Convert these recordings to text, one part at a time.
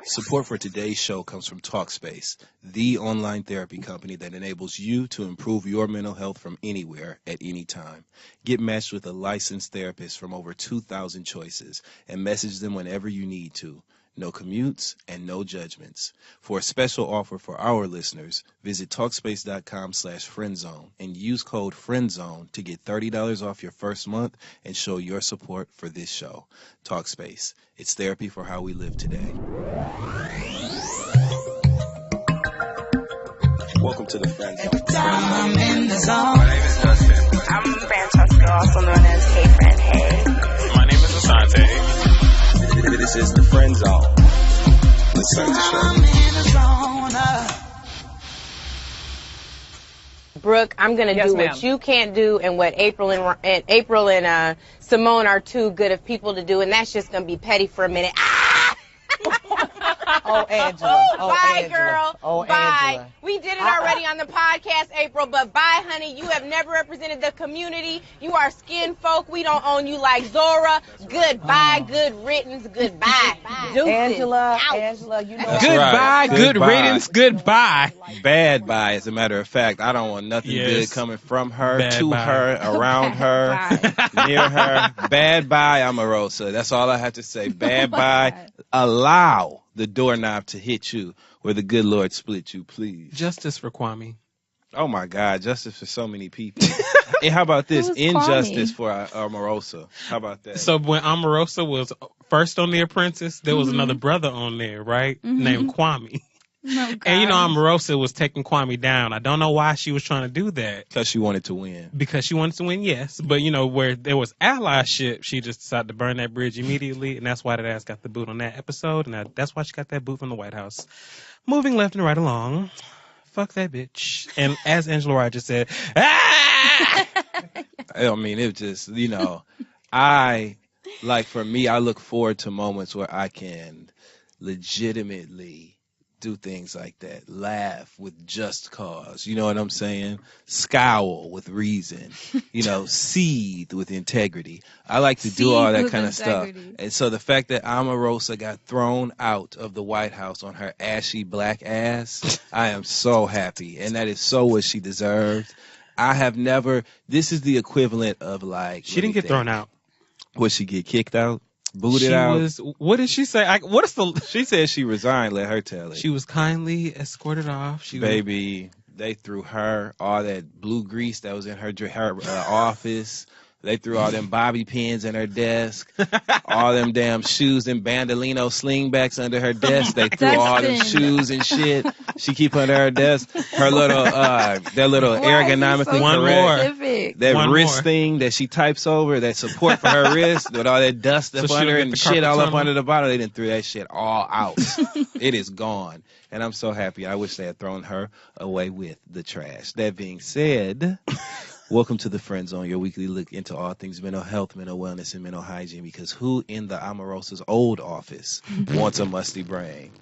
Support for today's show comes from Talkspace, the online therapy company that enables you to improve your mental health from anywhere at any time. Get matched with a licensed therapist from over 2,000 choices and message them whenever you need to. No commutes and no judgments. For a special offer for our listeners, visit Talkspace.com/friendzone and use code FRIENDZONE to get $30 off your first month and show your support for this show. Talkspace. It's therapy for how we live today. Welcome to the Friend Zone. I'm in the zone. My name is Dustin. I'm Francesca, also known as Hey Friend Hey. My name is Asante. This is the Friend Zone. Let's start the show. I'm in the zone. Brooke, I'm going to do what you can't do and what April and Simone are too good of people to do, and that's just going to be petty for a minute. Ah! Oh, Angela. Oh, bye, Angela. girl. Oh, bye. Angela. We did it already on the podcast, April, but bye, honey. You have never represented the community. You are skin folk. We don't own you like Zora. Goodbye. Good riddance. Goodbye. Deuces. Angela, Out. Angela, you know. That's Goodbye, right. good Goodbye. riddance, goodbye. Bad bye, as a matter of fact. I don't want nothing Yes. good coming from her, Bad to bye. her, around her, near her. Bad bye, Omarosa. That's all I have to say. Bad bye. Allow the doorknob to hit you where the good Lord split you, please. Justice for Kwame. Oh, my God. Justice for so many people. And how about this? Who's Injustice Kwame? for Omarosa. How about that? So when Omarosa was first on The Apprentice, there was another brother on there, right? Named Kwame. Oh, And you know, God. Omarosa was taking Kwame down. I don't know why she was trying to do that. Because she wanted to win. Because she wanted to win, yes. But, you know, where there was allyship, she just decided to burn that bridge immediately. And that's why that ass got the boot on that episode. And that's why she got that boot from the White House. Moving left and right along. Fuck that bitch. And as Angela Rogers said, ah! I mean, it just, for me, I look forward to moments where I can legitimately do things like that. Laugh with just cause. You know what I'm saying? Scowl with reason. Seethe with integrity. I like to do all Seethe that with kind of stuff. integrity. And so the fact that Omarosa got thrown out of the White House on her ashy black ass, I am so happy. And that is so what she deserved. I have never, this is the equivalent of like. She didn't get thrown out. Would she get kicked out? Booted She out? what did she say? She said she resigned. Let her tell it. She was kindly escorted off. Baby, they threw her all that blue grease that was in her office. They threw all them bobby pins in her desk, all them damn shoes and bandolino slingbacks under her desk. They threw all them Dustin. shoes and shit. She keep under her desk. Her little, that little Why is he ergonomically so One correct. more. specific? That One wrist more. thing that she types over, that support for her wrist, with all that dust up So she under don't it get and the shit all carpal up tunnel? under the bottom. They didn't threw that shit all out. It is gone. And I'm so happy. I wish they had thrown her away with the trash. That being said, welcome to the Friend Zone, your weekly look into all things mental health, mental wellness, and mental hygiene. Because who in the Omarosa's old office wants a musty brain?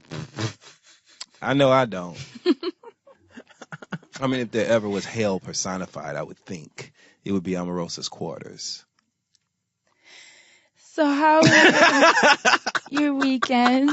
I know I don't. I mean, if there ever was hell personified, I would think it would be Omarosa's quarters. So how was your weekend?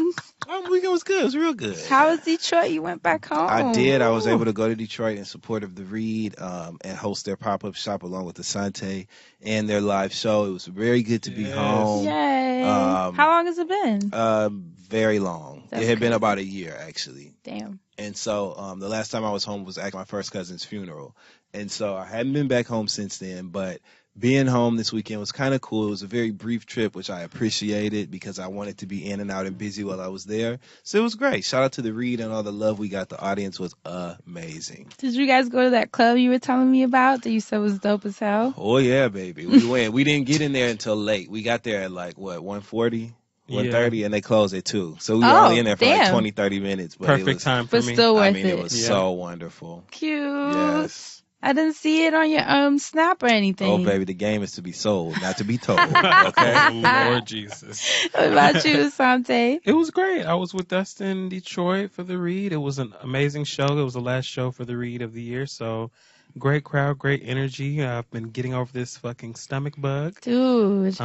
My weekend was good. It was real good. How was Detroit? You went back home. I did. I was able to go to Detroit in support of the Read and host their pop-up shop along with Asante and their live show. It was very good to be home. Yay. How long has it been? Very long. That's It had been crazy. about a year, actually. Damn. And so the last time I was home was at my first cousin's funeral. And so I hadn't been back home since then, but being home this weekend was kind of cool. It was a very brief trip, which I appreciated because I wanted to be in and out and busy while I was there. So it was great. Shout out to the Read and all the love we got. The audience was amazing. Did you guys go to that club you were telling me about that you said was dope as hell? Oh, yeah, baby. We went. We didn't get in there until late. We got there at 1:40? 1:30, and they closed at 2. So we were Oh, only in there for damn. 20, 30 minutes. But Perfect it was, time for But me. still worth I mean, it. it was so wonderful. Cute. Yes. I didn't see it on your Snap or anything. Oh, baby, the game is to be sold, not to be told. Okay? Oh, Lord Jesus. What about you, Asante? It was great. I was with Dustin in Detroit for the Read. It was an amazing show. It was the last show for the Read of the year. So Great crowd, great energy. I've been getting over this fucking stomach bug. Dude,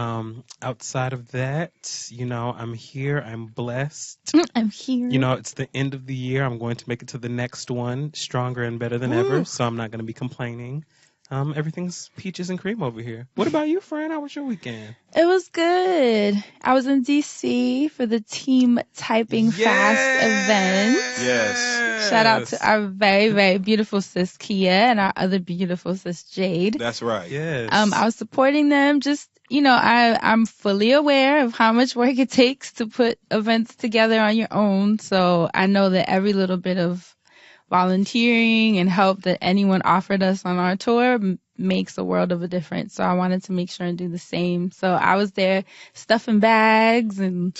Outside of that, I'm here. I'm blessed. I'm here. It's the end of the year. I'm going to make it to the next one stronger and better than ever. So I'm not going to be complaining. Everything's peaches and cream over here. What about you, friend? How was your weekend? It was good. I was in D.C. for the Team Typing Fast event. Yes. Shout out to our very, very beautiful sis Kia and our other beautiful sis Jade. That's right. Yes. I was supporting them. Just, I'm fully aware of how much work it takes to put events together on your own. So I know that every little bit of volunteering and help that anyone offered us on our tour makes a world of a difference. So I wanted to make sure and do the same. So I was there stuffing bags and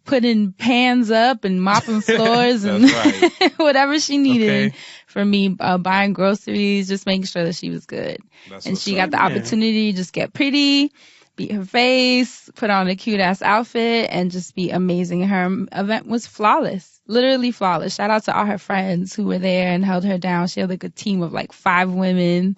putting pans up and mopping floors and right. whatever she needed Okay. for me, buying groceries, just making sure that she was good. That's And what's she up. got the opportunity to just get pretty, beat her face, put on a cute ass outfit, and just be amazing. Her event was flawless. Literally flawless. Shout out to all her friends who were there and held her down. She had like a team of like 5 women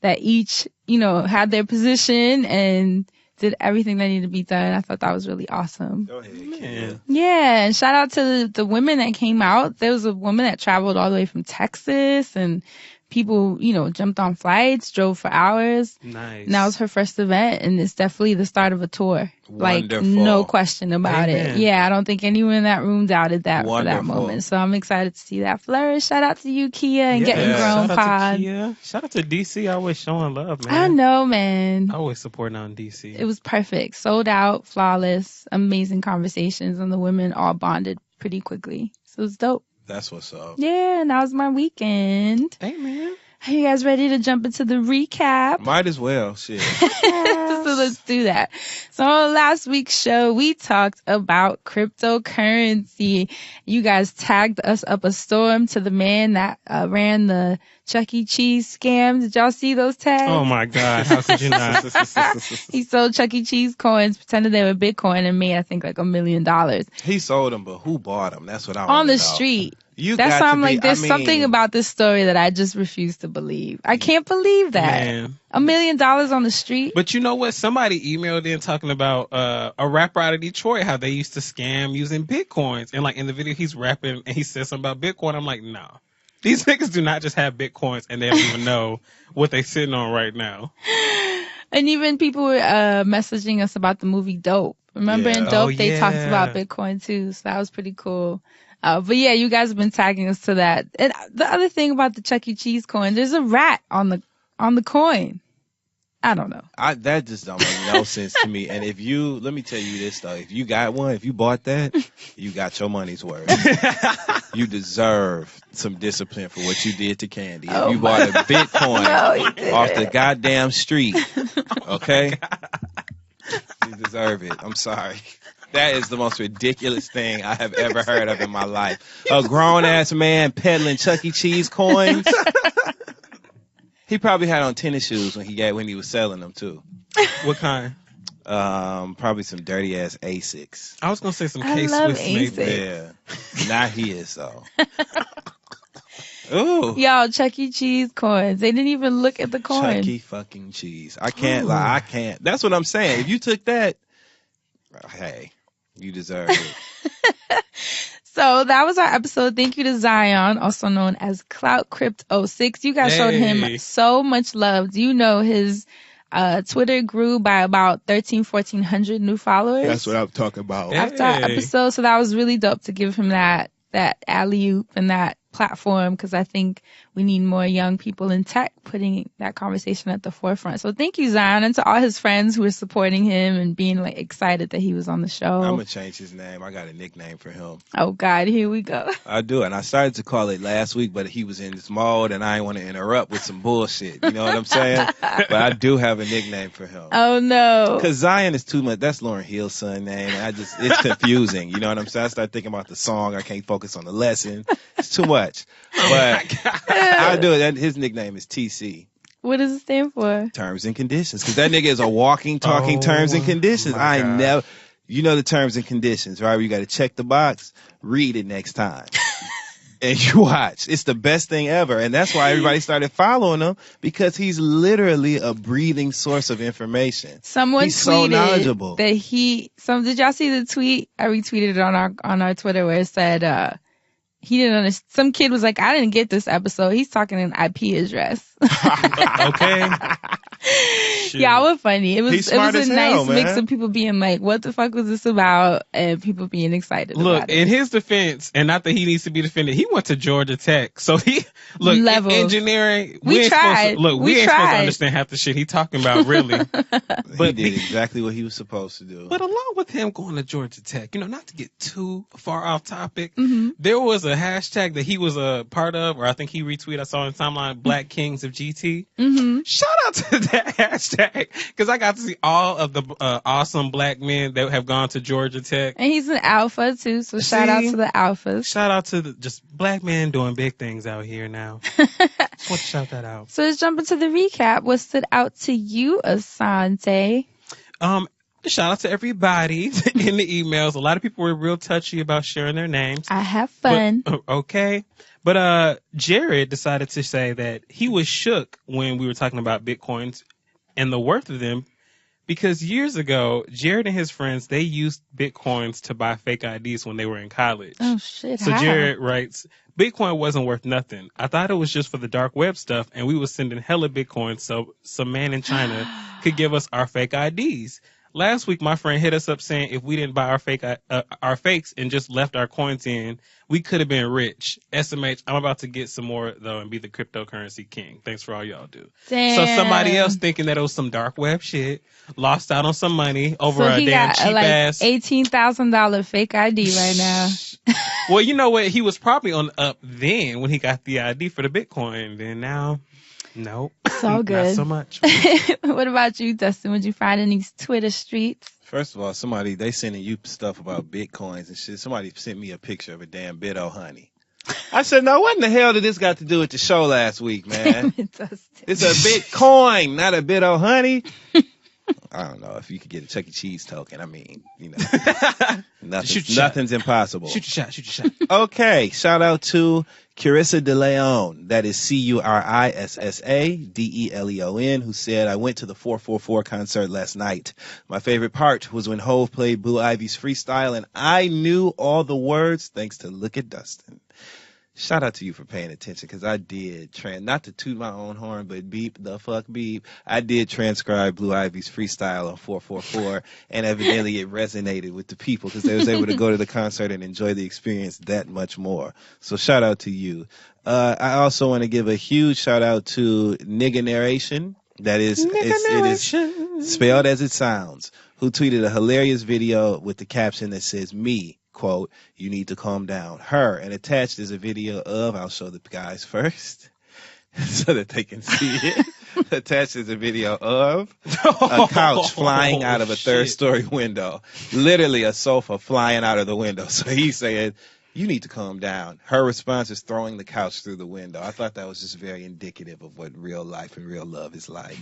that each, had their position and did everything that needed to be done. I thought that was really awesome. Go ahead, Man. Kia. Yeah, and shout out to the women that came out. There was a woman that traveled all the way from Texas, and people, jumped on flights, drove for hours. Nice. And that was her first event, and it's definitely the start of a tour. Wonderful. Like, no question about Amen. it. Yeah, I don't think anyone in that room doubted that for that Wonderful. moment. So I'm excited to see that flourish. Shout out to you, Kia, and Yeah. Getting Grown Shout out Pod. to Kia. Shout out to DC. Always showing love, man. I know, man. Always supporting on DC. It was perfect. Sold out, flawless, amazing conversations, and the women all bonded pretty quickly. So it was dope. That's what's up. Yeah, and that was my weekend. Hey, man. Are you guys ready to jump into the recap? Might as well. Shit. So let's do that. So on last week's show, we talked about cryptocurrency. You guys tagged us up a storm to the man that ran the Chuck E. Cheese scam. Did y'all see those tags? Oh, my God. How could you not? He sold Chuck E. Cheese coins, pretended they were Bitcoin, and made, I think, like $1 million He sold them, but who bought them? That's what I want on to the know. street. You That's got why to I'm be- like, there's I mean, something about this story that I just refuse to believe. I can't believe that. Man. $1 million on the street? But you know what? Somebody emailed in talking about a rapper out of Detroit, how they used to scam using Bitcoins. And like in the video, he's rapping and he says something about Bitcoin. I'm like, no. These niggas do not just have Bitcoins and they don't even know what they're sitting on right now. And even people were messaging us about the movie Dope. Remember in Yeah. Dope, Oh, they talked yeah. about Bitcoin too. So that was pretty cool. But yeah, you guys have been tagging us to that. And the other thing about the Chuck E. Cheese coin, there's a rat on the coin. I don't know. That just don't make no sense to me. And let me tell you this though, if you got one, if you bought that, you got your money's worth. You deserve some discipline for what you did to Candy. If Oh you bought a Bitcoin No, you didn't. off the goddamn street, okay? You deserve it. I'm sorry. That is the most ridiculous thing I have ever heard of in my life. A grown ass man peddling Chuck E. Cheese coins. He probably had on tennis shoes when he was selling them too. What kind? Probably some dirty ass Asics. I was going to say some I K love Swiss maybe. Asics. Yeah, not his though. Ooh, Y'all, Chuck E. Cheese coins. They didn't even look at the coin. Chuck E. fucking Cheese. I can't lie. I can't. That's what I'm saying. If you took that, hey, you deserve it. So that was our episode. Thank you to Zion, also known as Clout Crypt 06. You guys showed Hey. him so much love. Do you know his Twitter grew by about 1,400 new followers I'm talking about. Yeah. after our Hey. episode. So that was really dope to give him that alley-oop and that platform, because I think we need more young people in tech putting that conversation at the forefront. So thank you, Zion, and to all his friends who were supporting him and being like excited that he was on the show. I'm gonna change his name. I got a nickname for him. Oh God, here we go. I do, and I started to call it last week, but he was in this mode, and I didn't want to interrupt with some bullshit. You know what I'm saying? But I do have a nickname for him. Oh no. Because Zion is too much. That's Lauryn Hill's son name. And it's confusing. You know what I'm saying? I start thinking about the song. I can't focus on the lesson. It's too much. But I do it. And his nickname is TC, What does it stand for? terms and conditions. Because that nigga is a walking, talking terms and conditions. my I God. never, you know the terms and conditions, right? You got to check the box, read it next time. And you watch. It's the best thing ever. And that's why everybody started following him, because he's literally a breathing source of information. Someone He's so tweeted knowledgeable. that did y'all see the tweet? I retweeted it on our Twitter where it said, he didn't understand. Some kid was like, I didn't get this episode. He's talking an IP address. Okay. Shoot. Y'all were funny. It was He's smart a as nice hell, mix man. of people being like, what the fuck was this about? And people being excited Look, about it. in his defense, and not that he needs to be defended, he went to Georgia Tech. So he, look, in Levels. engineering, We ain't tried. supposed to, look, we We ain't supposed to tried. understand half the shit he talking about, really. He But did exactly what he was supposed to do. But along with him going to Georgia Tech, not to get too far off topic, Mhm. there was a hashtag that he was a part of, or I think he retweeted, I saw on timeline, Black Kings of GT. Mhm. Shout out to that hashtag, because I got to see all of the awesome black men that have gone to Georgia Tech. And he's an alpha too, so shout out See? to the alphas. Shout out to just black men doing big things out here now. Want to shout that out. So let's jump into the recap. What stood out to you, Asante? Shout out to everybody in the emails. A lot of people were real touchy about sharing their names. I have fun. But, okay. But Jared decided to say that he was shook when we were talking about Bitcoins and the worth of them, because years ago, Jared and his friends, they used Bitcoins to buy fake IDs when they were in college. Oh shit! So how? Jared writes, Bitcoin wasn't worth nothing. I thought it was just for the dark web stuff, and we was sending hella Bitcoin so some man in China could give us our fake IDs. Last week, my friend hit us up saying if we didn't buy our fakes and just left our coins in, we could have been rich. SMH, I'm about to get some more though and be the cryptocurrency king. Thanks for all y'all do. Damn. So somebody else thinking that it was some dark web shit, lost out on some money over So a he damn got cheap like ass. $18,000 fake ID right now. Well, you know what? He was probably on the up then when he got the ID for the Bitcoin. Then now, nope. So Not good. so much. What about you, Dustin? What'd you find in these Twitter streets? First of all, they sending you stuff about Bitcoins and shit. Somebody sent me a picture of a damn bit of honey. I said, no, what in the hell did this got to do with the show last week, man? Dustin. It's a Bitcoin, not a bit of honey. I don't know if you could get a Chuck E. Cheese token. I mean, nothing's impossible. Shoot your shot. Okay, shout out to Carissa DeLeon. That is CURISSADELEON, who said, I went to the 444 concert last night. My favorite part was when Hove played Blue Ivy's freestyle, and I knew all the words thanks to Look at Dustin. Shout out to you for paying attention, because I did, not to toot my own horn, but beep the fuck beep. I did transcribe Blue Ivy's freestyle on 444, and evidently it resonated with the people because they was able to go to the concert and enjoy the experience that much more. So shout out to you. I also want to give a huge shout out to Nigga Narration. That is, it is spelled as it sounds, who tweeted a hilarious video with the caption that says, me, quote, you need to calm down, her, and attached is a video of, I'll show the guys first so that they can see it. Attached is a video of a couch flying out of a third-story window, literally a sofa flying out of the window. So he's saying, you need to calm down. Her response is throwing the couch through the window. I thought that was just very indicative of what real life and real love is like.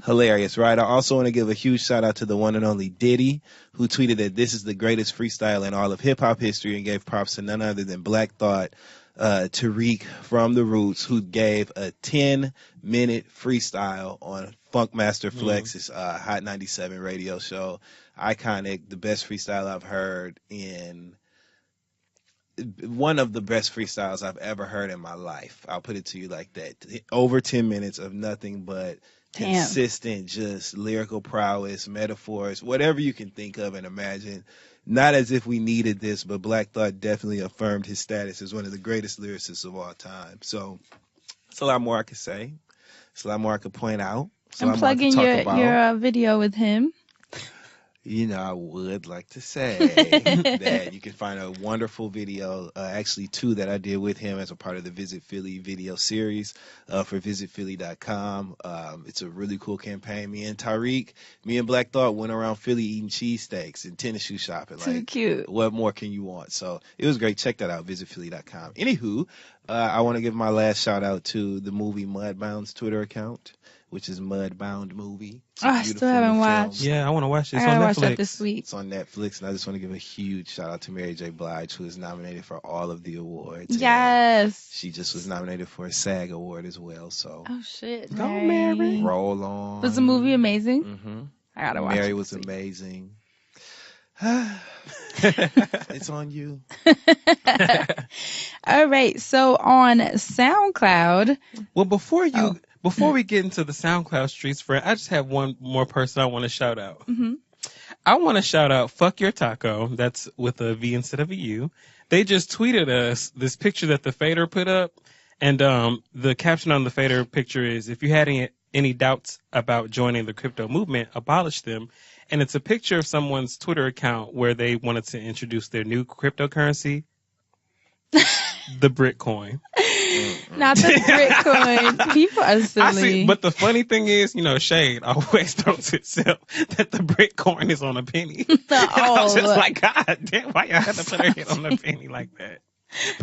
Hilarious, right? I also want to give a huge shout out to the one and only Diddy, who tweeted that this is the greatest freestyle in all of hip-hop history and gave props to none other than Black Thought, Tariq from The Roots, who gave a 10-minute freestyle on Funkmaster Flex's Hot 97 radio show. Iconic, the best freestyle I've heard in... one of the best freestyles I've ever heard in my life. I'll put it to you like that. Over 10 minutes of nothing but consistent, just lyrical prowess, metaphors, whatever you can think of and imagine. Not as if we needed this, but Black Thought definitely affirmed his status as one of the greatest lyricists of all time. So it's a lot more I could say. It's a lot more I could point out. I'm plugging your video with him. I would like to say that you can find a wonderful video, actually two that I did with him as a part of the Visit Philly video series for visitphilly.com. It's a really cool campaign. Me and Black Thought went around Philly eating cheesesteaks and tennis shoe shopping. Too cute. What more can you want? So it was great. Check that out, visitphilly.com. Anywho, I want to give my last shout out to the movie Mudbound's Twitter account, which is Mudbound movie. It's Oh, a I still beautiful haven't new watched. film. Yeah, I want to watch this I gotta on watch Netflix. that this week. It's on Netflix, and I just want to give a huge shout out to Mary J. Blige, who is nominated for all of the awards. and Yes. She just was nominated for a SAG award as well. So Oh shit. Go, Mary. Mary. roll on. Was the movie amazing? Mm-hmm. I gotta watch Mary it. was this week. amazing. It's on you. All right. So on SoundCloud, Well, before Oh. we get into the SoundCloud streets, friend, I just have one more person I want to shout out. Mhm. I want to shout out Fuck Your Taco. That's with a V instead of a U. They just tweeted us this picture that the Fader put up, and the caption on the Fader picture is, "If you had any doubts about joining the crypto movement, abolish them." And it's a picture of someone's Twitter account where they wanted to introduce their new cryptocurrency, the Bitcoin. not the Bitcoin. People are silly. I see, but the funny thing is, Shade always throws itself that the Bitcoin is on a penny. And I was just look. like, God damn, why y'all have to put her head on a penny like that?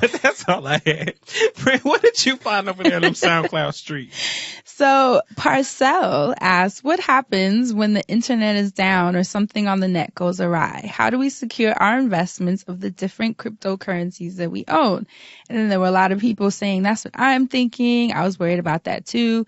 But that's all I had. Brent, what did you find over there on them SoundCloud streets? So Parcell asks, what happens when the internet is down or something on the net goes awry? How do we secure our investments of the different cryptocurrencies that we own? And then there were a lot of people saying, that's what I'm thinking. I was worried about that too.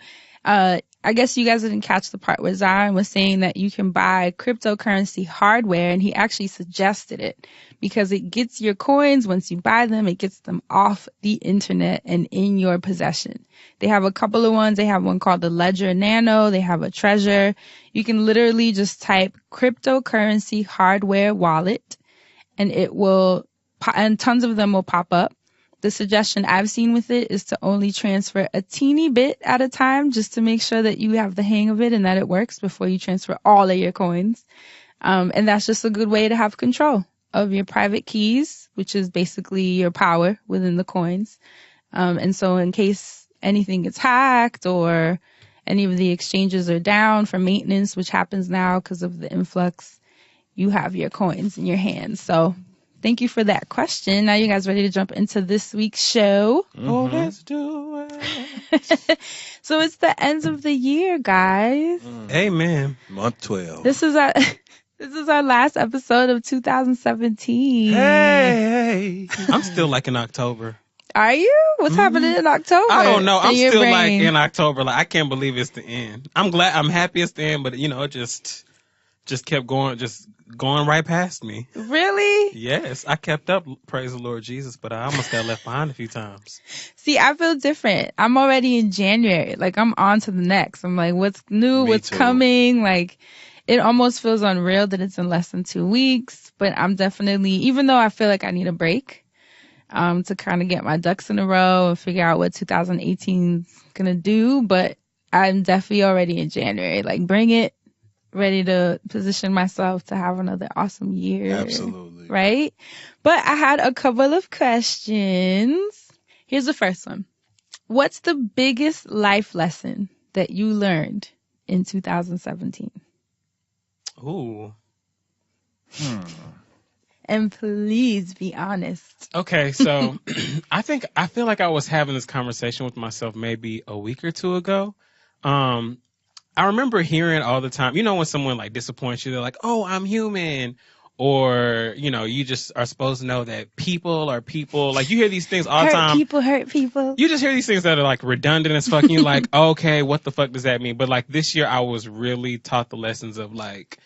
I guess you guys didn't catch the part where Zion was saying that you can buy cryptocurrency hardware, and he actually suggested it because it gets your coins. Once you buy them, it gets them off the internet and in your possession. They have a couple of ones. They have one called the Ledger Nano. They have a Treasure. You can literally just type cryptocurrency hardware wallet, and it will, and tons of them will pop up. The suggestion I've seen with it is to only transfer a teeny bit at a time, just to make sure that you have the hang of it and that it works before you transfer all of your coins. And that's just a good way to have control of your private keys, which is basically your power within the coins. And so in case anything gets hacked or any of the exchanges are down for maintenance, which happens now because of the influx, you have your coins in your hands. So thank you for that question. Now you guys ready to jump into this week's show? Oh, let's do it. So it's the end of the year, guys. Amen. Month 12. This is our last episode of 2017. Hey. I'm still like in October. Are you? What's happening in October? I don't know. I'm In your still like brain? in October. Like, I can't believe it's the end. I'm happy it's the end, but it just kept going, just going right past me. Really? Yes, I kept up, praise the Lord Jesus, but I almost got left behind a few times. See, I feel different. I'm already in January. Like, I'm on to the next. I'm like, what's new? Me What's too. coming? Like, it almost feels unreal that it's in less than 2 weeks. But I'm definitely, even though I feel like I need a break, to kind of get my ducks in a row and figure out what 2018 is going to do. But I'm definitely already in January. Like, bring it. Ready to position myself to have another awesome year. Absolutely. Right? But I had a couple of questions. Here's the first one. What's the biggest life lesson that you learned in 2017? Ooh. And please be honest. Okay, so I feel like I was having this conversation with myself maybe a week or two ago. I remember hearing all the time, when someone like disappoints you, they're like, "Oh, I'm human," or you just are supposed to know that people are people. Like, you hear these things all the time. Hurt people. You just hear these things that are like redundant as fuck. And you're like, okay, what the fuck does that mean? But like this year, I was really taught the lessons of like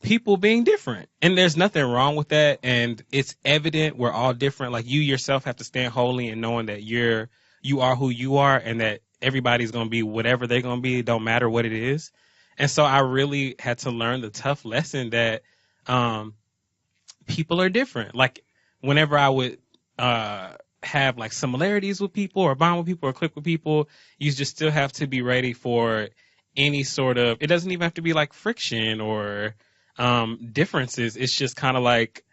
people being different, and there's nothing wrong with that. And it's evident we're all different. Like, you yourself have to stand holy and knowing that you are who you are, and that everybody's going to be whatever they're going to be. It don't matter what it is. And so I really had to learn the tough lesson that people are different. Like, whenever I would have like similarities with people or bond with people or click with people, you just still have to be ready for any sort of, it doesn't even have to be like friction or differences. It's just kind of like,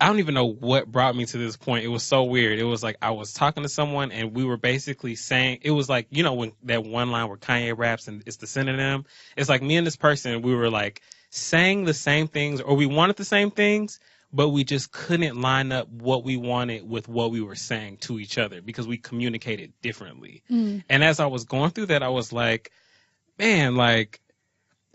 I don't even know what brought me to this point. It was so weird. It was like I was talking to someone and we were basically saying, it was like, when that one line where Kanye raps and it's the synonym. It's like me and this person, we were like saying the same things, or we wanted the same things, but we just couldn't line up what we wanted with what we were saying to each other because we communicated differently. And as I was going through that, I was like, man, like,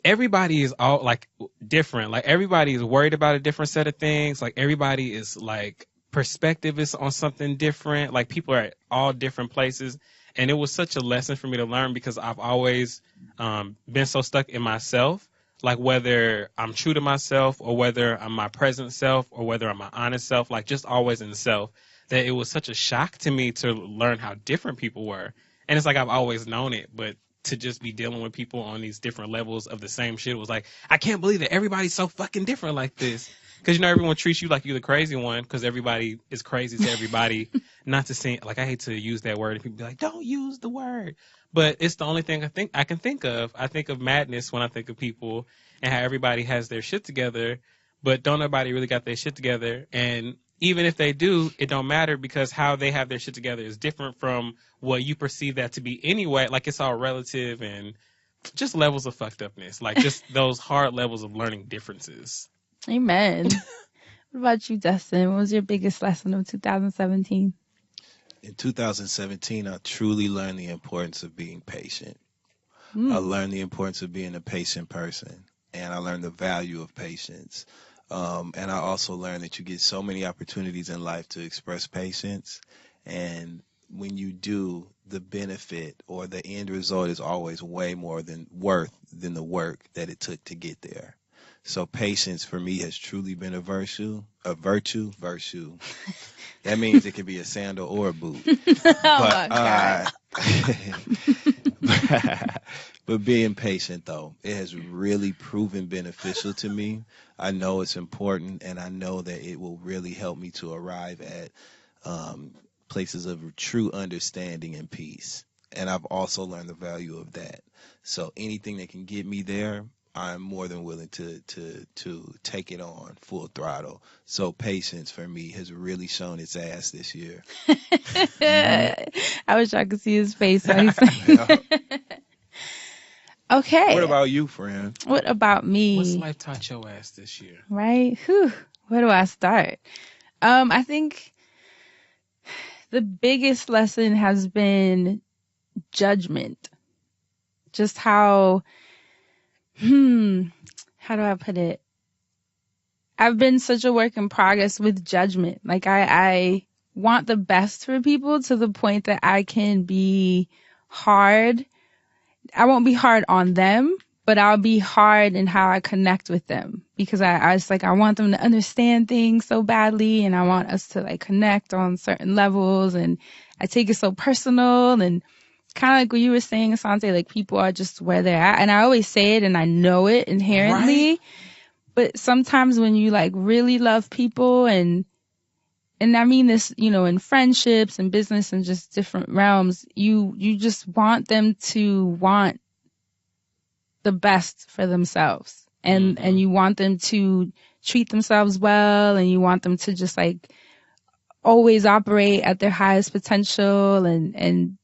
everybody is all like different. Like, everybody is worried about a different set of things. Like, everybody is like, perspective is on something different. Like, people are at all different places. And it was such a lesson for me to learn because I've always been so stuck in myself. Like, whether I'm true to myself or whether I'm my present self or whether I'm my honest self, like, just always in the self, that it was such a shock to me to learn how different people were. And it's like I've always known it, but to just be dealing with people on these different levels of the same shit was like, I can't believe that everybody's so fucking different like this. Because, you know, everyone treats you like you're the crazy one because everybody is crazy to everybody. Not to say, like, I hate to use that word and people be like, don't use the word. But it's the only thing I can think of. I think of madness when I think of people and how everybody has their shit together, but don't nobody really got their shit together. And even if they do, it don't matter because how they have their shit together is different from what you perceive that to be anyway. Like, it's all relative and just levels of fucked upness. Like, just those hard levels of learning differences. Amen. What about you, Dustin? What was your biggest lesson of 2017? In 2017, I truly learned the importance of being patient. I learned the importance of being a patient person, and I learned the value of patience. And I also learned that you get so many opportunities in life to express patience, and when you do, the benefit or the end result is always way more than the work that it took to get there. So patience for me has truly been a virtue. That means it can be a sandal or a boot. But being patient, though, it has really proven beneficial to me. I know it's important, and I know that it will really help me to arrive at places of true understanding and peace. And I've also learned the value of that. So anything that can get me there, I'm more than willing to take it on full throttle. So patience for me has really shown its ass this year. I wish I could see his face when he's saying. Okay. What about you, friend? What about me? What's life taught your ass this year? Right? Whew. Where do I start? I think the biggest lesson has been judgment. Just how do I put it? I've been such a work in progress with judgment. Like, I want the best for people to the point that I can be hard. I won't be hard on them, but I'll be hard in how I connect with them because I want them to understand things so badly, and I want us to like connect on certain levels, and I take it so personal, and kind of like what you were saying, Asante, like people are just where they're at, and I always say it and I know it inherently, right? But sometimes when you like really love people and I mean this, you know, in friendships and business and just different realms, you just want them to want the best for themselves. And you want them to treat themselves well, and you want them to just like always operate at their highest potential and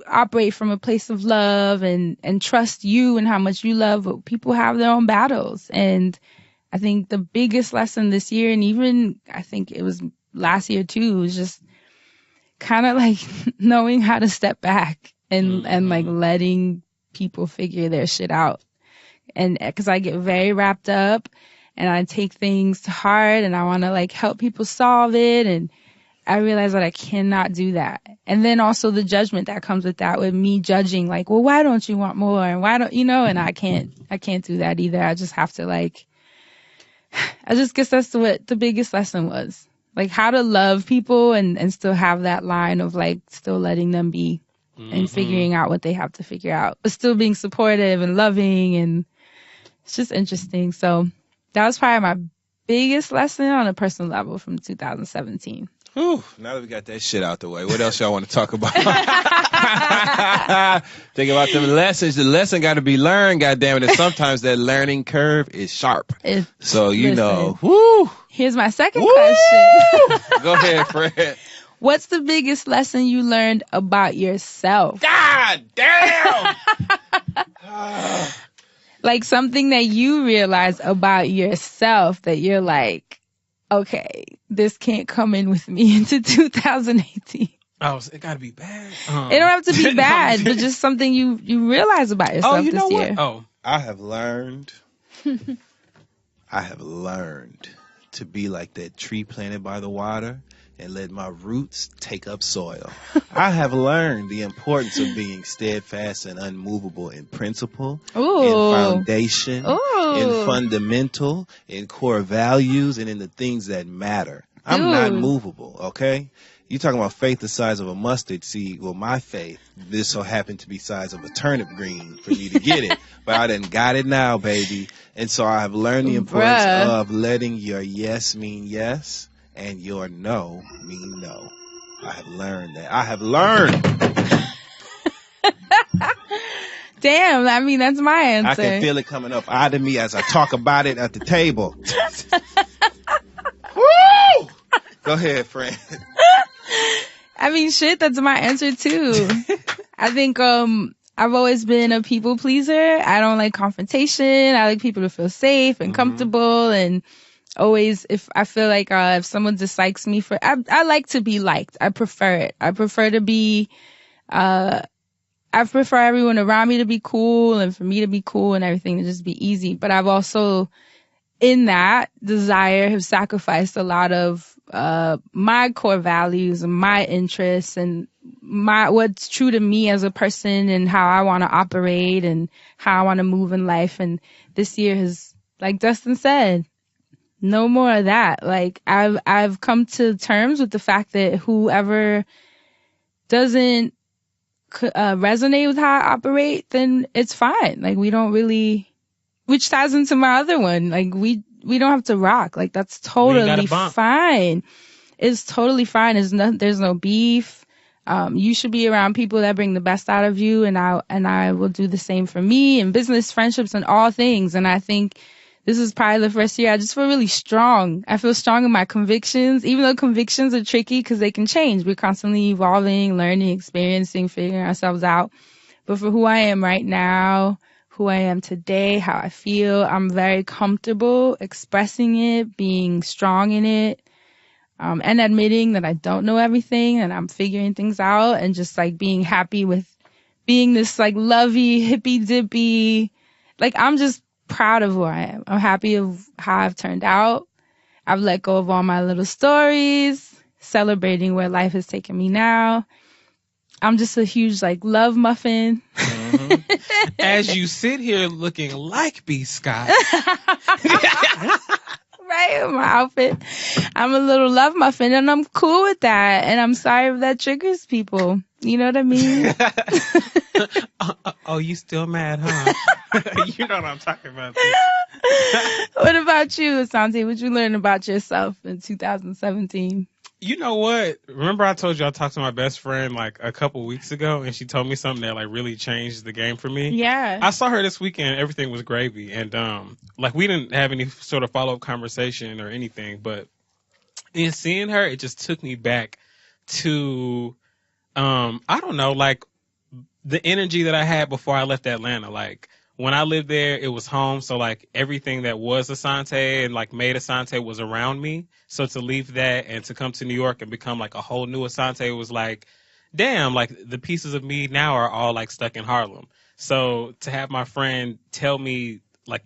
operate from a place of love and trust you and how much you love. But people have their own battles. And I think the biggest lesson this year, and even I think it was last year too, was just kind of like knowing how to step back and like letting people figure their shit out. And because I get very wrapped up and I take things to heart and I want to like help people solve it, and I realize that I cannot do that. And then also the judgment that comes with that, with me judging like, well, why don't you want more, and why don't you know? And I can't do that either. I just have to like, I just guess that's what the biggest lesson was. Like how to love people and still have that line of like still letting them be and figuring out what they have to figure out, but still being supportive and loving. And it's just interesting. So that was probably my biggest lesson on a personal level from 2017. Whew, now that we got that shit out the way, what else y'all want to talk about? Think about them lessons. The lesson got to be learned, goddammit. And sometimes that learning curve is sharp. So, you know, whoo. Here's my second question. Go ahead, Fred. What's the biggest lesson you learned about yourself? God damn! Like something that you realize about yourself that you're like, okay, this can't come in with me into 2018. Oh, so it got to be bad. It don't have to be bad, but just something you realize about yourself Oh, you know this year. what? Oh, I have learned to be like that tree planted by the water and let my roots take up soil. I have learned the importance of being steadfast and unmovable in principle, Ooh. in foundation, Ooh. in fundamental, in core values, and in the things that matter. I'm Dude. not movable, okay? You talking about faith the size of a mustard seed. Well, my faith, this so happened to be size of a turnip green for me to get it. But I done got it now, baby. And so I have learned the importance Bruh. of letting your yes mean yes and your no mean no. I have learned that. I have learned. Damn, I mean, that's my answer. I can feel it coming up out of me as I talk about it at the table. Woo! Go ahead, friend. I mean, shit, that's my answer too. I think I've always been a people pleaser. I don't like confrontation. I like people to feel safe and comfortable, and always if I feel like if someone dislikes me I like to be liked. I prefer it. I prefer to be I prefer everyone around me to be cool and for me to be cool and everything to just be easy. But I've also, in that desire, have sacrificed a lot of my core values and my interests and what's true to me as a person and how I want to operate and how I want to move in life. And this year has, like Dustin said, no more of that. Like I've come to terms with the fact that whoever doesn't resonate with how I operate, then it's fine. Like we don't really, which ties into my other one. Like we don't have to rock. Like that's totally fine. It's totally fine. There's no beef. You should be around people that bring the best out of you, and I will do the same for me in business, friendships, and all things. And I think this is probably the first year I just feel really strong. I feel strong in my convictions, even though convictions are tricky because they can change. We're constantly evolving, learning, experiencing, figuring ourselves out. But for who I am right now, who I am today, how I feel, I'm very comfortable expressing it, being strong in it, and admitting that I don't know everything and I'm figuring things out, and just like being happy with being this like lovey, hippy dippy, like I'm just proud of who I am. I'm happy of how I've turned out. I've let go of all my little stories, celebrating where life has taken me now. I'm just a huge like love muffin. As you sit here looking like B. Scott. Right, in my outfit. I'm a little love muffin, and I'm cool with that. And I'm sorry if that triggers people. You know what I mean? Oh, you still mad, huh? You know what I'm talking about. What about you, Asante? What you learn about yourself in 2017? You know what? Remember I told you I talked to my best friend like a couple weeks ago, and she told me something that like really changed the game for me? Yeah. I saw her this weekend. Everything was gravy. And like we didn't have any sort of follow-up conversation or anything, but in seeing her, it just took me back to, I don't know, like the energy that I had before I left Atlanta. Like when I lived there, it was home. So like everything that was Asante and like made Asante was around me. So to leave that and to come to New York and become like a whole new Asante was like, damn, like the pieces of me now are all like stuck in Harlem. So to have my friend tell me like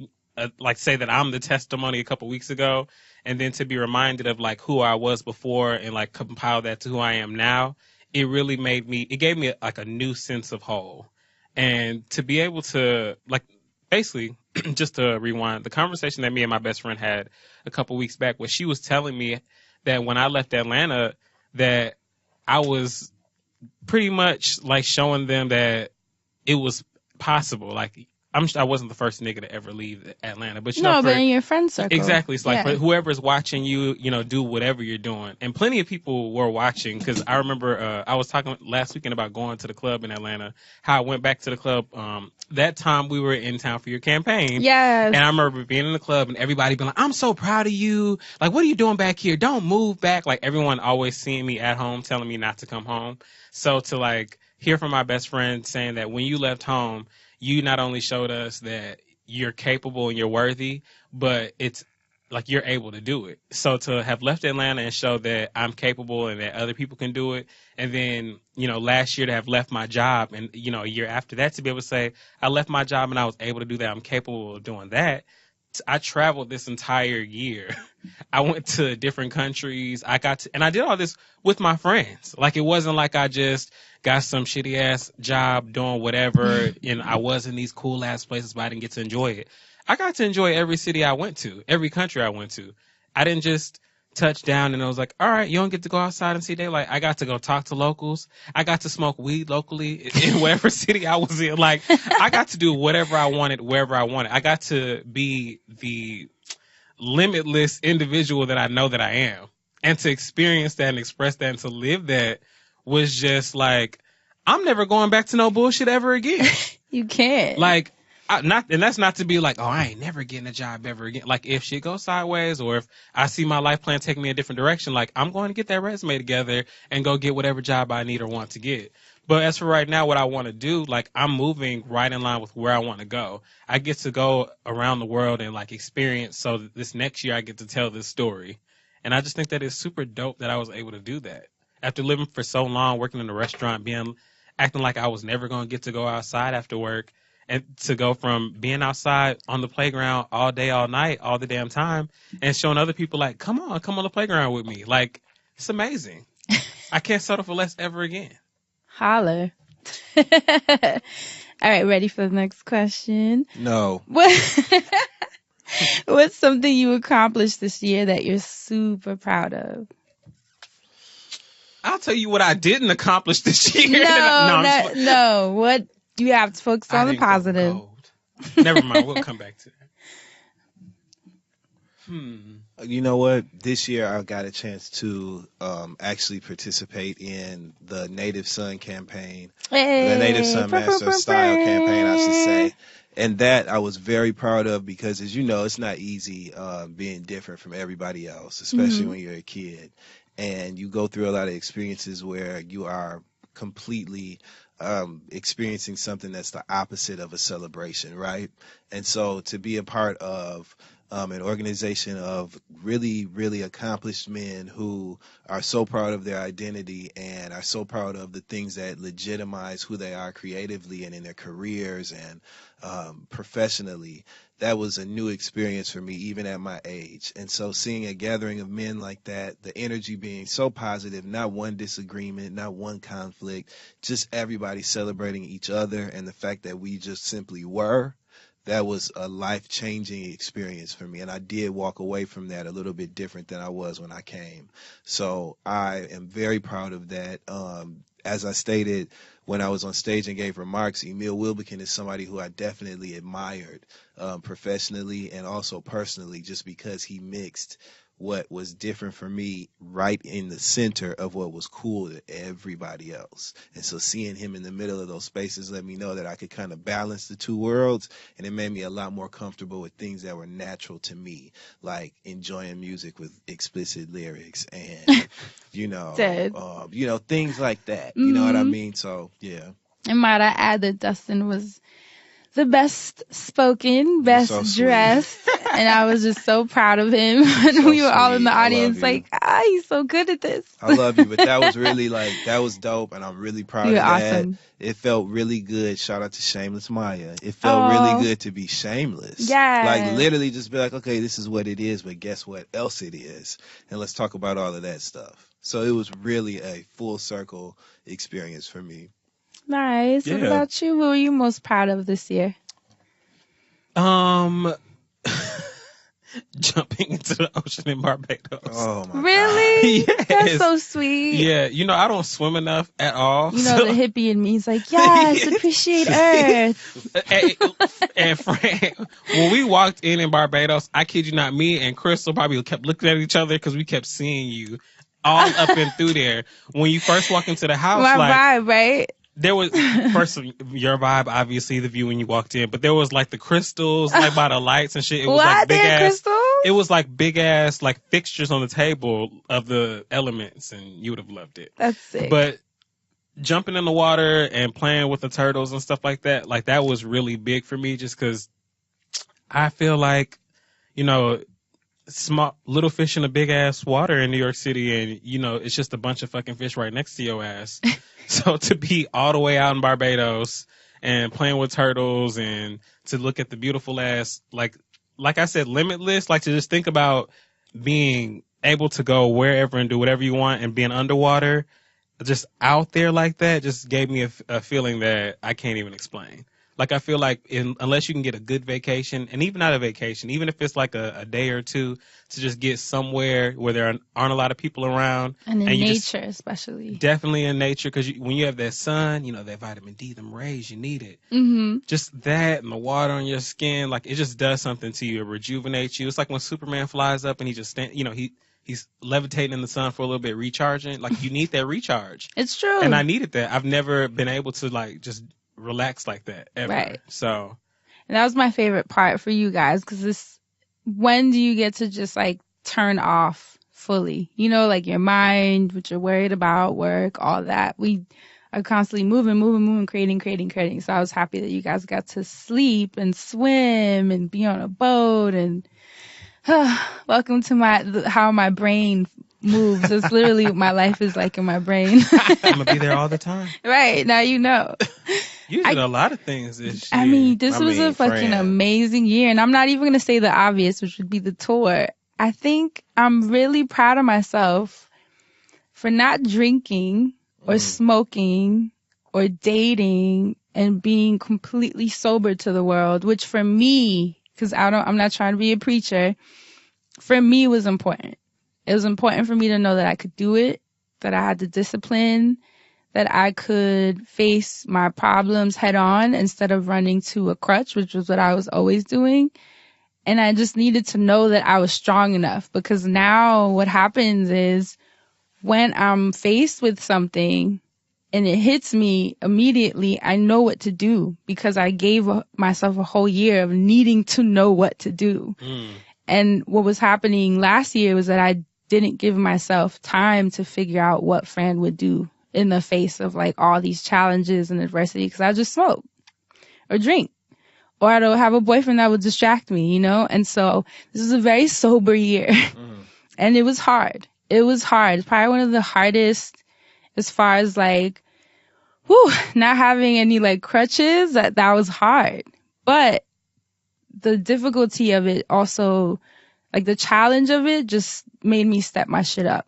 say that I'm the testimony a couple weeks ago, and then to be reminded of like who I was before and like compile that to who I am now, it really gave me like a new sense of whole. And to be able to like basically just to rewind the conversation that me and my best friend had a couple weeks back, where she was telling me that when I left Atlanta, that I was pretty much like showing them that it was possible. Like I wasn't the first nigga to ever leave Atlanta, but but in your friend circle. Exactly. It's like for whoever's watching you, do whatever you're doing. And plenty of people were watching, because I remember I was talking last weekend about going to the club in Atlanta, how I went back to the club. That time we were in town for your campaign. Yes. And I remember being in the club and everybody being like, I'm so proud of you. Like, what are you doing back here? Don't move back. Like everyone always seeing me at home, telling me not to come home. So to like hear from my best friend saying that when you left home, you not only showed us that you're capable and you're worthy, but it's like you're able to do it. So to have left Atlanta and show that I'm capable and that other people can do it, and then, you know, last year to have left my job, and, you know, a year after that to be able to say I left my job and I was able to do that, I'm capable of doing that. I traveled this entire year. I went to different countries. And I did all this with my friends. Like, it wasn't like I just got some shitty ass job doing whatever and I was in these cool ass places, but I didn't get to enjoy it. I got to enjoy every city I went to, every country I went to. I didn't just touch down and I was like, all right, you don't get to go outside and see daylight. I got to go talk to locals. I got to smoke weed locally in whatever city I was in. Like, I got to do whatever I wanted, wherever I wanted. I got to be the limitless individual that I know that I am. And to experience that and express that and to live that was just like, I'm never going back to no bullshit ever again. You can't. Like, and that's not to be like, oh, I ain't never getting a job ever again. Like, if shit goes sideways or if I see my life plan take me a different direction, like, I'm going to get that resume together and go get whatever job I need or want to get. But as for right now, what I want to do, like, I'm moving right in line with where I want to go. I get to go around the world and, like, experience. So this next year I get to tell this story. And I just think that it's super dope that I was able to do that. After living for so long, working in a restaurant, acting like I was never going to get to go outside after work, and to go from being outside on the playground all day, all night, all the damn time, and showing other people like, come on the playground with me. Like, it's amazing. I can't settle for less ever again. Holler. All right, ready for the next question? No. What's something you accomplished this year that you're super proud of? I'll tell you what I didn't accomplish this year. No. What you have to focus on the positive. Never mind. We'll come back to that. You know what? This year I got a chance to actually participate in the Native Son campaign, the Native Son Master Style campaign, I should say. And that I was very proud of because, as you know, it's not easy being different from everybody else, especially when you're a kid. And you go through a lot of experiences where you are completely experiencing something that's the opposite of a celebration, right? And so to be a part of an organization of really, really accomplished men who are so proud of their identity and are so proud of the things that legitimize who they are creatively and in their careers and professionally, that was a new experience for me, even at my age. And so seeing a gathering of men like that, the energy being so positive, not one disagreement, not one conflict, just everybody celebrating each other and the fact that we just simply were, that was a life-changing experience for me. And I did walk away from that a little bit different than I was when I came. So I am very proud of that. As I stated when I was on stage and gave remarks, Emil Wilbekin is somebody who I definitely admired professionally and also personally, just because he mixed what was different for me right in the center of what was cool to everybody else. And so seeing him in the middle of those spaces let me know that I could kind of balance the two worlds, and it made me a lot more comfortable with things that were natural to me, like enjoying music with explicit lyrics and things like that. You know what I mean? So yeah. And might I add that Dustin was the best spoken, best dressed, and I was just so proud of him when we were all in the audience like, he's so good at this. I love you, but that was really that was dope, and I'm really proud of that. Awesome. It felt really good. Shout out to Shameless Maya. It felt really good to be shameless. Yeah. Like literally just be like, okay, this is what it is, but guess what else it is? And let's talk about all of that stuff. So it was really a full circle experience for me. Nice. Yeah. What about you? What were you most proud of this year? Jumping into the ocean in Barbados. Oh my really? God. Yes. That's so sweet. Yeah, I don't swim enough at all. The hippie in me is like, yes, appreciate Earth. And Frank, when we walked in Barbados, I kid you not, me and Crystal probably kept looking at each other because we kept seeing you all up and through there. When you first walk into the house, my vibe, right? There was first your vibe, obviously the view when you walked in, but there was like the crystals, like by the lights and shit. It was like big ass crystals. It was like big ass like fixtures on the table of the elements, and you would have loved it. That's sick. But jumping in the water and playing with the turtles and stuff like that was really big for me, just because I feel like, small little fish in a big ass water in New York City, and you know it's just a bunch of fucking fish right next to your ass. So to be all the way out in Barbados and playing with turtles, and to look at the beautiful ass, like I said, limitless. Like to just think about being able to go wherever and do whatever you want, and being underwater, just out there like that, just gave me a feeling that I can't even explain. Like, I feel like unless you can get a good vacation, and even not a vacation, even if it's like a day or two, to just get somewhere where there aren't a lot of people around. And in you nature, especially. Definitely in nature, because when you have that sun, you know, that vitamin D, them rays, you need it. Mm-hmm. Just that and the water on your skin, like, it just does something to you. It rejuvenates you. It's like when Superman flies up and he just he's levitating in the sun for a little bit, recharging. Like, you need that recharge. It's true. And I needed that. I've never been able to, like, just relax like that ever. Right. So. And that was my favorite part for you guys, because when do you get to just, like, turn off fully? You know, like your mind, what you're worried about, work, all that. We are constantly moving, creating. So I was happy that you guys got to sleep and swim and be on a boat, and welcome to how my brain moves. It's literally what my life is like in my brain. I'm gonna be there all the time. Right, now you know. You did a lot of things this year. I mean, this was a fucking amazing year, and I'm not even gonna say the obvious, which would be the tour. I think I'm really proud of myself for not drinking or smoking or dating and being completely sober to the world, which for me, because I'm not trying to be a preacher, for me was important. It was important for me to know that I could do it, that I had the discipline, that I could face my problems head on instead of running to a crutch, which was what I was always doing. And I just needed to know that I was strong enough, because now what happens is when I'm faced with something and it hits me immediately, I know what to do, because I gave myself a whole year of needing to know what to do. And what was happening last year was that I didn't give myself time to figure out what Fran would do in the face of like all these challenges and adversity, because I just smoke or drink, or I don't have a boyfriend that would distract me, you know? And so this is a very sober year. And it was hard. It's probably one of the hardest as far as like, not having any like crutches. That was hard. But the difficulty of it also, like the challenge of it, just made me step my shit up,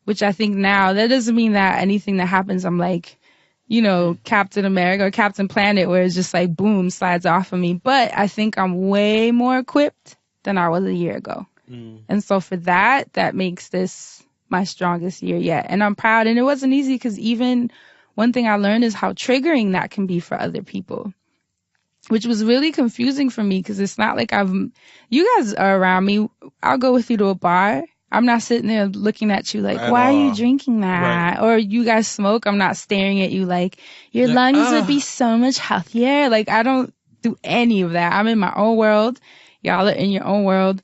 which I think now, that doesn't mean that anything that happens, I'm like, you know, Captain America or Captain Planet, where it's just like, boom, slides off of me. But I think I'm way more equipped than I was a year ago. And so for that makes this my strongest year yet. And I'm proud. And it wasn't easy, because even one thing I learned is how triggering that can be for other people, which was really confusing for me, because it's not like you guys are around me. I'll go with you to a bar. I'm not sitting there looking at you like, why are you drinking that? Right. Or you guys smoke. I'm not staring at you like, your lungs would be so much healthier. Like, I don't do any of that. I'm in my own world. Y'all are in your own world.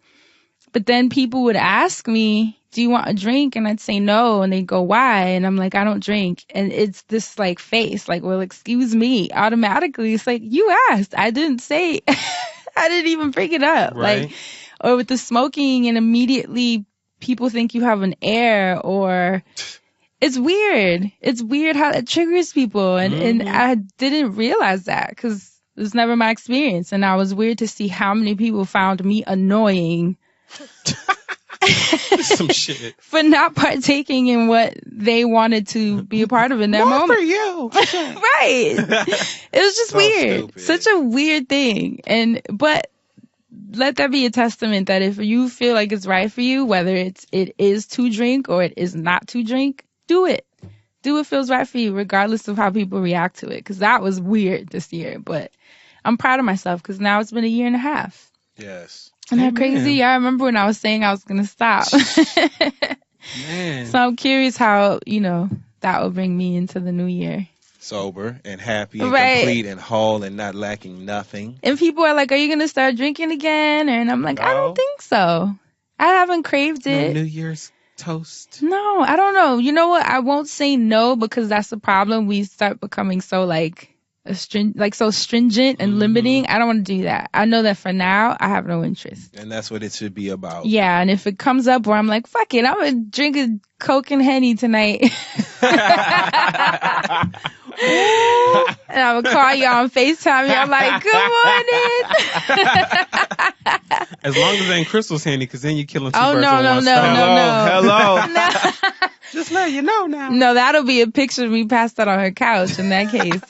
But then people would ask me, do you want a drink? And I'd say no. And they'd go, why? And I'm like, I don't drink. And it's this like face, like, well, excuse me. Automatically, it's like, you asked. I didn't say, I didn't even bring it up. Right. Like, or with the smoking, and immediately people think you have an air, or it's weird. It's weird how it triggers people. And I didn't realize that, because it was never my experience. And I was weird to see how many people found me annoying. Some shit. For not partaking in what they wanted to be a part of in that moment. For you. Right. It was just so weird. Stupid. Such a weird thing. But let that be a testament that if you feel like it's right for you, whether it is to drink or it is not to drink, do it. Do what feels right for you, regardless of how people react to it. Because that was weird this year. But I'm proud of myself, because now it's been a year and a half. Yes. Isn't that crazy? I remember when I was saying I was going to stop. Man. So I'm curious how, you know, that will bring me into the new year. Sober and happy and complete and whole and not lacking nothing. And people are like, are you going to start drinking again? And I'm like, I don't think so. I haven't craved it. No New Year's toast? No, I don't know. You know what? I won't say no, because that's the problem. We start becoming so like so stringent and limiting. I don't want to do that. I know that for now, I have no interest. And that's what it should be about. Yeah, and if it comes up where I'm like, fuck it, I'm gonna drink a Coke and Henny tonight. And I would call you on FaceTime and I'm like, good morning. As long as it ain't Crystal's Henny, because then you're killing two Oh, birds no, with no, one no, stone. Hello. No. Just let you know now. No, that'll be a picture of me passed out on her couch in that case.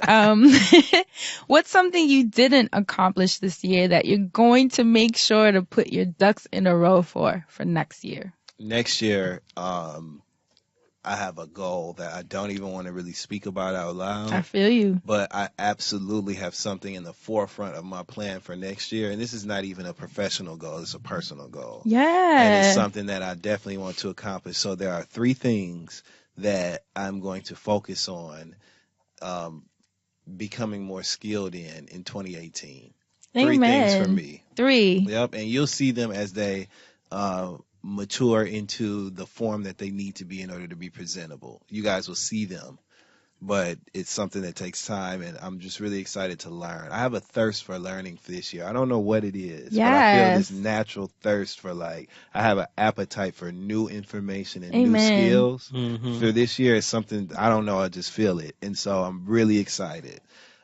What's something you didn't accomplish this year that you're going to make sure to put your ducks in a row for next year? Next year, I have a goal that I don't even want to really speak about out loud. I feel you. But I absolutely have something in the forefront of my plan for next year. And this is not even a professional goal. It's a personal goal. And it's Yeah. something that I definitely want to accomplish. So there are 3 things that I'm going to focus on becoming more skilled in 2018. 3 things for me. 3. Yep. And you'll see them as they mature into the form that they need to be in order to be presentable. You guys will see them, but it's something that takes time, and I'm just really excited to learn. I have a thirst for learning for this year. I don't know what it is, but I feel this natural thirst for, like, I have an appetite for new information and new skills. For this year, it's something, I don't know, I just feel it. And so I'm really excited.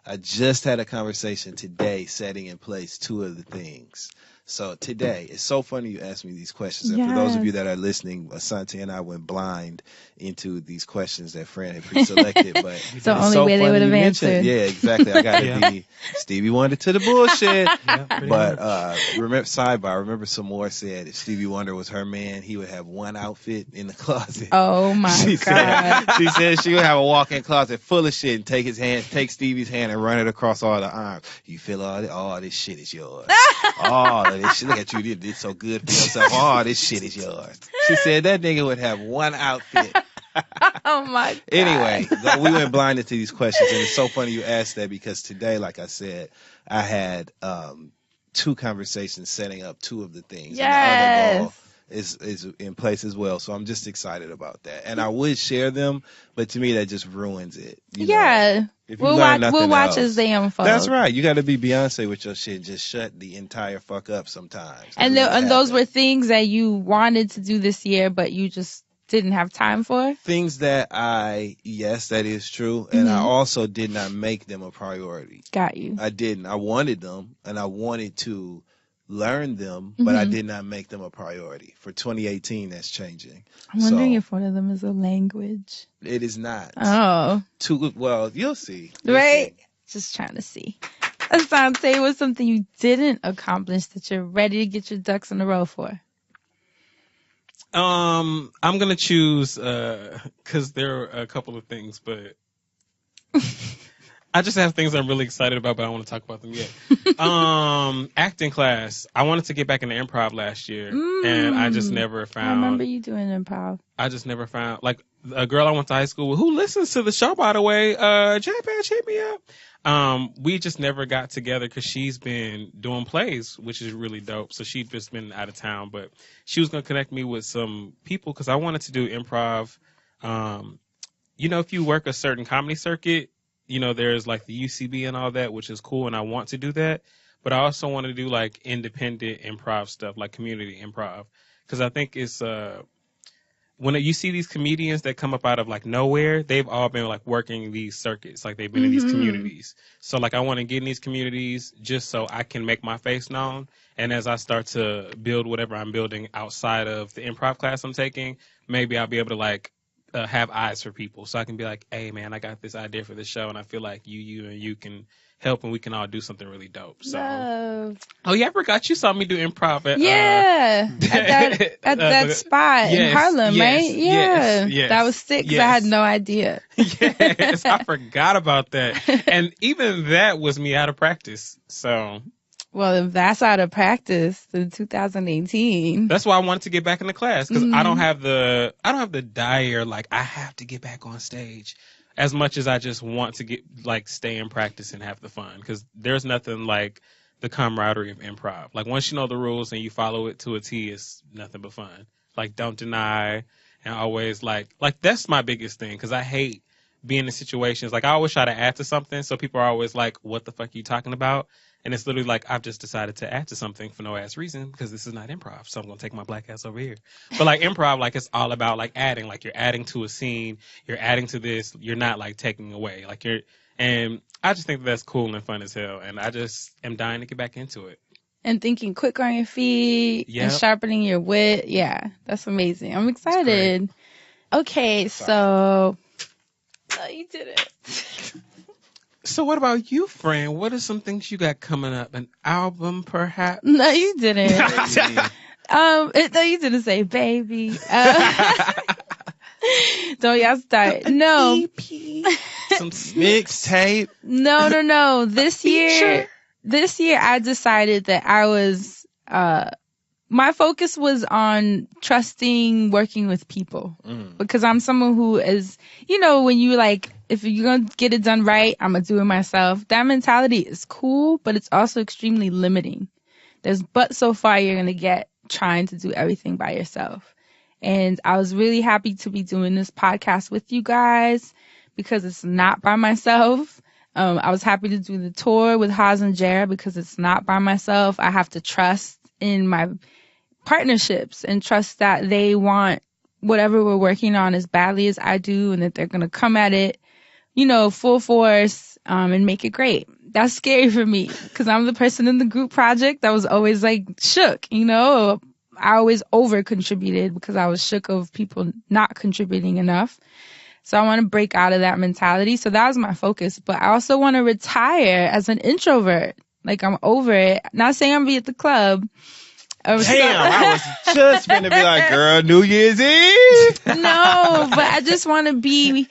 I just had a conversation today setting in place 2 of the things. So today, it's so funny you asked me these questions. And for those of you that are listening, Asante and I went blind into these questions that Fran had pre-selected. But It's the only way they would have answered. Yeah, exactly. I got to be Stevie Wonder to the bullshit. But remember some more said if Stevie Wonder was her man, he would have one outfit in the closet. Oh my God. She said she would have a walk-in closet full of shit and take Stevie's hand and run it across all the arms. You feel all this shit is yours. All of this shit. Look at you, you did so good for yourself. All this shit is yours. She said that nigga would have one outfit. Oh my God. Anyway, we went blind into these questions, and it's so funny you asked that because today, like I said, I had 2 conversations setting up 2 of the things. Yes. And the other goal is in place as well. So I'm just excited about that. And I would share them, but to me that just ruins it. You know? If you learn nothing We'll watch else. as they unfold. That's right. You got to be Beyonce with your shit and just shut the entire fuck up sometimes. And those were things that you wanted to do this year, but you just didn't have time for? Things that yes, that is true. And I also did not make them a priority. Got you. I didn't. I wanted them and I wanted to learn them, but I did not make them a priority. For 2018, that's changing. I'm wondering if one of them is a language. It is not. Oh. Well, you'll see. Right? Just trying to see. Asante, what's something you didn't accomplish that you're ready to get your ducks in a row for? I'm gonna choose because there are a couple of things, but I just have things I'm really excited about, but I don't want to talk about them yet. Acting class. I wanted to get back into improv last year, and I just never found. I remember you doing improv. I just never found, like, a girl I went to high school with who listens to the show, by the way. J-Patch, hit me up. We just never got together because she's been doing plays, which is really dope. So she'd just been out of town, but she was going to connect me with some people because I wanted to do improv. If you work a certain comedy circuit, there's like the UCB and all that, which is cool, and I want to do that. But I also want to do like independent improv stuff, like community improv, because I think it's when you see these comedians that come up out of like nowhere, they've all been like working these circuits, like they've been in these communities. So like I want to get in these communities just so I can make my face known. And as I start to build whatever I'm building outside of the improv class I'm taking, maybe I'll be able to like have eyes for people, so I can be like, hey man, I got this idea for this show, and I feel like you can help, and we can all do something really dope. So, oh yeah, I forgot you saw me do improv at at that spot in Harlem, right? Yeah, yes, that was sick. 'Cause I had no idea. Yes, I forgot about that, and even that was me out of practice. So. Well, if that's out of practice in 2018. That's why I wanted to get back in the class, because I don't have the dire, like, I have to get back on stage as much as I just want to stay in practice and have the fun, because there's nothing like the camaraderie of improv. Like, once you know the rules and you follow it to a T, it's nothing but fun. Like, don't deny, and always like that's my biggest thing, because I hate be in situations. Like, I always try to add to something, so people are always like, what the fuck are you talking about? And it's literally like, I've just decided to add to something for no ass reason because this is not improv, so I'm going to take my black ass over here. But like improv, like it's all about like adding, like you're adding to a scene, you're adding to this, you're not like taking away. Like and I just think that's cool and fun as hell, and I just am dying to get back into it. And thinking quick on your feet Yep. and sharpening your wit. Yeah, that's amazing. I'm excited. Okay, so you did it. So what about you, friend? What are some things you got coming up? An album, perhaps? No, you didn't. No, you didn't say baby. Don't y'all start. No. Some Mixtape. No. This year I decided that I was, my focus was on trusting working with people because I'm someone who is, when you like, if you're going to get it done right, I'm going to do it myself. That mentality is cool, but it's also extremely limiting. There's but so far you're going to get trying to do everything by yourself. And I was really happy to be doing this podcast with you guys because it's not by myself. I was happy to do the tour with Haas and Jara because it's not by myself. I have to trust in my partnerships and trust that they want whatever we're working on as badly as I do and that they're going to come at it, full force and make it great. That's scary for me because I'm the person in the group project that was always like shook, I always over contributed because I was shook of people not contributing enough. So I want to break out of that mentality. So that was my focus. But I also want to retire as an introvert. Like, I'm over it. Not saying I'm going to be at the club. Damn, I was just finna be like, girl, New Year's Eve. No, but I just want to be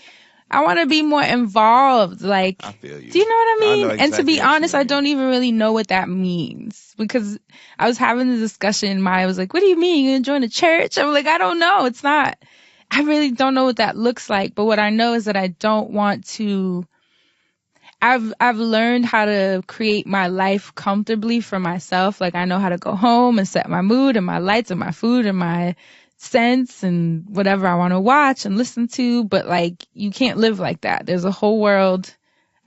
more involved. Like, I feel you. do you know what I mean? know And to exactly be what you honest, I mean. don't even really know what that means because I was having the discussion. Maya was like, what do you mean? You going to join a church? I'm like, I don't know. It's not. I really don't know what that looks like. But what I know is that I don't want to. I've learned how to create my life comfortably for myself. Like, I know how to go home and set my mood and my lights and my food and my scents and whatever I want to watch and listen to. But like, you can't live like that. There's a whole world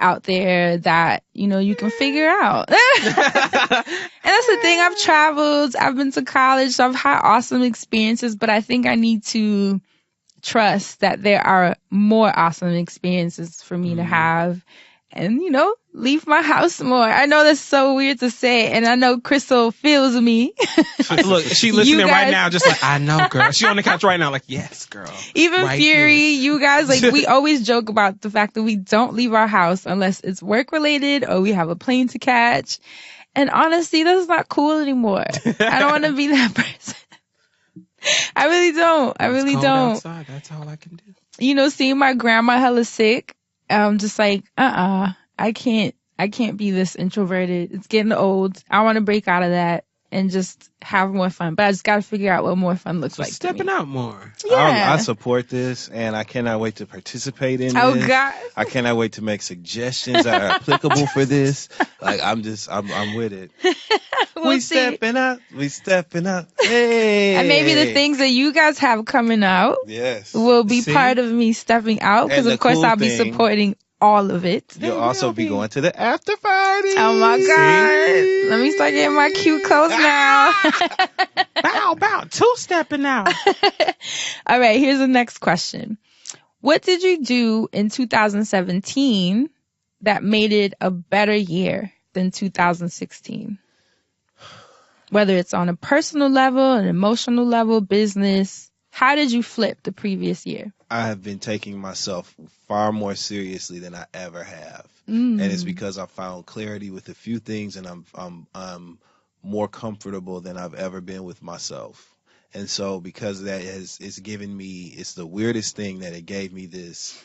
out there that, you can figure out. And that's the thing. I've traveled, I've been to college, so I've had awesome experiences, but I think I need to trust that there are more awesome experiences for me to have and, leave my house more. I know that's so weird to say, and I know Crystal feels me. Look, she listening right now, just like, I know, girl. She on the couch right now, like, yes, girl. Even right Fury, here. you guys, like, we always joke about the fact that we don't leave our house unless it's work related or we have a plane to catch. And honestly, that's not cool anymore. I don't want to be that person. I really don't. I really It's cold don't. outside. That's all I can do. Seeing my grandma hella sick, I'm just like, I can't be this introverted. It's getting old. I want to break out of that and just have more fun. But I just got to figure out what more fun looks So like. stepping out more. Yeah. I support this, and I cannot wait to participate in Oh, this. God. I cannot wait to make suggestions that are applicable for this. Like, I'm with it. We'll we see. stepping up. We stepping up. Hey. And maybe the things that you guys have coming out Yes. will be See? part of me stepping out because, And of the course, cool I'll be thing- supporting all of it. You'll also be going to the after party. Oh, my God. Let me start getting my cute clothes now. Bow, two-stepping out. All right, here's the next question. What did you do in 2017 that made it a better year than 2016? Whether it's on a personal level, an emotional level, business, how did you flip the previous year? I have been taking myself far more seriously than I ever have. And it's because I found clarity with a few things, and I'm more comfortable than I've ever been with myself. And so because of that it's given me, it's the weirdest thing that it gave me this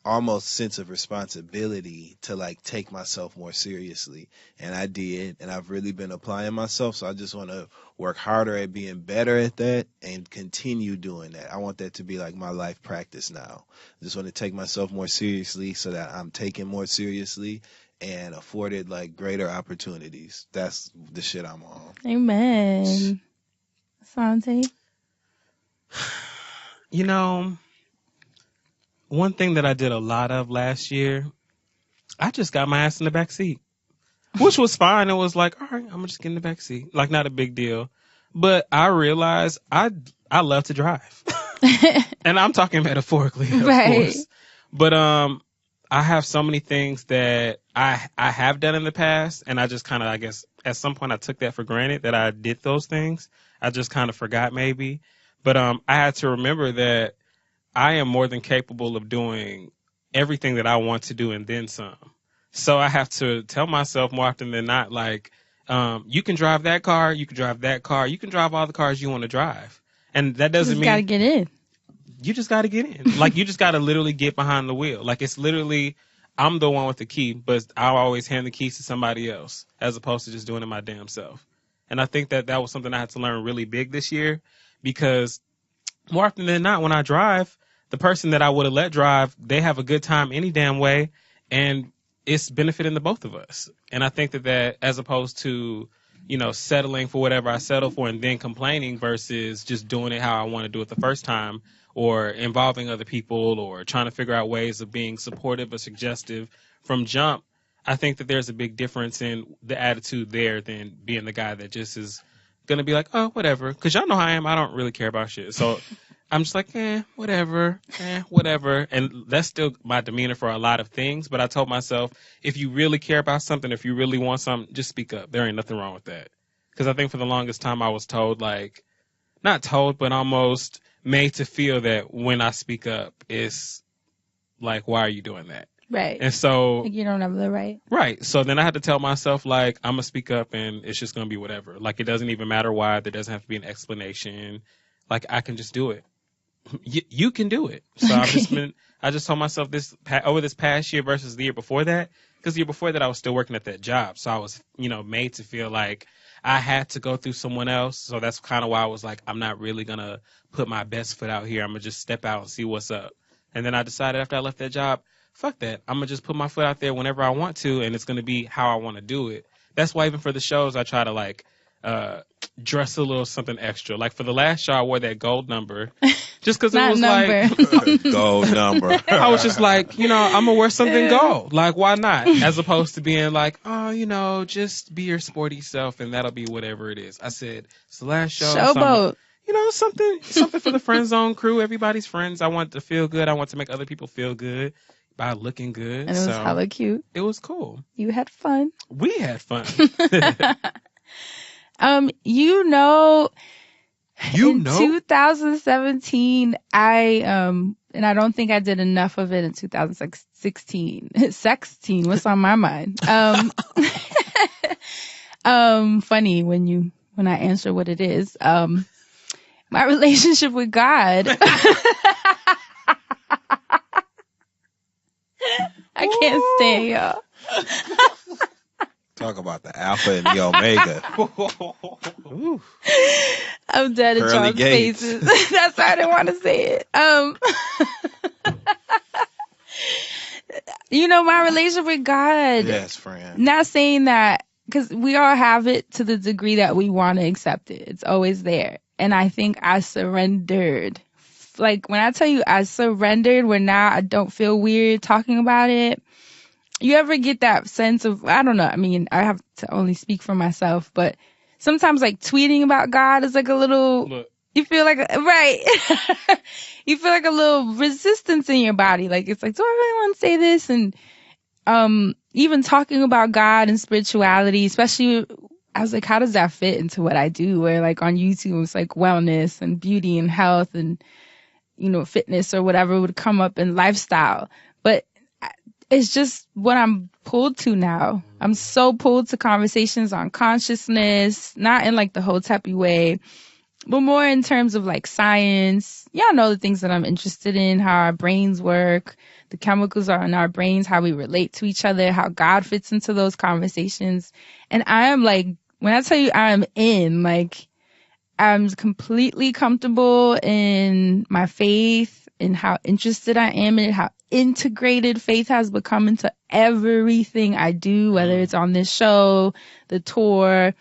almost sense of responsibility to like take myself more seriously. And I did, and I've really been applying myself. So I just want to work harder at being better at that and continue doing that. I want that to be like my life practice now. I just want to take myself more seriously so that I'm taken more seriously and afforded like greater opportunities. That's the shit I'm on. Amen. Sante? one thing that I did a lot of last year, I just got my ass in the back seat, which was fine. It was like, all right, I'm gonna just get in the back seat, like not a big deal. But I realized I love to drive, and I'm talking metaphorically, of Right. course. But I have so many things that I have done in the past, and I just kind of, I guess, at some point I took that for granted that I did those things. I just kind of forgot maybe. But I had to remember that I am more than capable of doing everything that I want to do and then some. So I have to tell myself more often than not, like, you can drive that car, you can drive that car, you can drive all the cars you want to drive. And that You doesn't just mean gotta get in. you just got to get in. Like, you just got to literally get behind the wheel. Like, it's literally, I'm the one with the key, but I'll always hand the keys to somebody else as opposed to just doing it my damn self. And I think that was something I had to learn really big this year, because more often than not, when I drive, the person that I would have let drive, they have a good time any damn way, and it's benefiting the both of us. And I think that as opposed to, you know, settling for whatever I settle for and then complaining versus just doing it how I want to do it the first time, or involving other people, or trying to figure out ways of being supportive or suggestive from jump, I think that there's a big difference in the attitude there than being the guy that just is going to be like, oh, whatever. Because y'all know how I am. I don't really care about shit. So I'm just like, whatever. And that's still my demeanor for a lot of things. But I told myself, if you really care about something, if you really want something, just speak up. There ain't nothing wrong with that. Because I think for the longest time I was told, like, not told, but almost made to feel that when I speak up, it's like, why are you doing that? Right. And so, Like, you don't have the right. right. So then I had to tell myself, like, I'm going to speak up and it's just going to be whatever. Like, it doesn't even matter why. There doesn't have to be an explanation. Like, I can just do it. You can do it. So I just told myself this over this past year versus the year before that. Because the year before that, I was still working at that job. So I was, you know, made to feel like I had to go through someone else. So that's kind of why I was like, I'm not really going to put my best foot out here. I'm going to just step out and see what's up. And then I decided after I left that job, fuck that. I'm going to just put my foot out there whenever I want to, and it's going to be how I want to do it. That's why even for the shows, I try to, like, dress a little something extra. Like, for the last show, I wore that gold number just because it was like Gold number. I was just like, you know, I'm going to wear something gold. Like, why not? As opposed to being like, oh, you know, just be your sporty self and that'll be whatever it is. I said, it's the last show. Showboat. You know, something for the friend zone crew. Everybody's friends. I want to feel good. I want to make other people feel good by looking good. And it was hella cute. It was cool. You had fun. We had fun. You know, You 2017, and I don't think I did enough of it in 2016. Sexteen, what's on my mind? Funny when I answer what it is. My relationship with God. I can't stand y'all. Talk about the alpha and the omega. I'm dead at Pearly y'all's gates. faces. That's why I didn't want to say it. You know, my relationship with God. Yes, friend. Not saying that, because we all have it to the degree that we want to accept it. It's always there. And I think I surrendered. Like, when I tell you I surrendered, where now I don't feel weird talking about it. You ever get that sense of, I don't know, I mean, I have to only speak for myself, but sometimes, like, tweeting about God is like a little, Look. you feel like, right. You feel like a little resistance in your body. Like, it's like, do I really want to say this? And even talking about God and spirituality, especially, I was like, how does that fit into what I do? Where, like, on YouTube, it's like wellness and beauty and health and, you know, fitness or whatever would come up in lifestyle. But it's just what I'm pulled to now. I'm so pulled to conversations on consciousness, not in like the Hotepi way, but more in terms of like science. Y'all know the things that I'm interested in, how our brains work, the chemicals are in our brains, how we relate to each other, how God fits into those conversations. And I am like, when I tell you I am in, like, I'm completely comfortable in my faith and how interested I am in it, how integrated faith has become into everything I do, whether it's on this show, the tour.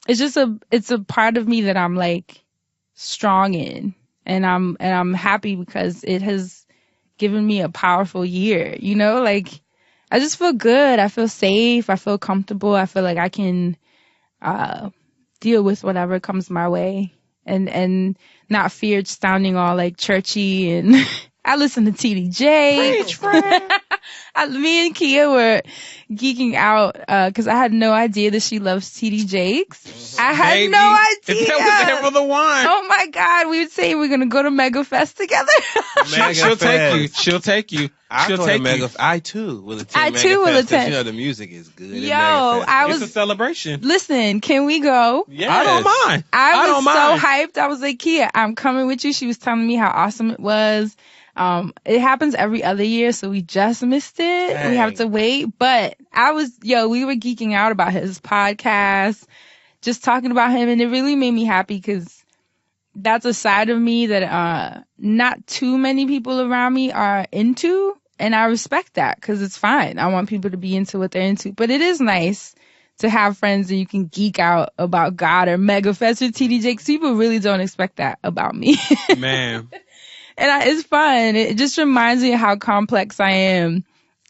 It's just it's a part of me that I'm like strong in, and I'm happy because it has given me a powerful year. You know, like I just feel good. I feel safe. I feel comfortable. I feel like I can deal with whatever comes my way and not fear sounding all like churchy. And I listen to TD Jakes. Me and Kia were geeking out because I had no idea that she loves TD Jakes. I had Baby, no idea. If that was there for the wine. Oh my God, we would say we're gonna go to Mega Fest together. She'll take you. She'll take you. She'll She'll take take you. I too will attend. I Mega too will Fest, 'cause attend. You know the music is good. at Yo, Mega Fest. I It's a was celebration. listen. Can we go? Yes. I don't mind. I was don't so mind. hyped. I was like, Kia, I'm coming with you. She was telling me how awesome it was. It happens every other year, so we just missed it. We have to wait. But we were geeking out about his podcast, just talking about him, and it really made me happy because that's a side of me that not too many people around me are into, and I respect that because it's fine. I want people to be into what they're into, but it is nice to have friends and you can geek out about God or Mega Fest or TD Jakes. People really don't expect that about me. Man. And it's fun. It just reminds me of how complex I am,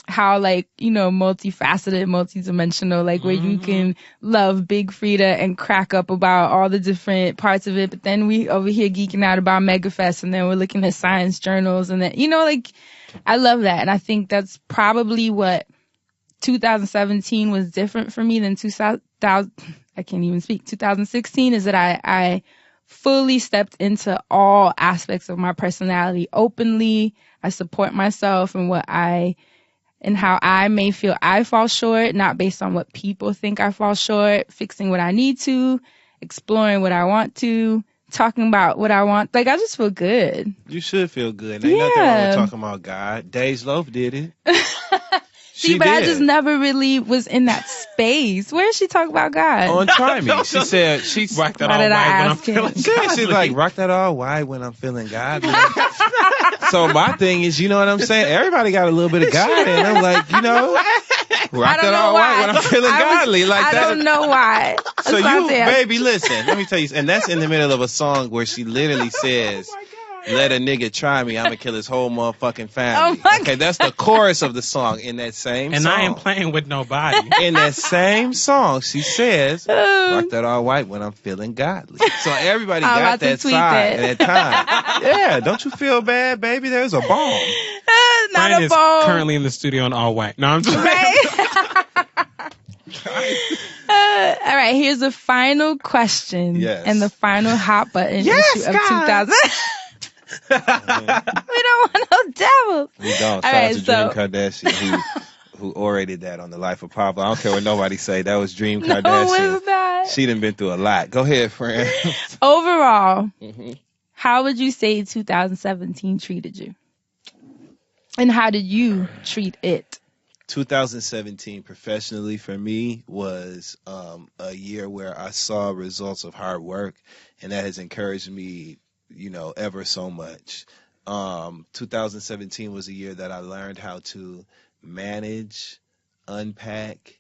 how multifaceted, multidimensional, like where you can love Big Frida and crack up about all the different parts of it. But then we over here geeking out about MegaFest, and then we're looking at science journals, and then, I love that. And I think that's probably what 2017 was different for me than 2016 is that I fully stepped into all aspects of my personality openly. I support myself and how I may feel I fall short, not based on what people think I fall short, fixing what I need to, exploring what I want to, talking about what I want. Like, I just feel good. You should feel good. Ain't nothing wrong with talking about God. Dej Loaf did it. See, but I just never really was in that space. Where did she talk about God? On Try Me. She said, Rock that Why all did I white when I'm ask him? feeling she's godly. like, rock that all white when I'm feeling godly. So my thing is, you know what I'm saying? Everybody got a little bit of God in them. Like, rock I don't that know all why. white when I'm feeling godly. Like I that. don't know why. So That's why I you, said- baby, listen, let me tell you, and that's in the middle of a song where she literally says, let a nigga try me, I'ma kill his whole motherfucking family. Oh my Okay, that's the chorus of the song in that same And song. I ain't playing with nobody. In that same song, she says, rock that all white when I'm feeling godly. So everybody I'm got about to that tweet side that. at that time. Yeah, don't you feel bad, baby? There's a bomb. Not Brian a is bone. currently in the studio in all white. No, I'm just All right, here's the final question. Yes. And the final hot button issue of 2000. We don't want no devils. We don't. Shout All right, out to so- Dream Kardashian who orated that on the Life of Pablo. I don't care what nobody say. That was Dream No, Kardashian. it's not. She done been through a lot. Go ahead, friend. Overall, how would you say 2017 treated you? And how did you treat it? 2017 professionally for me was a year where I saw results of hard work, and that has encouraged me, ever so much. 2017 was a year that I learned how to manage, unpack,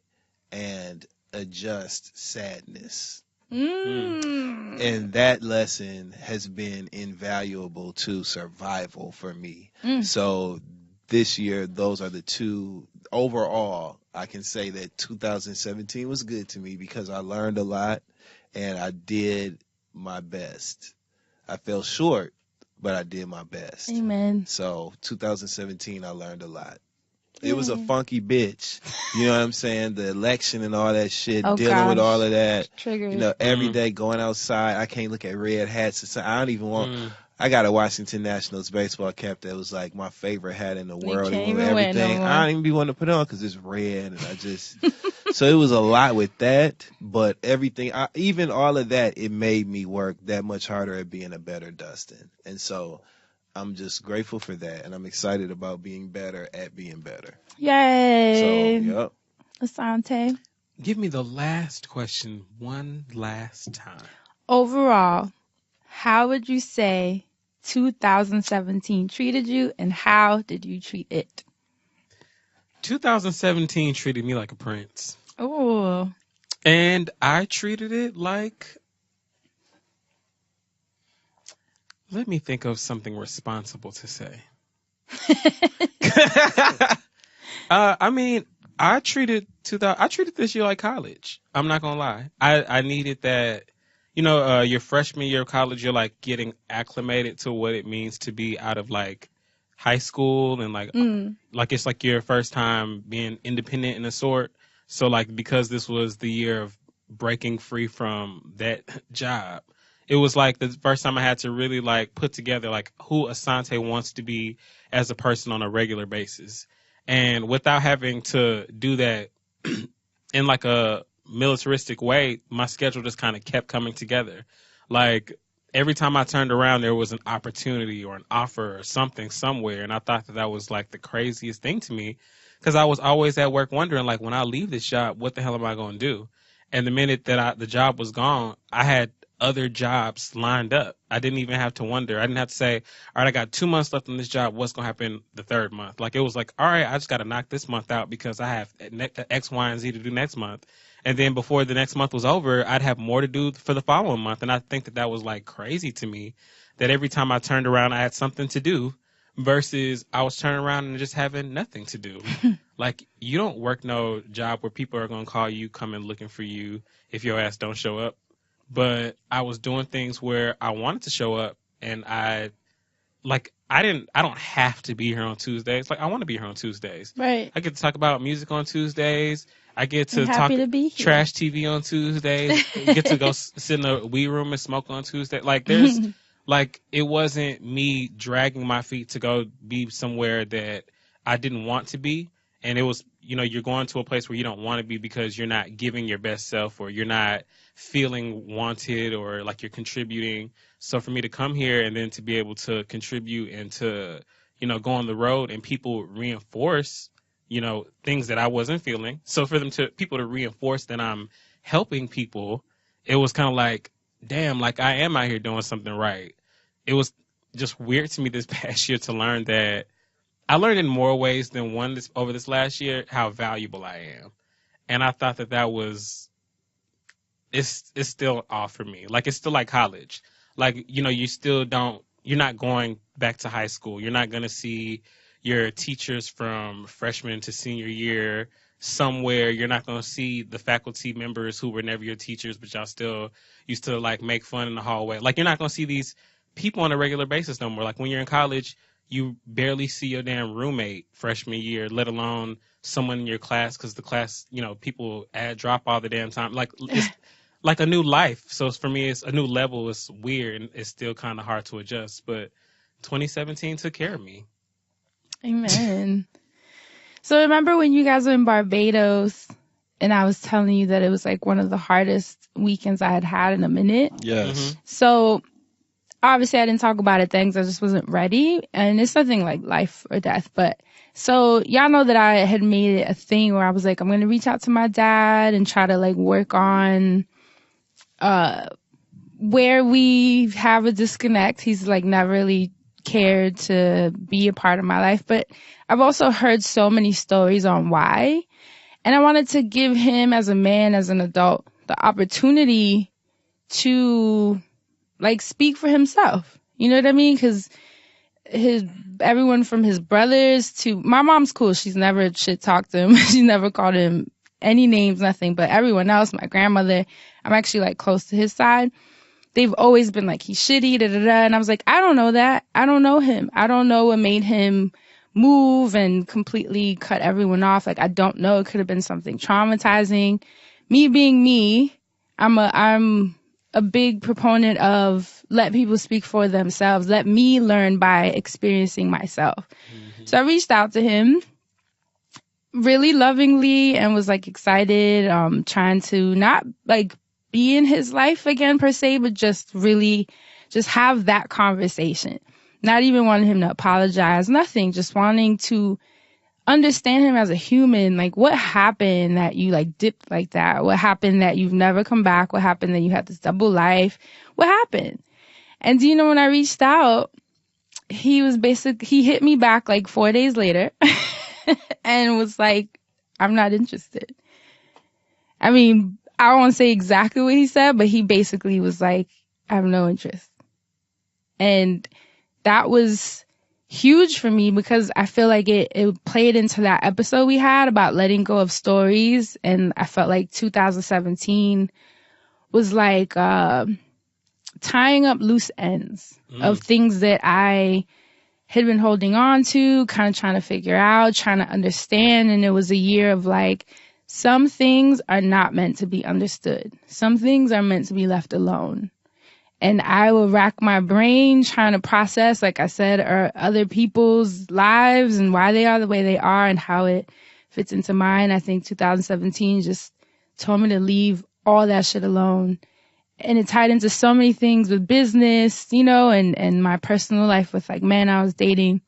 and adjust sadness. And that lesson has been invaluable to survival for me. So this year, those are the two. Overall, I can say that 2017 was good to me because I learned a lot and I did my best. I fell short, but I did my best. Amen. So 2017, I learned a lot. It was a funky bitch. You know what I'm saying? The election and all that shit, Oh, dealing with gosh. all of that. Triggered. Every day going outside. I can't look at red hats. I don't even want. I got a Washington Nationals baseball cap that was like my favorite hat in the world. can't Even with even wear it no everything. more. I don't even be wanting to put it on because it's red, and I just. So it was a lot with that, but everything, even all of that, it made me work that much harder at being a better Dustin. And so I'm just grateful for that, and I'm excited about being better at being better. Yay. So, yep. Asante. Give me the last question one last time. Overall, how would you say 2017 treated you, and how did you treat it? 2017 treated me like a prince. Oh, And I treated it like... Let me think of something responsible to say. I mean, I treated this year like college. I'm not gonna lie. I needed that. Your freshman year of college, you're like getting acclimated to what it means to be out of like high school, and like it's like your first time being independent in a sort. So like, because this was the year of breaking free from that job, it was like the first time I had to really like put together like who Asante wants to be as a person on a regular basis. And without having to do that in like a militaristic way, my schedule just kind of kept coming together. Like every time I turned around, there was an opportunity or an offer or something somewhere. And I thought that was like the craziest thing to me, because I was always at work wondering, like, when I leave this job, what the hell am I going to do? And the minute that the job was gone, I had other jobs lined up. I didn't even have to wonder. I didn't have to say, all right, I got 2 months left on this job. What's going to happen the third month? Like, it was like, all right, I just got to knock this month out because I have X, Y, and Z to do next month. And then before the next month was over, I'd have more to do for the following month. And I think that was like crazy to me, that every time I turned around, I had something to do, versus I was turning around and just having nothing to do. Like, you don't work no job where people are going to call you, come in looking for you if your ass don't show up. But I was doing things where I wanted to show up, and I don't have to be here on Tuesdays. Like, I want to be here on Tuesdays. Right. I get to talk about music on Tuesdays. I get to I'm talk happy to be here. trash TV on Tuesdays. Get to go sit in the weed room and smoke on Tuesday. Like, there's like, it wasn't me dragging my feet to go be somewhere that I didn't want to be. And it was, you're going to a place where you don't want to be because you're not giving your best self, or you're not feeling wanted, or like you're contributing. So for me to come here and then to be able to contribute and to, go on the road, and people reinforce, things that I wasn't feeling. So for people to reinforce that I'm helping people, it was kind of like, damn, like I am out here doing something right. It was just weird to me this past year to learn that I learned in more ways than one over this last year how valuable I am. And I thought that was, it's still off for me. Like, it's still like college. Like, you're not going back to high school. You're not going to see your teachers from freshman to senior year somewhere. You're not going to see the faculty members who were never your teachers, but y'all still used to like make fun in the hallway. Like, you're not going to see these people on a regular basis no more. Like, when you're in college, you barely see your damn roommate freshman year, let alone someone in your class, because the class, people drop all the damn time. Like, it's like a new life. So for me, it's a new level. It's weird, and it's still kind of hard to adjust. But 2017 took care of me. Amen. So remember when you guys were in Barbados, and I was telling you that it was like one of the hardest weekends I had in a minute? Yes. Mm-hmm. So obviously I didn't talk about it then because I just wasn't ready. And it's nothing like life or death. But so y'all know that I had made it a thing where I was like, I'm going to reach out to my dad and try to like work on where we have a disconnect. He's like never really cared to be a part of my life. But I've also heard so many stories on why. And I wanted to give him, as a man, as an adult, the opportunity to like speak for himself. You know what I mean? Because everyone from his brothers to my mom's cool. She's never shit talked to him. She never called him any names, nothing. But everyone else, my grandmother, I'm actually like close to his side. They've always been like, he's shitty, da da da. And I was like, I don't know that. I don't know him. I don't know what made him move and completely cut everyone off. Like, I don't know. It could have been something traumatizing. Me being me, I'm a big proponent of let people speak for themselves. Let me learn by experiencing myself. Mm-hmm. So I reached out to him really lovingly and was like excited, trying to not like be in his life again per se, but just really just have that conversation. Not even wanting him to apologize, nothing, just wanting to understand him as a human. Like, what happened that you like dipped like that? What happened that you've never come back? What happened that you had this double life? What happened? And do you know, when I reached out, he hit me back like 4 days later and was like, I'm not interested. I mean, I won't say exactly what he said, but he basically was like, I have no interest. And that was, huge for me because I feel like it played into that episode we had about letting go of stories. And I felt like 2017 was like tying up loose ends of things that I had been holding on to, kind of trying to figure out, trying to understand. And it was a year of like, some things are not meant to be understood. Some things are meant to be left alone. And I will rack my brain trying to process, like I said, other people's lives and why they are the way they are and how it fits into mine. I think 2017 just told me to leave all that shit alone. And it tied into so many things with business, you know, and my personal life with like men I was dating.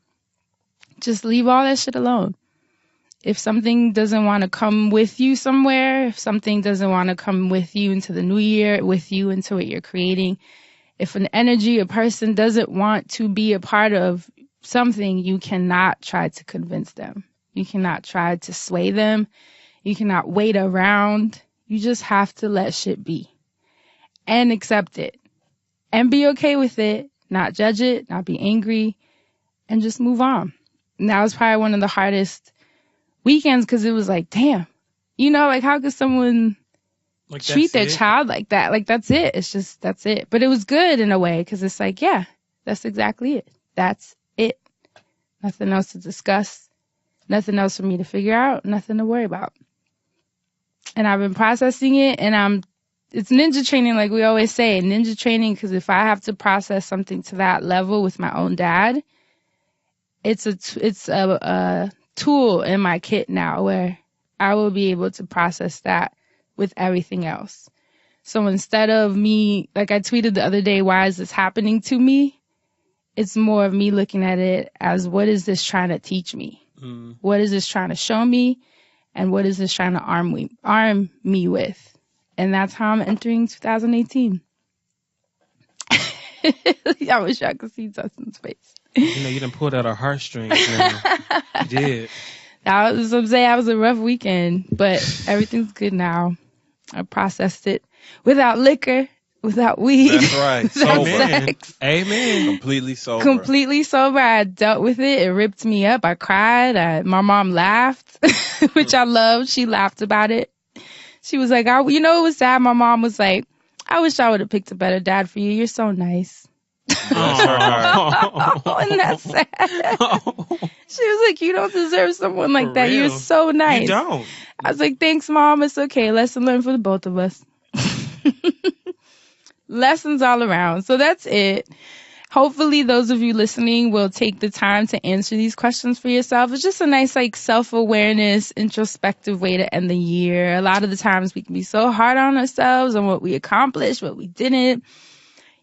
Just leave all that shit alone. If something doesn't want to come with you somewhere, if something doesn't want to come with you into the new year, with you into what you're creating, if an energy, a person doesn't want to be a part of something, you cannot try to convince them. You cannot try to sway them. You cannot wait around. You just have to let shit be and accept it and be okay with it, not judge it, not be angry, and just move on. And that was probably one of the hardest weekends because it was like, damn, you know, like how could someone Like, treat their that's it? child like that? Like, that's it. It's just, that's it. But it was good in a way because it's like, yeah, that's exactly it. That's it. Nothing else to discuss. Nothing else for me to figure out. Nothing to worry about. And I've been processing it, and it's ninja training, like we always say, ninja training, because if I have to process something to that level with my own dad, it's a tool in my kit now where I will be able to process that with everything else. So instead of me, like I tweeted the other day, why is this happening to me? It's more of me looking at it as, what is this trying to teach me? What is this trying to show me? And what is this trying to arm me with? And that's how I'm entering 2018. I wish I could see Dustin's face. You know, you done pulled out our heartstrings, man. You did. That was a rough weekend, but everything's good now. I processed it without liquor, without weed. That's right. without Sober. sex. Amen. Completely sober. Completely sober. I dealt with it. It ripped me up. I cried. My mom laughed, which I loved. She laughed about it. She was like, you know, it was sad. My mom was like, I wish I would have picked a better dad for you. You're so nice. Oh. And that's sad. She was like, you don't deserve someone like For that. You're real. so nice. You don't. I was like, thanks, Mom. It's okay. Lesson learned for the both of us. Lessons all around. So that's it. Hopefully those of you listening will take the time to answer these questions for yourself. It's just a nice, like, self-awareness, introspective way to end the year. A lot of the times we can be so hard on ourselves on what we accomplished, what we didn't,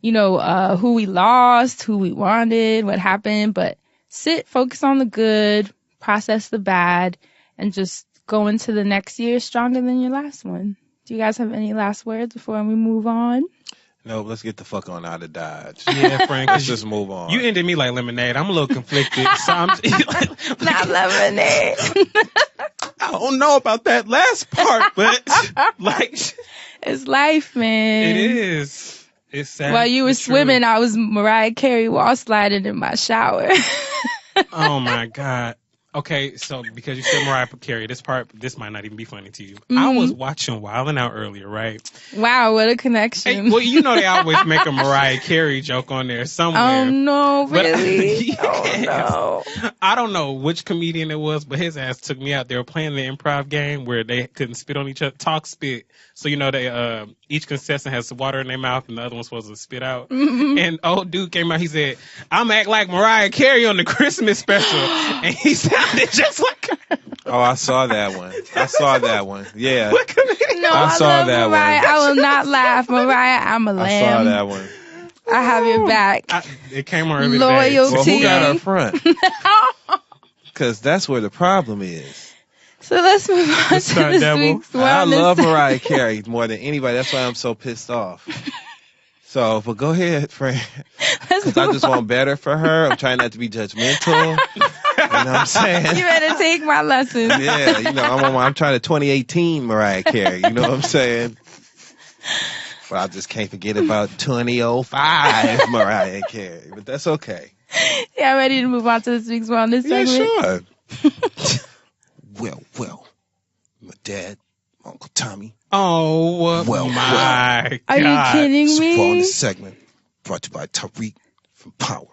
you know, who we lost, who we wanted, what happened. But sit, focus on the good, process the bad, and just go into the next year stronger than your last one. Do you guys have any last words before we move on? No, let's get the fuck on out of Dodge. Yeah, Frank. Let's just move on. You ended me like lemonade. I'm a little conflicted. So I'm Not lemonade. I don't know about that last part, but like It's life, man. it is. It's sad. While you were It's true. swimming, I was Mariah Carey wall sliding in my shower. Oh my God. Okay, so because you said Mariah Carey, this might not even be funny to you. I Mm-hmm. was watching Wildin' Out earlier, right? Wow, what a connection. Hey, well, you know they always make a Mariah Carey joke on there somewhere. Oh no, But- really? Yes. Oh I don't know which comedian it was, but his ass took me out. They were playing the improv game where they couldn't spit on each other, talk spit. So, you know, they each contestant has water in their mouth and the other one's supposed to spit out. Mm-hmm. And old dude came out, he said, I'm act like Mariah Carey on the Christmas special. And he sounded just like her. Oh, I saw that one. Yeah. What comedian? no. No, I I, saw love that Mariah. one. I will not laugh. Mariah, I'm a I lamb. saw that one. I have your back. It came on earlier Loyalty. Well, who got Team. up front? Because that's where the problem is. So let's move on to Stunt this double. week's And I wellness. love Mariah Carey more than anybody. That's why I'm so pissed off. So, but go ahead, friend. Let's Because I move just on. want better for her. I'm trying not to be judgmental. You know what I'm saying? You better take my lesson. Yeah, you know, I'm trying to 2018 Mariah Carey. You know what I'm saying? But I just can't forget about 2005 Mariah Carey. But that's okay. Yeah, ready to move on to this week's wellness segment? Yeah, sure. Well, my dad, Uncle Tommy. Oh, my Are you God. kidding This me? wellness segment brought to you by Tariq from Power.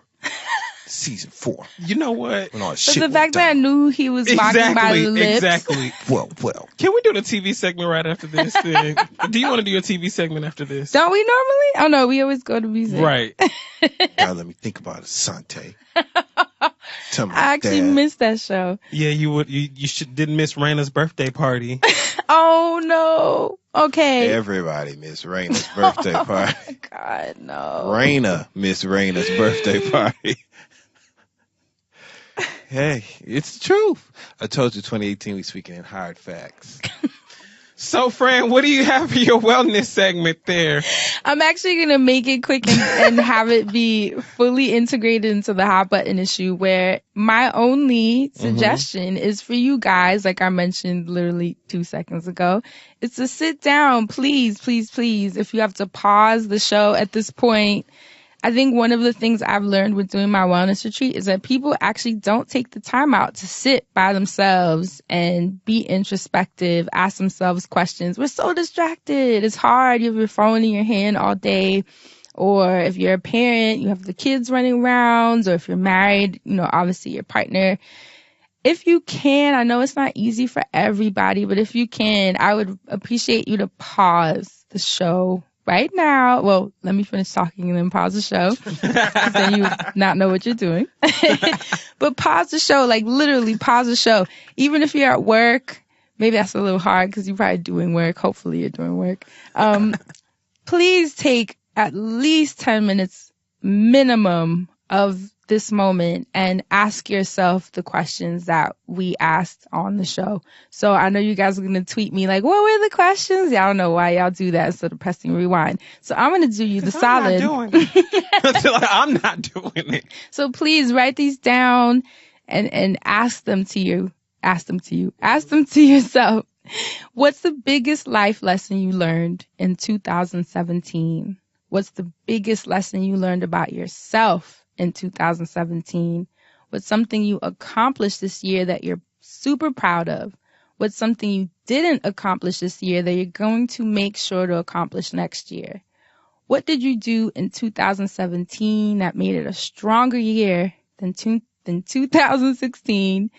Season 4. You know what? When all that But shit the went fact that I down. knew he was walking by the lips. Exactly. Well. Can we do the TV segment right after this thing? Do you want to do a TV segment after this? Don't we normally? Oh no, we always go to music. Right. Gotta let me think about it, Sante. Tell my I actually dad. missed that show. Yeah, you would. You didn't miss Raina's birthday party. Oh no. Okay. Everybody miss Raina's birthday party. Oh, God, no. Raina miss Raina's birthday party. Hey, it's the truth. I told you 2018 we speaking in hard facts. So, Fran, what do you have for your wellness segment there? I'm actually going to make it quick and have it be fully integrated into the hot button issue, where my only suggestion is for you guys, like I mentioned literally 2 seconds ago, is to sit down, please. If you have to pause the show at this point, I think one of the things I've learned with doing my wellness retreat is that people actually don't take the time out to sit by themselves and be introspective, ask themselves questions. We're so distracted. It's hard. You have your phone in your hand all day. Or if you're a parent, you have the kids running around. Or if you're married, obviously your partner. If you can, I know it's not easy for everybody, but if you can, I would appreciate you to pause the show right now. Well, let me finish talking and then pause the show. Then you not know what you're doing. But pause the show, like literally pause the show. Even if you're at work, maybe that's a little hard because you're probably doing work. Hopefully you're doing work. Please take at least 10 minutes minimum of this moment and ask yourself the questions that we asked on the show. So I know you guys are going to tweet me like, what were the questions? Y'all don't know why y'all do that instead of pressing rewind. So I'm going to do you the solid. I'm not doing it. I'm not doing it. So please write these down and ask them to you. Ask them to yourself. What's the biggest life lesson you learned in 2017? What's the biggest lesson you learned about yourself in 2017? What's something you accomplished this year that you're super proud of? What's something you didn't accomplish this year that you're going to make sure to accomplish next year? What did you do in 2017 that made it a stronger year than 2016?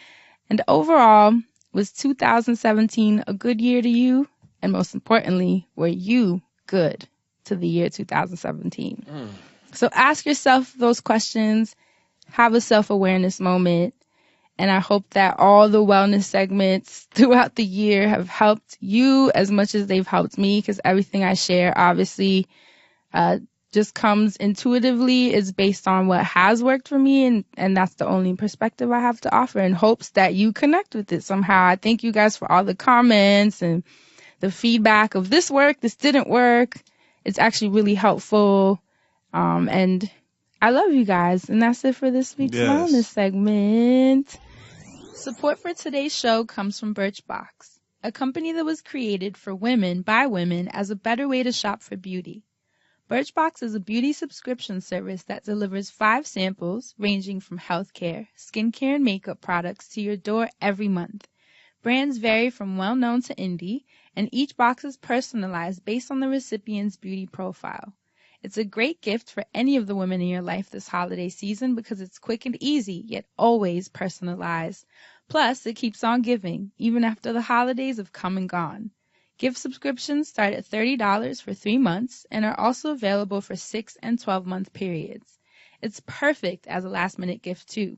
And overall, was 2017 a good year to you? And most importantly, were you good to the year 2017? So ask yourself those questions, have a self-awareness moment, and I hope that all the wellness segments throughout the year have helped you as much as they've helped me, because everything I share obviously just comes intuitively, is based on what has worked for me, and that's the only perspective I have to offer, in hopes that you connect with it somehow. I thank you guys for all the comments and the feedback of this worked, this didn't work. It's actually really helpful. And I love you guys. And that's it for this week's wellness segment. Support for today's show comes from Birchbox, a company that was created for women by women as a better way to shop for beauty. Birchbox is a beauty subscription service that delivers 5 samples ranging from healthcare, skincare, and makeup products to your door every month. Brands vary from well-known to indie, and each box is personalized based on the recipient's beauty profile. It's a great gift for any of the women in your life this holiday season because it's quick and easy, yet always personalized. Plus, it keeps on giving, even after the holidays have come and gone. Gift subscriptions start at $30 for 3 months and are also available for 6 and 12-month periods. It's perfect as a last-minute gift, too.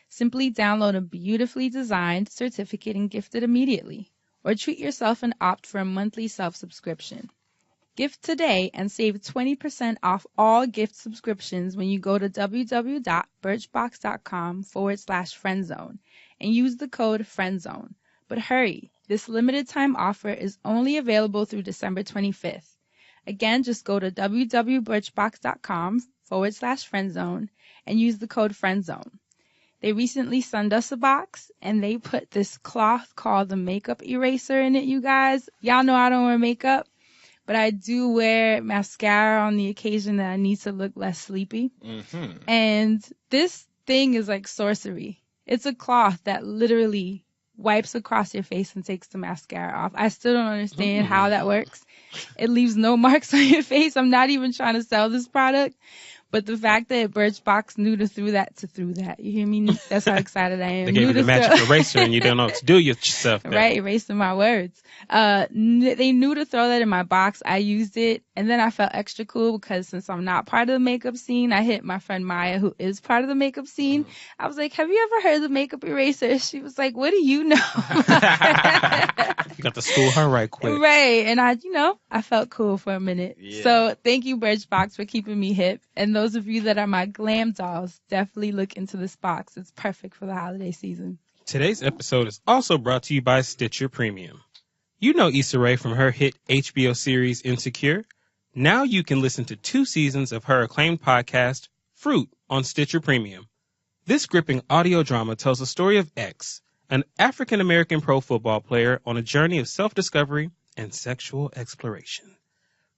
Simply download a beautifully designed certificate and gift it immediately, or treat yourself and opt for a monthly self-subscription. Gift today and save 20% off all gift subscriptions when you go to www.birchbox.com/friendzone and use the code FRIENDZONE. But hurry, this limited time offer is only available through December 25th. Again, just go to www.birchbox.com/friendzone and use the code FRIENDZONE. They recently sent us a box, and they put this cloth called the makeup eraser in it, you guys. Y'all know I don't wear makeup, but I do wear mascara on the occasion that I need to look less sleepy. And this thing is like sorcery. It's a cloth that literally wipes across your face and takes the mascara off. I still don't understand how that works. It leaves no marks on your face. I'm not even trying to sell this product. But the fact that Birchbox knew to through that. You hear me? That's how excited I am. They gave you the magic eraser and you don't know what to do yourself. Right, erasing my words. They knew to throw that in my box. I used it, and then I felt extra cool because since I'm not part of the makeup scene, I hit my friend Maya, who is part of the makeup scene. I was like, have you ever heard of the makeup eraser? She was like, what do you know? You got to school her right quick. Right, and I felt cool for a minute. Yeah. So thank you, Birchbox, for keeping me hip. And those of you that are my glam dolls, definitely look into this box. It's perfect for the holiday season. Today's episode is also brought to you by Stitcher Premium. You know Issa Rae from her hit HBO series Insecure. Now you can listen to 2 seasons of her acclaimed podcast, Fruit, on Stitcher Premium. This gripping audio drama tells the story of X, an African-American pro football player on a journey of self-discovery and sexual exploration.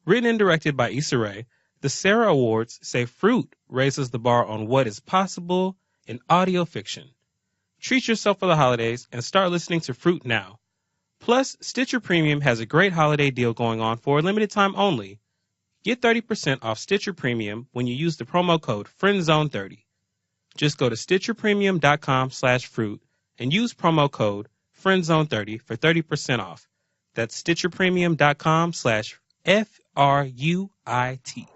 Written and directed by Issa Rae, the Sarah Awards say Fruit raises the bar on what is possible in audio fiction. Treat yourself for the holidays and start listening to Fruit now. Plus, Stitcher Premium has a great holiday deal going on for a limited time only. Get 30% off Stitcher Premium when you use the promo code FRIENDZONE30. Just go to StitcherPremium.com/fruit and use promo code FRIENDZONE30 for 30% off. That's StitcherPremium.com/FRUIT.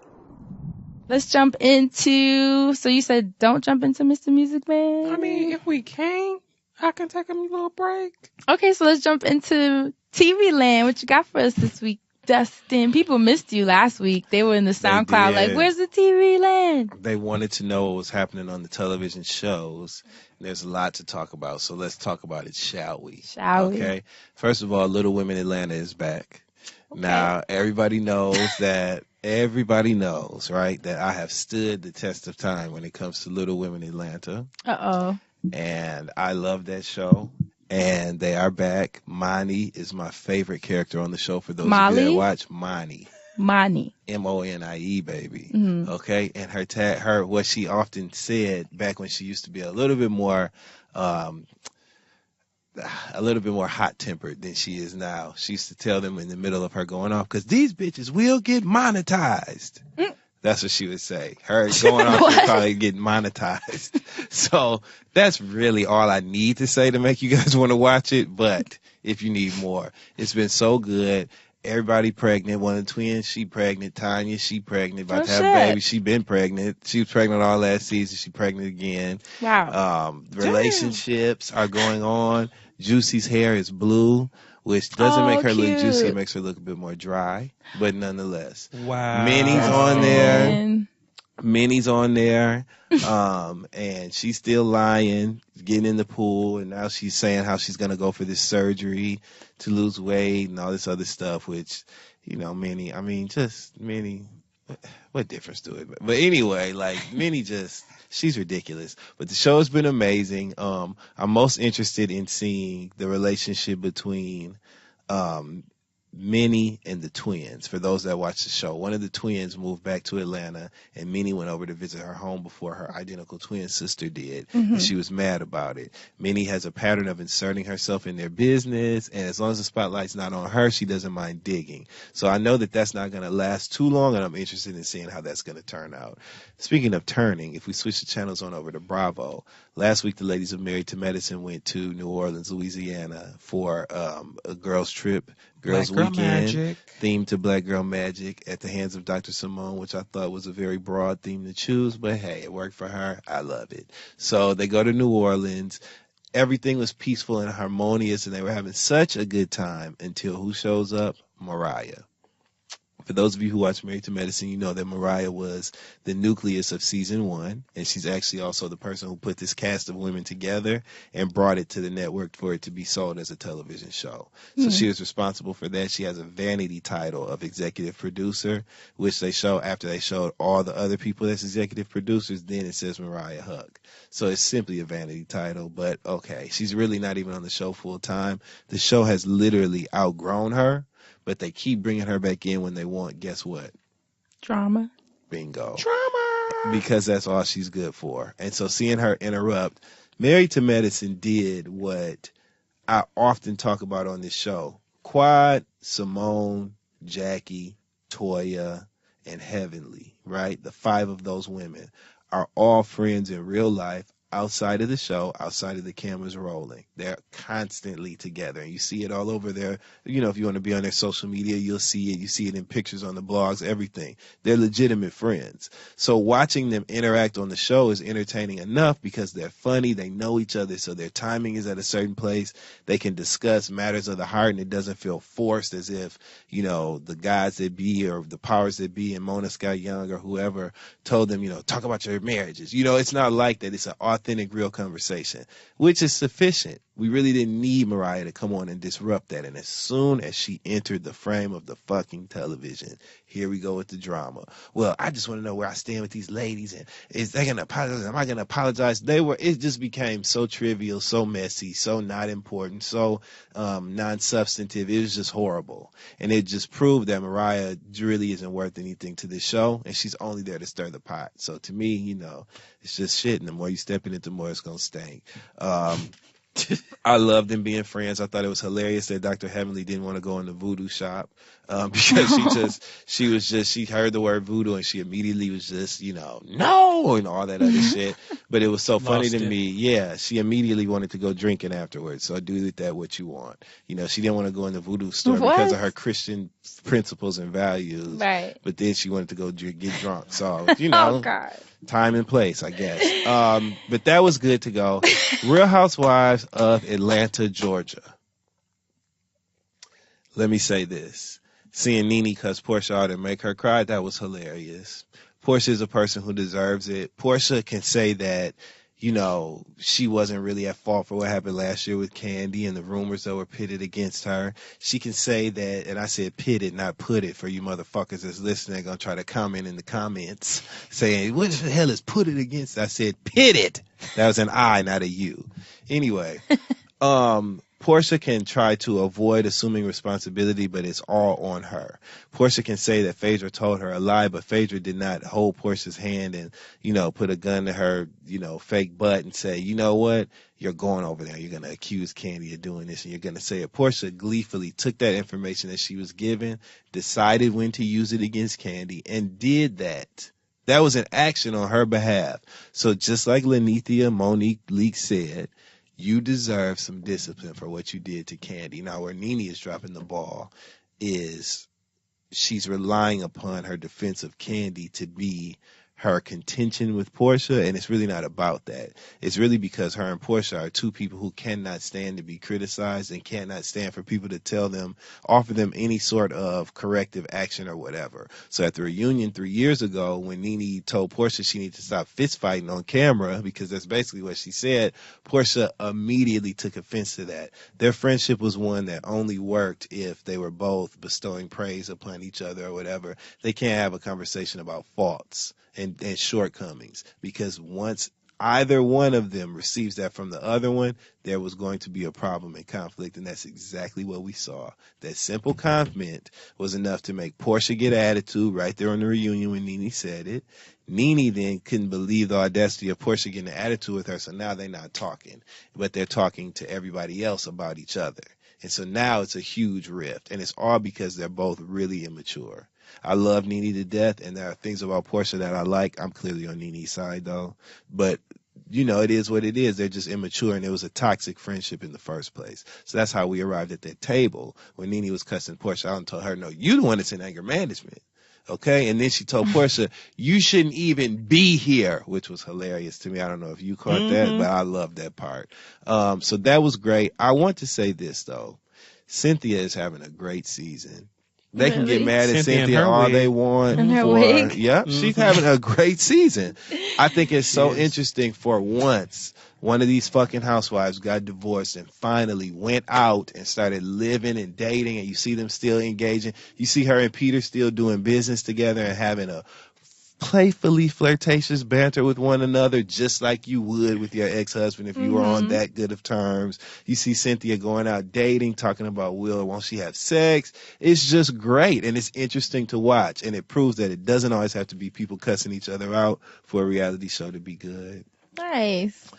Let's jump into, so you said don't jump into Mr. Music Man? I mean, if we can, I can take a little break. Okay, so let's jump into TV Land. What you got for us this week, Dustin? People missed you last week. They were in the SoundCloud like, where's the TV Land? They wanted to know what was happening on the television shows. There's a lot to talk about, so let's talk about it, shall we? Shall we? Okay. First of all, Little Women Atlanta is back. Okay. Now, everybody knows, right, that I have stood the test of time when it comes to Little Women Atlanta. Uh-oh. And I love that show. And they are back. Mani is my favorite character on the show. For those of you that watch, Mani, M-O-N-I-E, baby. Mm-hmm. Okay, and her what she often said back when she used to be a little bit more hot-tempered than she is now. She used to tell them in the middle of her going off, because these bitches will get monetized. That's what she would say. Her going off would probably get monetized. So that's really all I need to say to make you guys want to watch it. But if you need more, it's been so good. Everybody pregnant. One of the twins, she pregnant. Tanya, she pregnant. About to have a baby. She been pregnant. She was pregnant all last season. She pregnant again. Wow. Relationships are going on. Juicy's hair is blue, which doesn't make her look juicy. It makes her look a bit more dry, but nonetheless. Wow. Minnie's on there. Minnie's on there. And she's still lying, getting in the pool, and now she's saying how she's going to go for this surgery to lose weight and all this other stuff, which, Minnie, Minnie, what difference do it? But anyway, Minnie she's ridiculous. But the show has been amazing. I'm most interested in seeing the relationship between Minnie and the twins. For those that watch the show, one of the twins moved back to Atlanta, and Minnie went over to visit her home before her identical twin sister did, and she was mad about it. Minnie has a pattern of inserting herself in their business, and as long as the spotlight's not on her, she doesn't mind digging. So I know that that's not going to last too long, and I'm interested in seeing how that's going to turn out. Speaking of turning, if we switch the channels on over to Bravo, last week the ladies of Married to Medicine went to New Orleans, Louisiana for a girls' trip. Girls Black Girl Weekend, Magic. Themed to Black Girl Magic at the hands of Dr. Simone, which I thought was a very broad theme to choose, but hey, it worked for her. I love it. So they go to New Orleans. Everything was peaceful and harmonious, and they were having such a good time until who shows up? Mariah. For those of you who watch Married to Medicine, you know that Mariah was the nucleus of season 1, and she's actually also the person who put this cast of women together and brought it to the network for it to be sold as a television show. So she was responsible for that. She has a vanity title of executive producer, which they show after they showed all the other people that's executive producers, then it says Mariah Huck. So it's simply a vanity title, but okay, she's really not even on the show full time. The show has literally outgrown her. But they keep bringing her back in when they want, guess what? Drama. Bingo. Drama. because that's all she's good for. And so seeing her interrupt, Married to Medicine did what I often talk about on this show. Quad, Simone, Jackie, Toya, and Heavenly, right? The 5 of those women are all friends in real life, outside of the show, outside of the cameras rolling. They're constantly together. And you see it all over there. You know, if you want to be on their social media, you'll see it. You see it in pictures on the blogs, everything. They're legitimate friends. So watching them interact on the show is entertaining enough because they're funny. They know each other. So their timing is at a certain place. They can discuss matters of the heart and it doesn't feel forced as if, you know, the gods that be or the powers that be and Mona Scott Young or whoever told them, you know, talk about your marriages. You know, it's not like that. It's an authentic, real conversation, which is sufficient. We really didn't need Mariah to come on and disrupt that. And as soon as she entered the frame of the fucking television, here we go with the drama. Well, I just want to know where I stand with these ladies, and is they gonna apologize? Am I gonna apologize? It just became so trivial, so messy, so not important, so non-substantive. It was just horrible. And it just proved that Mariah really isn't worth anything to this show, and she's only there to stir the pot. So to me, you know, it's just shit, and the more you step in it, the more it's gonna stink. I loved them being friends. I thought it was hilarious that Dr. Heavenly didn't want to go in the voodoo shop because she heard the word voodoo and she immediately was just, you know, no, and all that other shit. But it was so funny to me. Yeah, she immediately wanted to go drinking afterwards. So do with that what you want. You know, she didn't want to go in the voodoo store because of her Christian principles and values. Right. But then she wanted to go get drunk. So, you know. Oh, God. Time and place, I guess. But that was good to go. Real Housewives of Atlanta, Georgia. Let me say this. Seeing Nene cuss Portia out and make her cry, that was hilarious. Portia is a person who deserves it. Portia can say that, you know, she wasn't really at fault for what happened last year with Kandi and the rumors that were pitted against her. She can say that, and I said pitted, not put it, for you motherfuckers that's listening, gonna try to comment in the comments saying, what the hell is put it against? I said pitted. That was an I, not a you. Anyway, Portia can try to avoid assuming responsibility, but it's all on her. Portia can say that Phaedra told her a lie, but Phaedra did not hold Portia's hand and, you know, put a gun to her, you know, fake butt and say, you know what, you're going over there. You're going to accuse Kandi of doing this and you're going to say it. Portia gleefully took that information that she was given, decided when to use it against Kandi, and did that. That was an action on her behalf. So just like Lenithia Monique Leak said, you deserve some discipline for what you did to Kandi. Now, where Nene is dropping the ball is she's relying upon her defense of Kandi to be her contention with Portia, and it's really not about that. It's really because her and Portia are two people who cannot stand to be criticized and cannot stand for people to tell them, offer them any sort of corrective action or whatever. So at the reunion 3 years ago, when Nene told Portia she needed to stop fist fighting on camera, because that's basically what she said, Portia immediately took offense to that. Their friendship was one that only worked if they were both bestowing praise upon each other or whatever. They can't have a conversation about faults and shortcomings, because once either one of them receives that from the other one, there was going to be a problem and conflict, and that's exactly what we saw. That simple comment was enough to make Portia get attitude right there on the reunion when Nene said it. Nene then couldn't believe the audacity of Portia getting an attitude with her, so now they're not talking, but they're talking to everybody else about each other. And so now it's a huge rift, and it's all because they're both really immature. I love Nene to death, and there are things about Portia that I like. I'm clearly on Nene's side, though. But, you know, it is what it is. They're just immature, and it was a toxic friendship in the first place. So that's how we arrived at that table when Nene was cussing Portia out and told her, no, you the one that's in anger management. Okay? And then she told Portia, you shouldn't even be here, which was hilarious to me. I don't know if you caught that, but I love that part. So that was great. I want to say this, though. Cynthia is having a great season. They can get mad at Cynthia all they want. Yep, she's having a great season. I think it's so interesting for once. One of these fucking housewives got divorced and finally went out and started living and dating, and you see them still engaging. You see her and Peter still doing business together and having a playfully flirtatious banter with one another, just like you would with your ex-husband if you were on that good of terms. You see Cynthia going out dating, talking about won't she have sex? It's just great, and it's interesting to watch, and it proves that it doesn't always have to be people cussing each other out for a reality show to be good. Nice.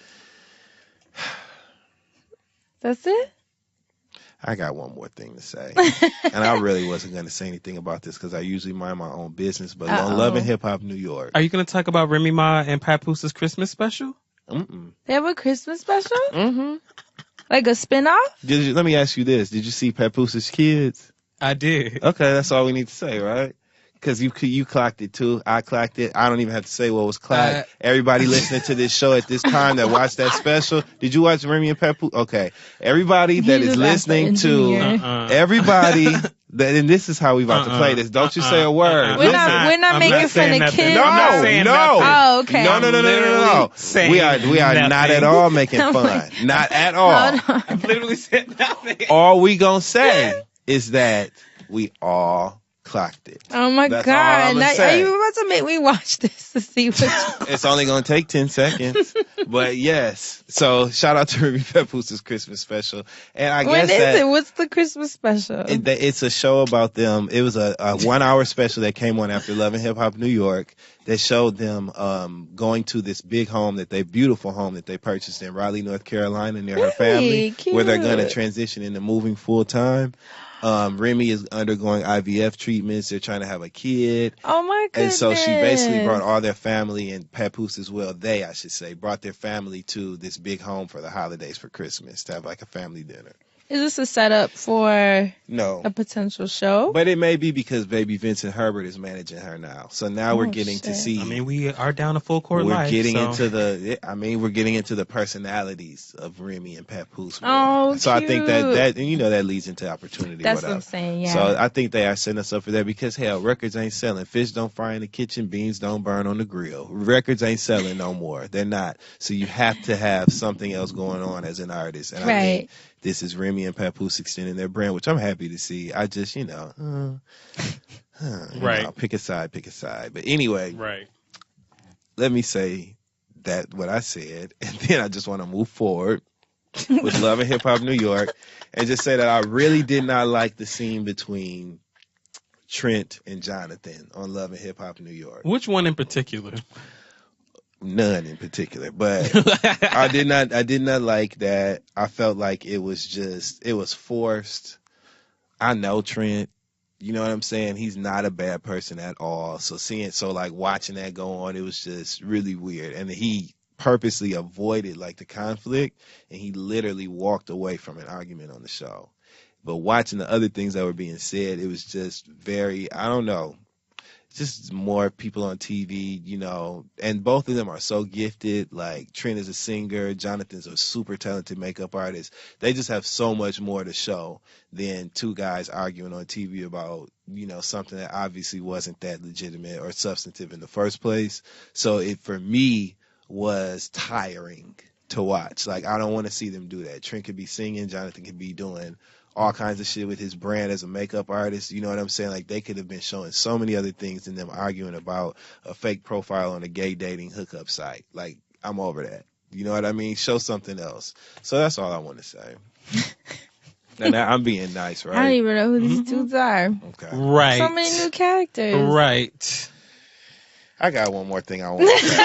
That's it? I got one more thing to say. And I really wasn't going to say anything about this because I usually mind my own business. But on Love and Hip Hop New York. Are you going to talk about Remy Ma and Papoose' Christmas special? Mm-mm. They have a Christmas special? Mm-hmm. Like a spinoff? Let me ask you this. Did you see Papoose' kids? I did. Okay, that's all we need to say, right? Because you clocked it too. I clocked it. I don't even have to say what was clocked. Everybody listening to this show at this time that watched that special. Did you watch Remy and Papoose? Okay. Everybody that is listening to, everybody that, and this is how we about to play this. Don't you say a word. We're not making fun of kids. No. Oh, okay. No. We are not at all making fun. Not at all. I literally said nothing. All we gonna say is that we all clocked it. Oh my That's God. all Are you about to make me watch this to see what It's only going to take 10 seconds. But yes. So shout out to Remy Papoose' Christmas special. And I When guess is it? What's the Christmas special? It's a show about them. It was a 1 hour special that came on after Love and Hip Hop New York that showed them going to this big home beautiful home that they purchased in Raleigh, North Carolina near her family, Cute. where they're going to transition into moving full time. Remy is undergoing IVF treatments. They're trying to have a kid. Oh my goodness. And so she basically brought all their family, and Papoose as well, I should say, brought their family to this big home for the holidays for Christmas to have like a family dinner. Is this a setup for No. a potential show? But it may be because baby Vincent Herbert is managing her now. So now we're getting to see. I mean, we are down a full court life. We're getting into the personalities of Remy and Papoose. Oh, so I think cute. that that leads into opportunity. That's whatever. what I'm saying, yeah. So I think they are setting us up for that because hell, records ain't selling. Fish don't fry in the kitchen, beans don't burn on the grill. Records ain't selling no more. They're not. So you have to have something else going on as an artist. And I mean, this is Remy and Papoose extending their brand, which I'm happy to see. I just, pick a side. But anyway, let me say that what I said, and then I just want to move forward with Love and Hip Hop New York and just say that I really did not like the scene between Trent and Jonathan on Love and Hip Hop New York. Which one in particular? None in particular, but I did not like that. I felt like it was forced. I know Trent, you know what I'm saying? He's not a bad person at all. So watching that go on, it was just really weird. And he purposely avoided like the conflict, and he literally walked away from an argument on the show. But watching the other things that were being said, it was just very, I don't know. Just more people on TV, and both of them are so gifted. Like Trent is a singer, Jonathan's a super talented makeup artist. They just have so much more to show than two guys arguing on TV about, something that obviously wasn't that legitimate or substantive in the first place. So it, for me, was tiring to watch. Like, I don't want to see them do that. Trent could be singing, Jonathan could be doing all kinds of shit with his brand as a makeup artist. You know what I'm saying? Like, they could have been showing so many other things than them arguing about a fake profile on a gay dating hookup site. Like, I'm over that. You know what I mean? Show something else. So that's all I want to say. And I'm being nice, right? I don't even know who these dudes are. Okay. Right. So many new characters. Right. I got one more thing I want to say.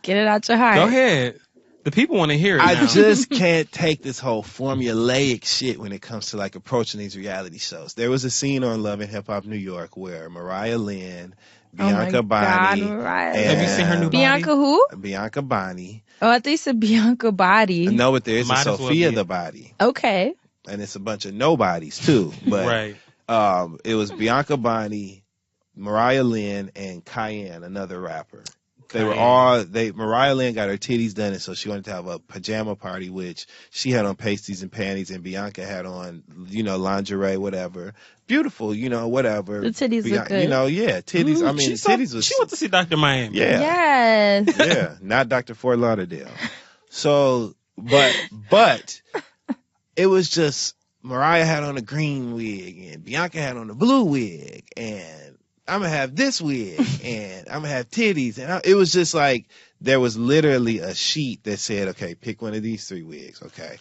Get it out your heart. Go ahead. The people want to hear it now. I just can't take this whole formulaic shit when it comes to like approaching these reality shows. There was a scene on Love and Hip Hop New York where Mariah Lynn, Bianca Bonney, have you seen her new Bianca body? who? Bianca Bonney. Oh, I think you said Bianca Body. No, but there is a Might as well Sophia be. the Body, Okay. and it's a bunch of nobodies too. But Right. it was Bianca Bonney, Mariah Lynn, and Cayenne, another rapper. They were all Mariah Lynn got her titties done, and so she wanted to have a pajama party, which she had on pasties and panties, and Bianca had on, lingerie, whatever. Beautiful, whatever. The titties look good. Titties. I mean, titties was. She went to see Dr. Miami. Yeah. Yes. Yeah, not Dr. Fort Lauderdale. So, but it was just Mariah had on a green wig, and Bianca had on a blue wig, and I'm gonna have this wig and I'm gonna have titties, and it was just like there was literally a sheet that said, okay, pick one of these 3 wigs, okay,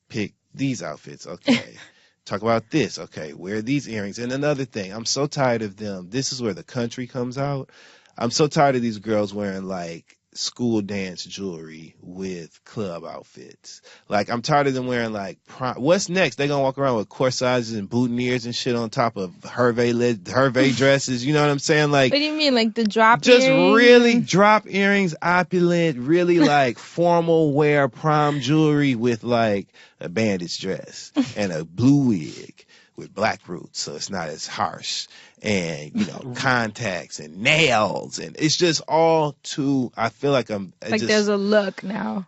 pick these outfits, okay, talk about this, okay, wear these earrings. And another thing, I'm so tired of them. This is where the country comes out. I'm so tired of these girls wearing like school dance jewelry with club outfits. Like, I'm tired of them wearing like what's next? They gonna walk around with corsages and boutonnieres and shit on top of Hervé dresses. You know what I'm saying? Like, What do you mean, like the drop just earrings? really drop earrings, opulent, really like formal wear prom jewelry with like a bandage dress and a blue wig with black roots, so it's not as harsh, and contacts and nails, and it's just all too. I feel like there's a look now.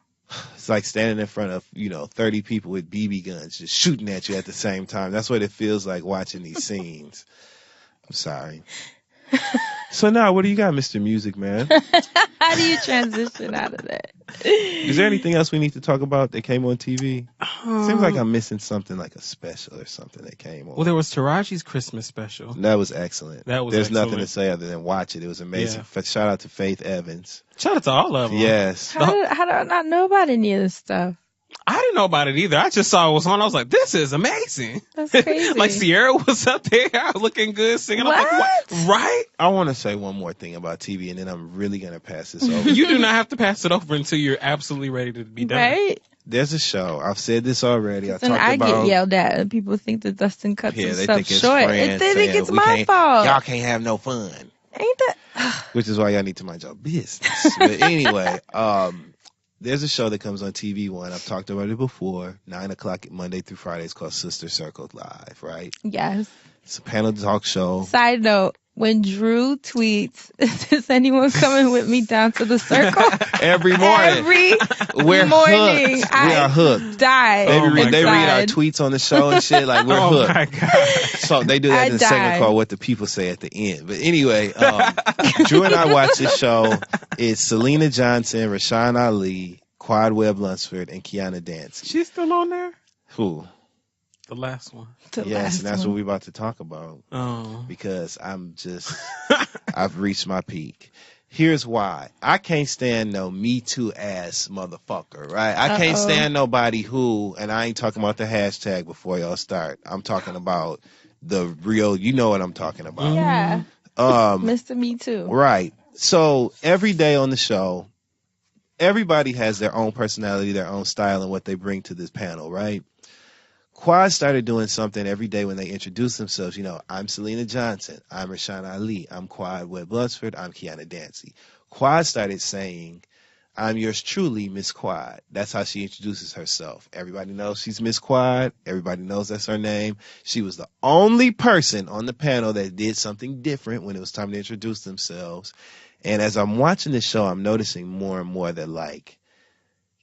It's like standing in front of 30 people with BB guns just shooting at you at the same time. That's what it feels like watching these scenes. I'm sorry. So now, what do you got, Mr. Music Man? How do you transition out of that? Is there anything else we need to talk about that came on TV? Seems like I'm missing something, like a special or something that came on. Well, there was Taraji's Christmas special. That was excellent. There's excellent. Nothing to say other than watch it. It was amazing. Yeah. Shout out to Faith Evans. Shout out to all of them. Yes. How do I not know about any of this stuff? I didn't know about it either. I just saw it was on. I was like, this is amazing. That's crazy. Like, Sierra was up there looking good, singing. I'm like, what? Right? I want to say one more thing about TV, and then I'm really going to pass this over. You do not have to pass it over until you're absolutely ready to be done. Right? There's a show. I've said this already. Then I get yelled at, and people think that Dustin cuts they himself think it's short. friends They think saying, it's my fault. Y'all can't have no fun. Ain't that? Which is why y'all need to mind your business. But anyway, there's a show that comes on TV One. I've talked about it before. 9:00 Monday through Friday. It's called Sister Circle Live, right? Yes. It's a panel talk show. Side note, when Drew tweets, is anyone coming with me down to the circle? Every morning. We're morning. Hooked. We are hooked. Die. They read our tweets on the show and shit. Like, we're hooked. My God. So they do that in a segment called What the People Say at the end. But anyway, Drew and I watch this show. It's Selena Johnson, Rashawn Ali, Quad Webb Lunsford, and Kiana Dancy. She's still on there? Who? The last one. Yes, and that's what we're about to talk about. Oh. Because I've reached my peak. Here's why. I can't stand no Me Too ass motherfucker, right? I can't stand nobody who, and I ain't talking about the hashtag before y'all start. I'm talking about the real, you know what I'm talking about. Yeah. Mr. Me Too. Right. So every day on the show, everybody has their own personality, their own style, and what they bring to this panel, right? Quad started doing something every day when they introduced themselves. I'm Selena Johnson. I'm Rashawn Ali. I'm Quad Webb Lunsford. I'm Kiana Dancy. Quad started saying, I'm yours truly, Miss Quad. That's how she introduces herself. Everybody knows she's Miss Quad. Everybody knows that's her name. She was the only person on the panel that did something different when it was time to introduce themselves. And as I'm watching the show, I'm noticing more and more that, like,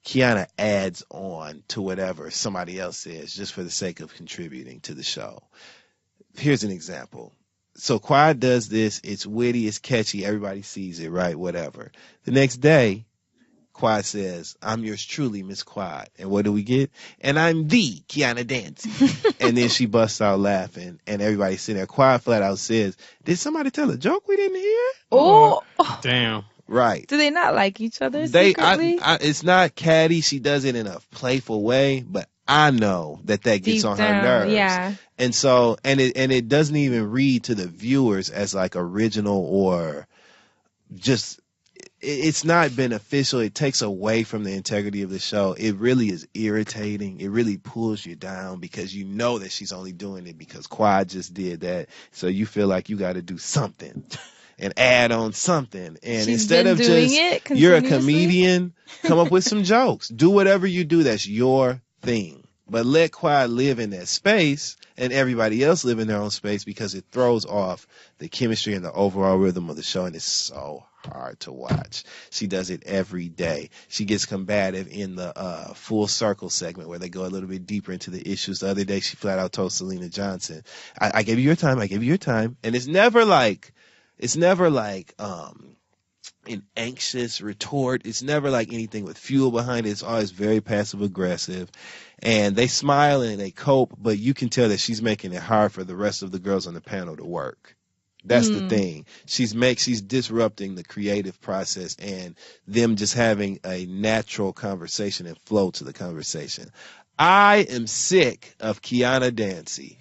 Kiana adds on to whatever somebody else says just for the sake of contributing to the show. Here's an example. So Quad does this. It's witty. It's catchy. Everybody sees it, right? Whatever. The next day, Quad says, I'm yours truly, Miss Quad. And what do we get? And I'm the Kiana Dancy. And then she busts out laughing, and everybody's sitting there. Quad flat out says, did somebody tell a joke we didn't hear? Oh. Damn. Right. Do they not like each other secretly? It's not catty. She does it in a playful way, but I know that gets Deep on down, her nerves. yeah. And so, and it doesn't even read to the viewers as like original or just, it's not beneficial. It takes away from the integrity of the show. It really is irritating. It really pulls you down because you know that she's only doing it because Quad just did that. So you feel like you got to do something. And add on something. And instead of just, you're a comedian, come up with some jokes. Do whatever you do that's your thing. But let Quad live in that space and everybody else live in their own space because it throws off the chemistry and the overall rhythm of the show. And it's so hard to watch. She does it every day. She gets combative in the full circle segment where they go a little bit deeper into the issues. The other day, she flat out told Selena Johnson, I gave you your time. I gave you your time. And it's never like an anxious retort. It's never like anything with fuel behind it. It's always very passive aggressive. And they smile and they cope, but you can tell that she's making it hard for the rest of the girls on the panel to work. That's the thing. She's disrupting the creative process and them just having a natural conversation and flow to the conversation. I am sick of Kiana Dancy.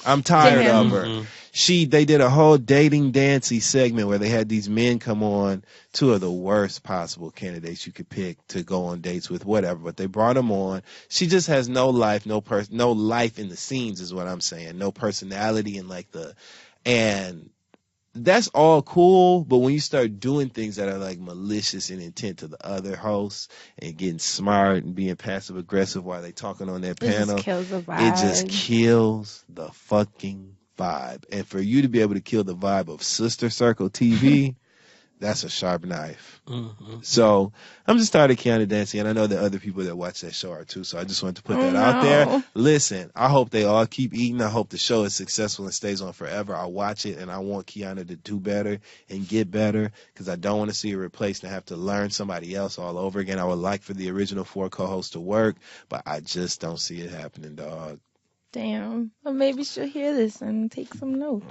I'm tired of her. They did a whole dating Dancy segment where they had these men come on, two of the worst possible candidates you could pick to go on dates with, whatever, but they brought them on. She just has no life, no life in the scenes is what I'm saying. No personality and that's all cool, but when you start doing things that are like malicious in intent to the other hosts and getting smart and being passive aggressive while they talking on their panel, just kills the vibe. it just kills the fucking vibe. And for you to be able to kill the vibe of Sister Circle TV, that's a sharp knife. So I'm just tired of Kiana Dancy, and I know that other people that watch that show are too, so I just wanted to put that out there. Listen, I hope they all keep eating. I hope the show is successful and stays on forever. I watch it, and I want Kiana to do better and get better because I don't want to see her replaced and have to learn somebody else all over again. I would like for the original 4 co-hosts to work, but I just don't see it happening, dog. Damn. Well, maybe she'll hear this and take some notes.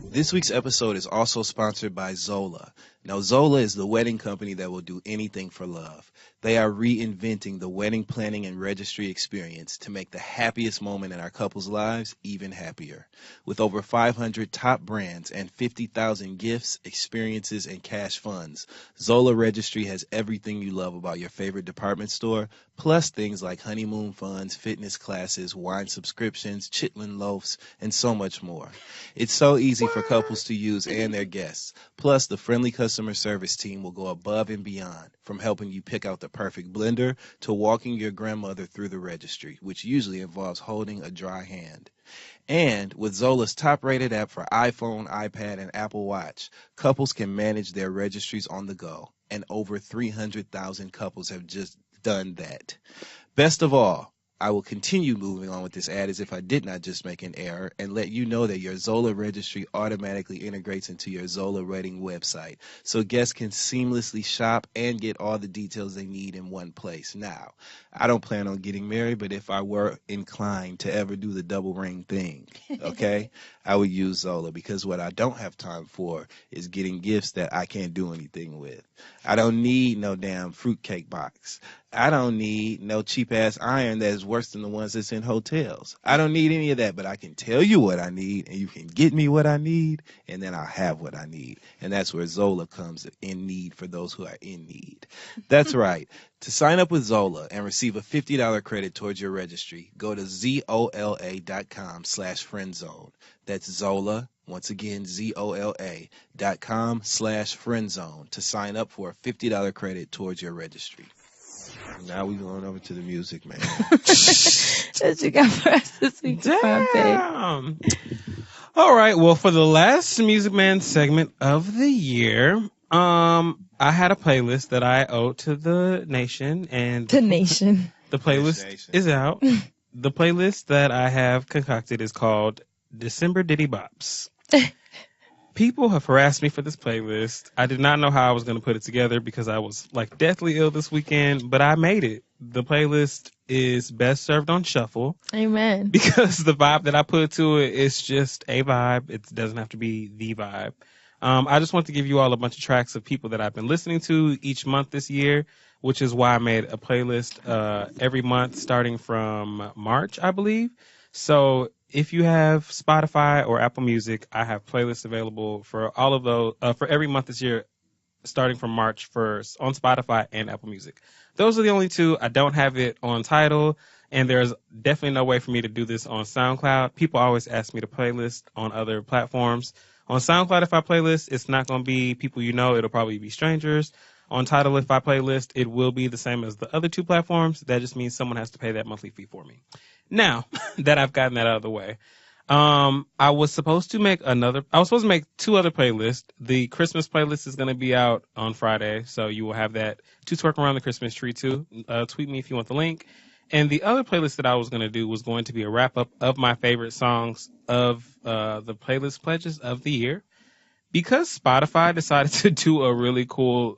This week's episode is also sponsored by Zola. Now, Zola is the wedding company that will do anything for love. They are reinventing the wedding planning and registry experience to make the happiest moment in our couples' lives even happier. With over 500 top brands and 50,000 gifts, experiences, and cash funds, Zola Registry has everything you love about your favorite department store, plus things like honeymoon funds, fitness classes, wine subscriptions, chitlin loaves, and so much more. It's so easy for couples to use and their guests. Plus, the friendly customer service team will go above and beyond, from helping you pick out the perfect blender to walking your grandmother through the registry, which usually involves holding a dry hand. And with Zola's top-rated app for iPhone, iPad, and Apple Watch, couples can manage their registries on the go. And over 300,000 couples have just done that. Best of all, I will continue moving on with this ad as if I did not just make an error and let you know that your Zola registry automatically integrates into your Zola wedding website, so guests can seamlessly shop and get all the details they need in one place. Now, I don't plan on getting married, but if I were inclined to ever do the double ring thing, okay, I would use Zola, because what I don't have time for is getting gifts that I can't do anything with. I don't need no damn fruitcake box. I don't need no cheap-ass iron that is worse than the ones that's in hotels. I don't need any of that, but I can tell you what I need, and you can get me what I need, and then I'll have what I need. And that's where Zola comes in need for those who are in need. That's right. To sign up with Zola and receive a $50 credit towards your registry, go to zola.com/friendzone. That's Zola, once again, zola.com/friendzone to sign up for a $50 credit towards your registry. Now we're going over to the music, man. What you got for us this week? Damn. All right. Well, for the last Music Man segment of the year, I had a playlist that I owed to the nation, and The nation. the playlist is out. The playlist that I have concocted is called December Diddy Bops. People have harassed me for this playlist. I did not know how I was going to put it together because I was like deathly ill this weekend, but I made it. The playlist is best served on shuffle. Amen. Because the vibe that I put to it is just a vibe. It doesn't have to be the vibe. I just want to give you all a bunch of tracks of people that I've been listening to each month this year, which is why I made a playlist every month starting from March, I believe. So if you have Spotify or Apple Music, I have playlists available for all of those for every month this year, starting from March 1st on Spotify and Apple Music. Those are the only two. I don't have it on Tidal, and there's definitely no way for me to do this on SoundCloud. People always ask me to playlist on other platforms. On SoundCloud, if I playlist, it's not going to be people you know. It'll probably be strangers. On Tidal, if I playlist, it will be the same as the other two platforms. That just means someone has to pay that monthly fee for me. Now that I've gotten that out of the way, I was supposed to make two other playlists. The Christmas playlist is going to be out on Friday, so you will have that to twerk around the Christmas tree too. Tweet me if you want the link. And the other playlist that I was going to do was going to be a wrap up of my favorite songs of the playlist pledges of the year. Because Spotify decided to do a really cool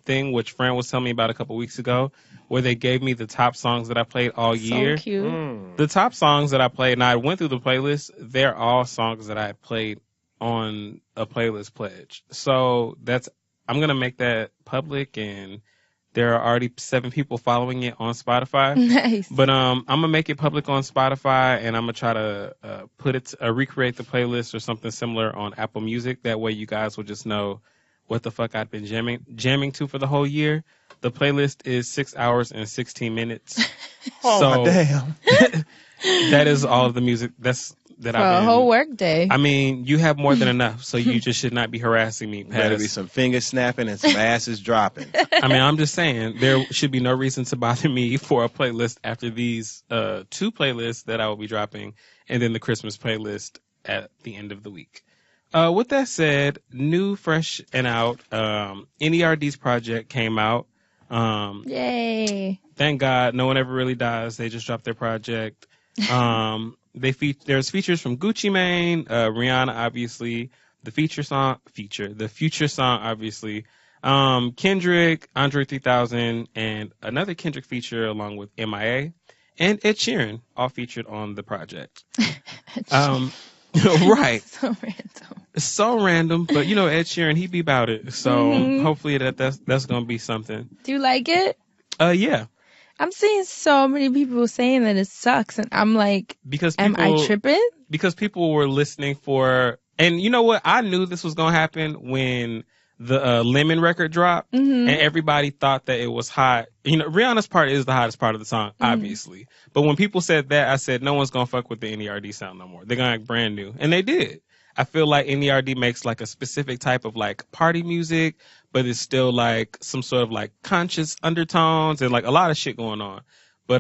thing which Fran was telling me about a couple weeks ago, where they gave me the top songs that I played all year. So cute. The top songs that I played, and I went through the playlist, they're all songs that I played on a playlist pledge. So I'm going to make that public, and there are already 7 people following it on Spotify. Nice. But I'm going to make it public on Spotify, and I'm going to try to recreate the playlist or something similar on Apple Music. That way you guys will just know what the fuck I've been jamming to for the whole year. The playlist is 6 hours and 16 minutes. Oh, damn. That is all of the music that For I've been. a whole work day. I mean, you have more than enough, so you just should not be harassing me. Better be some finger snapping and some asses dropping. I mean, I'm just saying, there should be no reason to bother me for a playlist after these 2 playlists that I will be dropping, and then the Christmas playlist at the end of the week. With that said, new, fresh, and out, NERD's project came out. Yay. Thank God, no one ever really dies. They just dropped their project. There's features from Gucci Mane, Rihanna, obviously, the Future song, obviously, Kendrick, Andre 3000, and another Kendrick feature along with MIA, and Ed Sheeran, all featured on the project. Right. So random. So random, but you know Ed Sheeran, he be about it. So hopefully that's gonna be something. Do you like it? Yeah. I'm seeing so many people saying that it sucks, and I'm like, Because am I tripping? Because people were listening for, and you know what? I knew this was gonna happen when the Lemon record dropped, and everybody thought that it was hot. You know, Rihanna's part is the hottest part of the song, obviously. But when people said that, I said no one's gonna fuck with the NERD sound no more. They're gonna act brand new, and they did. I feel like NERD makes like a specific type of like party music, but it's still like some sort of like conscious undertones and like a lot of shit going on. But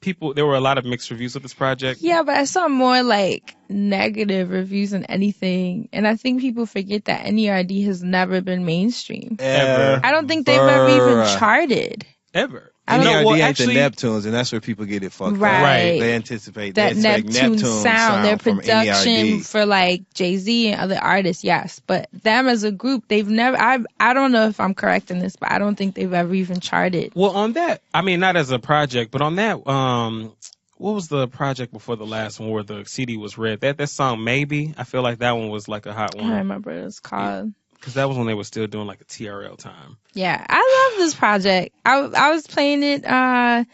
there were a lot of mixed reviews of this project. Yeah, but I saw more like negative reviews than anything, and I think people forget that NERD has never been mainstream. Ever. I don't think they've ever even charted. Ever. NERD ain't the Neptunes, and that's where people get it fucked up. Right. They anticipate That they expect Neptune sound, their from production NERD. for like Jay-Z and other artists, yes. But them as a group, they've never, I don't know if I'm correct in this, but I don't think they've ever even charted. Well, on that, I mean, not as a project, but on that, what was the project before the last one where the CD was red? That song, Maybe, I feel like that one was like a hot I one. don't remember what it was called. Because that was when they were still doing like a TRL time. Yeah, I love this project. I was playing it at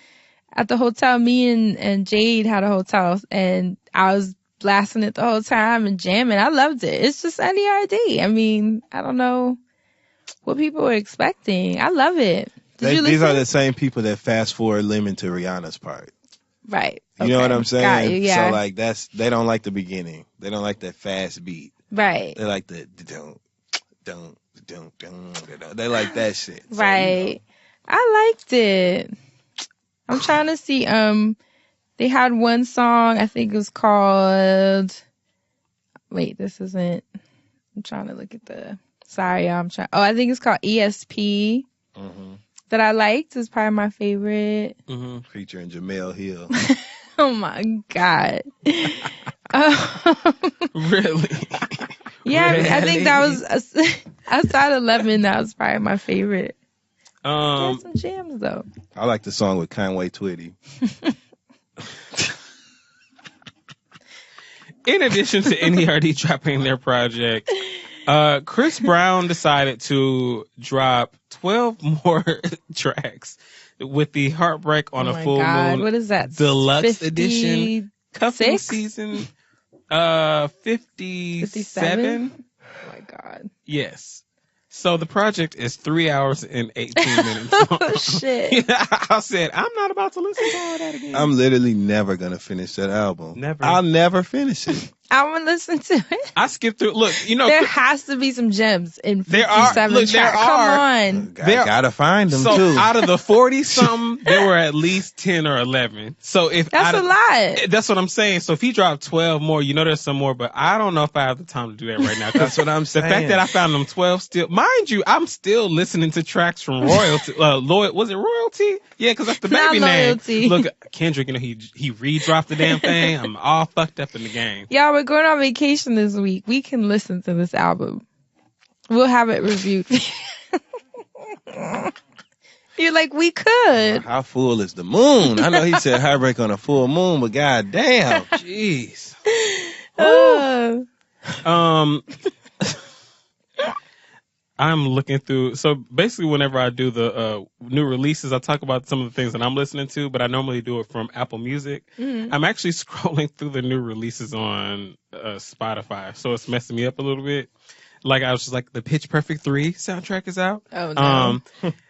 the hotel. Me and Jade had a hotel, and I was blasting it the whole time and jamming. I loved it. It's just NERD. I mean, I don't know what people were expecting. I love it. Did you listen? These are the same people that fast forward Lemon to Rihanna's part. Right. You know what I'm saying? Got you, yeah. So like they don't like the beginning. They don't like that fast beat. Right. They like the don't. They like that shit. So, Right. I liked it. I'm trying to see. They had one song. I think it was called. Wait, this isn't. I'm trying to look at the. Sorry, I'm trying. Oh, I think it's called ESP. That I liked. It's probably my favorite. Featuring Jamel Hill. Oh my God. Really? Yeah, Really? I think that was outside of Lemon. That was probably my favorite. There's some jams though. I like the song with Conway Twitty. In addition to NERD dropping their project, Chris Brown decided to drop 12 more tracks with the Heartbreak on a Full Moon. What is that? Deluxe edition. Cuffing 56? season 57. 57? Oh my God. Yes. So the project is 3 hours and 18 minutes long. Oh shit. I said, I'm not about to listen to all that again. I'm literally never gonna finish that album. Never. I'll never finish it. I want to listen to it. I skipped through. Look, you know, There has to be some gems in 57 There are. Look, there tracks. are. Come on. I gotta find them so too. out of the 40 something, there were at least 10 or 11. So if That's a lot. That's what I'm saying. So if he dropped 12 more, you know there's some more, but I don't know if I have the time to do that right now. That's what I'm The saying. fact that I found them 12 still, mind you, I'm still listening to tracks from Royalty. Was it Royalty? Yeah, because that's the Not baby name. Loyalty. Look, Kendrick, you know, he re-dropped the damn thing. I'm all fucked up in the game. Y'all, we're going on vacation this week. We can listen to this album. We'll have it reviewed. You're like, we could. How full is the moon? I know he said heartbreak on a full moon, but goddamn. Jeez. Oh. I'm looking through. So basically, whenever I do the new releases, I talk about some of the things that I'm listening to, but I normally do it from Apple Music. Mhm. I'm actually scrolling through the new releases on Spotify, so it's messing me up a little bit. Like I was just like, the Pitch Perfect 3 soundtrack is out. Oh, no.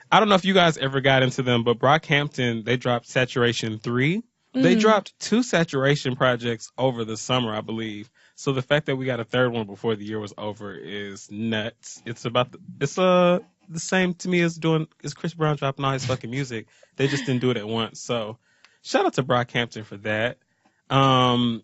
I don't know if you guys ever got into them, but Brockhampton, they dropped Saturation 3. They dropped 2 Saturation projects over the summer, I believe. So the fact that we got a third one before the year was over is nuts. It's about the same to me as Chris Brown dropping all his fucking music. They just didn't do it at once. So shout out to Brockhampton for that. And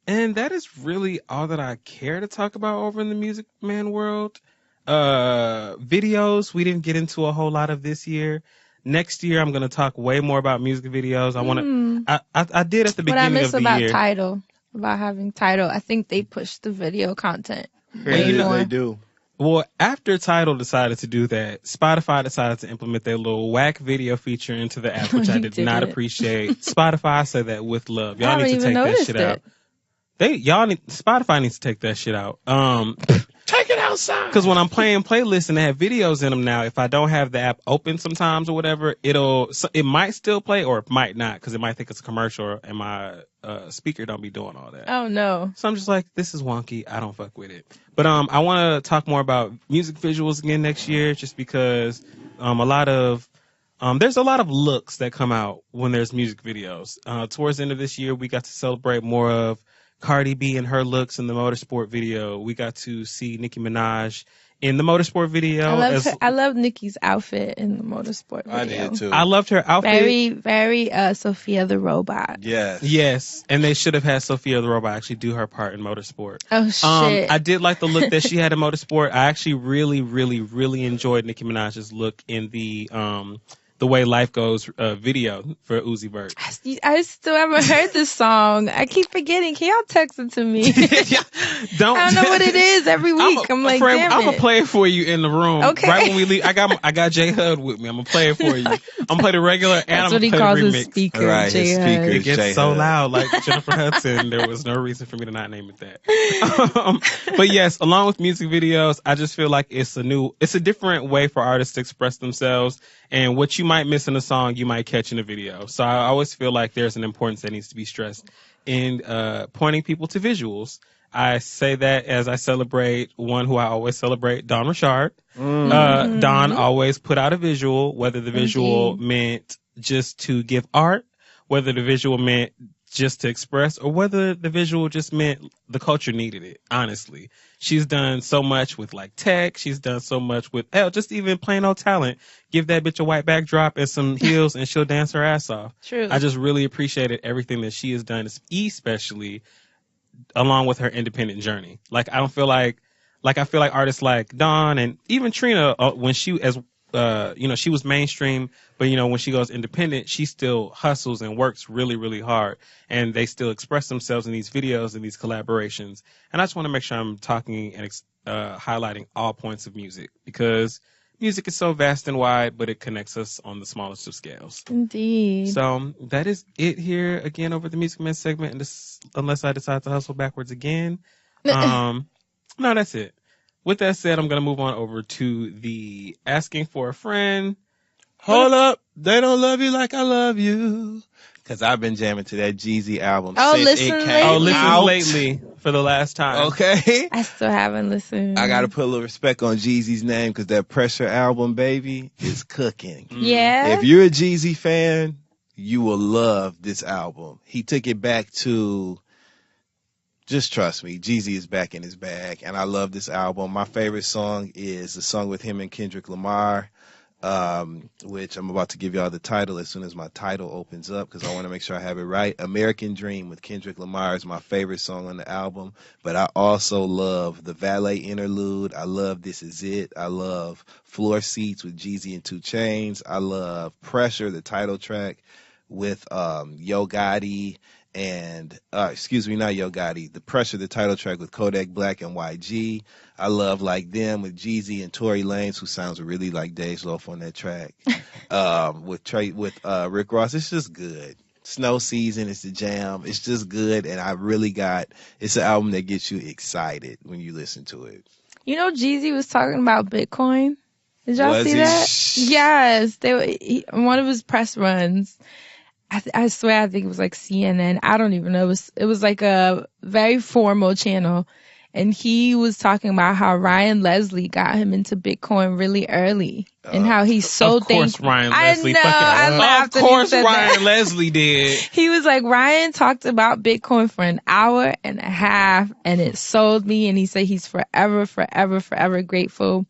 that is really all that I care to talk about over in the Music Man world. Videos, we didn't get into a whole lot of this year. Next year, I'm going to talk way more about music videos. I did at the What I beginning miss of the about year. Tidal, about having Tidal, I think they push the video content way They more. do. Well, after Tidal decided to do that, Spotify decided to implement their little whack video feature into the app, which I You did did not it. appreciate. Spotify, I say that with love. Y'all I need haven't to even take that noticed shit it. out. Spotify needs to take that shit out. Take it outside. Because when I'm playing playlists and they have videos in them now, if I don't have the app open sometimes or whatever, it might still play or it might not because it might think it's a commercial and my speaker don't be doing all that. Oh, no. So I'm just like, this is wonky. I don't fuck with it. But I want to talk more about music visuals again next year, just because there's a lot of looks that come out when there's music videos. Towards the end of this year, we got to celebrate more of Cardi B and her looks in the Motorsport video. We got to see Nicki Minaj in the Motorsport video. I love Nikki's outfit in the Motorsport video. I did too. I loved her outfit. Very, very Sophia the Robot. Yes. Yes, and they should have had Sophia the Robot actually do her part in Motorsport. Oh, shit. I did like the look that she had in Motorsport. I actually really, really, really enjoyed Nicki Minaj's look in the Way Life Goes video for Uzi Vert. I still haven't heard this song. I keep forgetting. Can y'all text it to me? I don't know what it is every week. I'm like, Fred, damn I'm it. gonna play it for you in the room. Okay. Right when we leave, I got J Hud with me. I'm gonna play it for you. I'm gonna play the regular and That's I'm what he gonna calls play the his remix. speaker. Right, his J-Hud. speaker. It gets J so Hud. loud, like Jennifer Hudson. There was no reason for me to not name it that. But yes, along with music videos, I just feel like it's a different way for artists to express themselves. And what you might miss in a song, you might catch in a video. So I always feel like there's an importance that needs to be stressed in pointing people to visuals. I say that as I celebrate one who I always celebrate, Don Richard. Don always put out a visual, whether the visual meant just to give art, whether the visual meant just to express, or whether the visual just meant the culture needed it, honestly. She's done so much with like tech. She's done so much with just even plain old talent. Give that bitch a white backdrop and some heels and she'll dance her ass off. True. I just really appreciated everything that she has done, especially along with her independent journey. Like I feel like artists like Dawn and even Trina, when she she was mainstream, but when she goes independent, she still hustles and works really, really hard, and they still express themselves in these videos and these collaborations. And I just want to make sure I'm talking and highlighting all points of music, because music is so vast and wide, but it connects us on the smallest of scales. Indeed. So that is it here again over the Music Man segment, and this, unless I decide to hustle backwards again. No, that's it. With that said, I'm going to move on over to the Asking for a Friend. Hold up. They don't love you like I love you. Because I've been jamming to that Jeezy album Oh, since listen it came lately. Listen out. lately for the last time. Okay. I still haven't listened. I got to put a little respect on Jeezy's name because that Pressure album, baby, is cooking. Yeah. If you're a Jeezy fan, you will love this album. He took it back to... Just trust me, Jeezy is back in his bag, and I love this album. My favorite song is the song with him and Kendrick Lamar, which I'm about to give y'all the title as soon as my title opens up, because I want to make sure I have it right. American Dream with Kendrick Lamar is my favorite song on the album, but I also love the Valet interlude. I love This Is It. I love Floor Seats with Jeezy and 2 Chainz. I love Pressure, the title track with Yo Gotti and excuse me, not Yo Gotti. The Pressure, the title track with Kodak Black and YG. I love Like Them with Jeezy and Tory Lanez, who sounds really like Dej Loaf on that track. with Rick Ross, it's just good. Snow Season, it's the jam. It's just good, and it's an album that gets you excited when you listen to it. You know, Jeezy was talking about Bitcoin. Did y'all Was see he? that? Yes, one of his press runs. I swear, I think it was like CNN. I don't even know. It was like a very formal channel, and he was talking about how Ryan Leslie got him into Bitcoin really early, and how he's so Of course, thankful. Ryan Leslie. I Of laughed when he course, said that. Ryan Leslie did. He was like, Ryan talked about Bitcoin for an hour and a half, and it sold me. And he said he's forever, forever, forever grateful,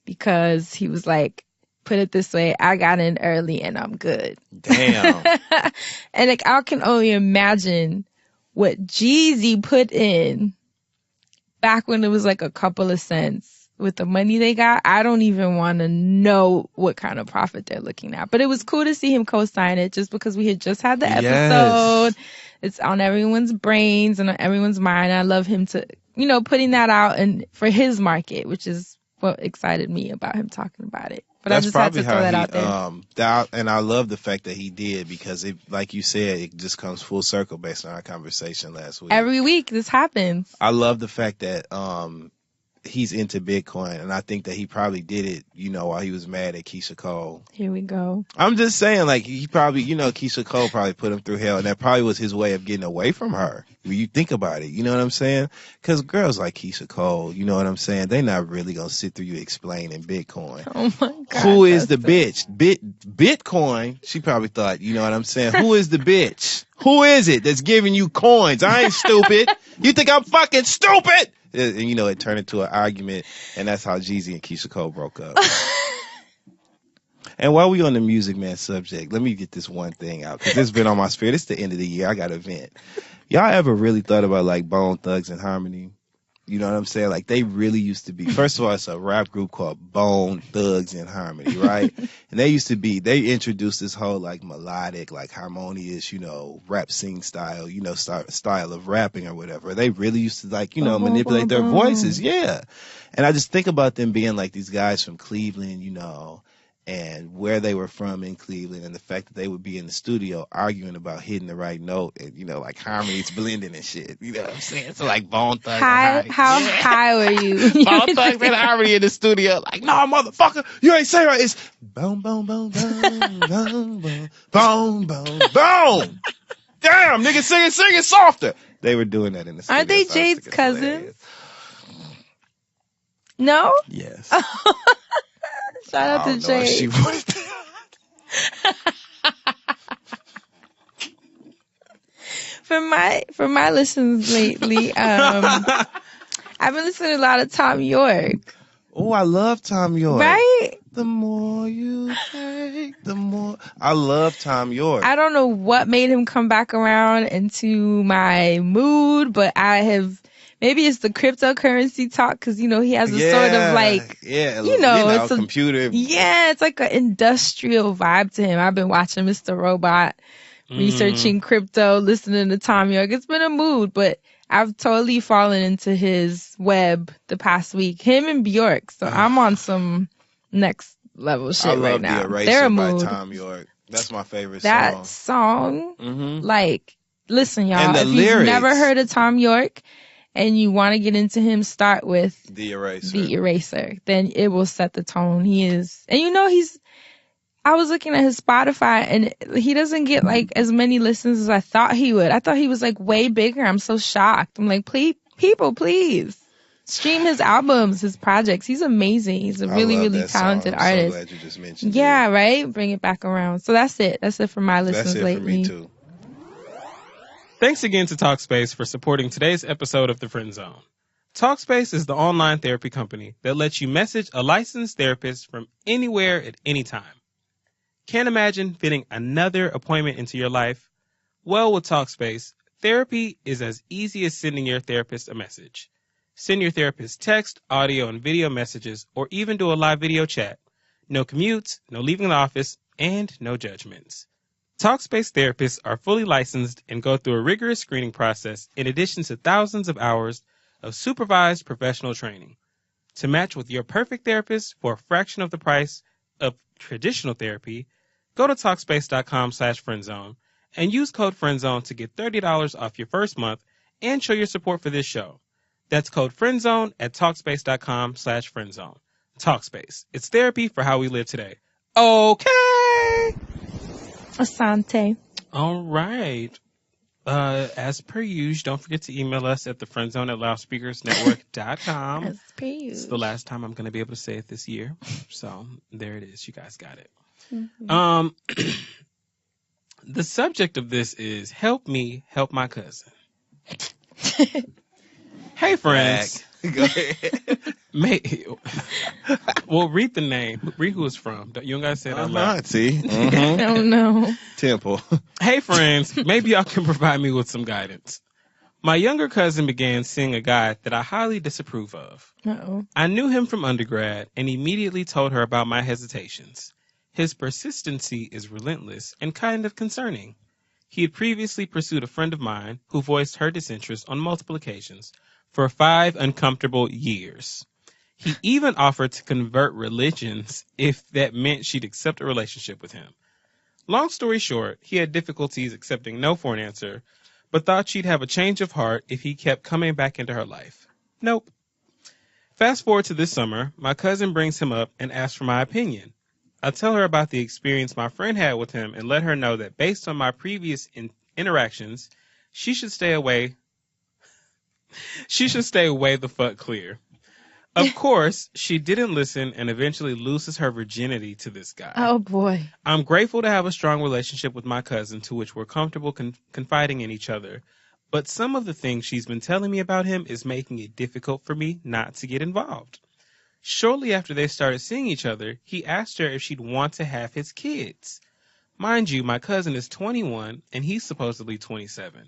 because he was like, put it this way, I got in early and I'm good. Damn. And like, I can only imagine what Jeezy put in back when it was like a couple of cents with the money they got. I don't even want to know what kind of profit they're looking at. But it was cool to see him co-sign it, just because we had just had the episode. Yes. It's on everyone's brains and on everyone's mind. I love him to, putting that out and for his market, which is what excited me about him talking about it. But That's I just had to probably throw that how out there. and I love the fact that he did, because it, like you said, it just comes full circle based on our conversation last week. Every week this happens. I love the fact that he's into Bitcoin, and I think that he probably did it, while he was mad at Keisha Cole. Here we go. I'm just saying, like, he probably, Keisha Cole probably put him through hell, and that probably was his way of getting away from her. When you think about it, you know what I'm saying? Because girls like Keisha Cole, you know what I'm saying? They're not really going to sit through you explaining Bitcoin. Oh my God. Who is the bitch? Bitcoin? She probably thought, you know what I'm saying? Who is the bitch? Who is it that's giving you coins? I ain't stupid. You think I'm fucking stupid? And, it turned into an argument, and that's how Jeezy and Keisha Cole broke up. And while we on the Music Man subject, let me get this one thing out, because it's been on my spirit. It's the end of the year. I got to vent. Y'all ever really thought about, like, Bone Thugs and Harmony? You know what I'm saying? Like, they really used to be. First of all, it's a rap group called Bone Thugs and Harmony, right? And they introduced this whole, like, melodic, like, harmonious, rap sing style, style of rapping or whatever. They really used to, like, manipulate their voices. Yeah. And I just think about them being, like, these guys from Cleveland, and where they were from in Cleveland, and the fact that they would be in the studio arguing about hitting the right note, and like harmonies blending and shit. You know what I'm saying? So like Bone Thugs. How high were you? Bone Thugs and Harmony in the studio, like, no, motherfucker, you ain't saying right. It's boom, boom, boom, boom, boom, boom, boom, boom, boom. Damn, nigga, sing it softer. They were doing that in the studio. Aren't they so Jade's cousins? hilarious. No? Yes. Shout out to I don't know if she Jade. would. For my listens lately, I've been listening to a lot of Tom York. Oh, I love Tom York. Right? The more you take, the more. I love Tom York. I don't know what made him come back around into my mood, but maybe it's the cryptocurrency talk, because, he has a sort of like, it's a computer. Yeah, it's like an industrial vibe to him. I've been watching Mr. Robot, researching crypto, listening to Tom York. It's been a mood, but I've totally fallen into his web the past week. Him and Bjork. So I'm on some next level shit right now. I love The They're a Eraser by mood. Tom York. That's my favorite That song. song, like, listen, y'all, And the if lyrics. you've never heard of Tom York and you want to get into him, start with The Eraser. The Eraser. Then it will set the tone. He is, and I was looking at his Spotify, and he doesn't get like as many listens as I thought he would. I thought he was like way bigger. I'm so shocked. I'm like, please, people, please stream his albums, his projects. He's amazing. He's a really, I love really that talented song. artist. I'm so glad you just mentioned Yeah, it. right? Bring it back around. So that's it. That's it for my listens That's it lately. for me too. Thanks again to Talkspace for supporting today's episode of The Friend Zone. Talkspace is the online therapy company that lets you message a licensed therapist from anywhere at any time. Can't imagine fitting another appointment into your life? Well, with Talkspace, therapy is as easy as sending your therapist a message. Send your therapist text, audio, and video messages, or even do a live video chat. No commutes, no leaving the office, and no judgments. Talkspace therapists are fully licensed and go through a rigorous screening process in addition to thousands of hours of supervised professional training. To match with your perfect therapist for a fraction of the price of traditional therapy, go to Talkspace.com/friendzone and use code FRIENDZONE to get $30 off your first month and show your support for this show. That's code FRIENDZONE at Talkspace.com/friendzone. Talkspace. It's therapy for how we live today. Okay. Asante. All right. As per usual, don't forget to email us at thefriendzone@loudspeakersnetwork.com. As per It's usual. the last time I'm going to be able to say it this year. So there it is. You guys got it. Mhm. The subject of this is help me help my cousin. Hey, friends. Go ahead. Well, read the name. Read who it's from. You don't got to say it out loud. See? Oh no. Temple. Hey, friends. Maybe y'all can provide me with some guidance. My younger cousin began seeing a guy that I highly disapprove of. Uh-oh. I knew him from undergrad and immediately told her about my hesitations. His persistency is relentless and kind of concerning. He had previously pursued a friend of mine who voiced her disinterest on multiple occasions for 5 uncomfortable years. He even offered to convert religions if that meant she'd accept a relationship with him. Long story short, he had difficulties accepting no for an answer, but thought she'd have a change of heart if he kept coming back into her life. Nope. Fast forward to this summer, my cousin brings him up and asks for my opinion. I tell her about the experience my friend had with him and let her know that based on my previous interactions, she should stay away. She should stay way the fuck clear. Of course, she didn't listen and eventually loses her virginity to this guy. Oh boy. I'm grateful to have a strong relationship with my cousin to which we're comfortable confiding in each other, but some of the things she's been telling me about him is making it difficult for me not to get involved. Shortly after they started seeing each other, he asked her if she'd want to have his kids. Mind you, my cousin is 21 and he's supposedly 27.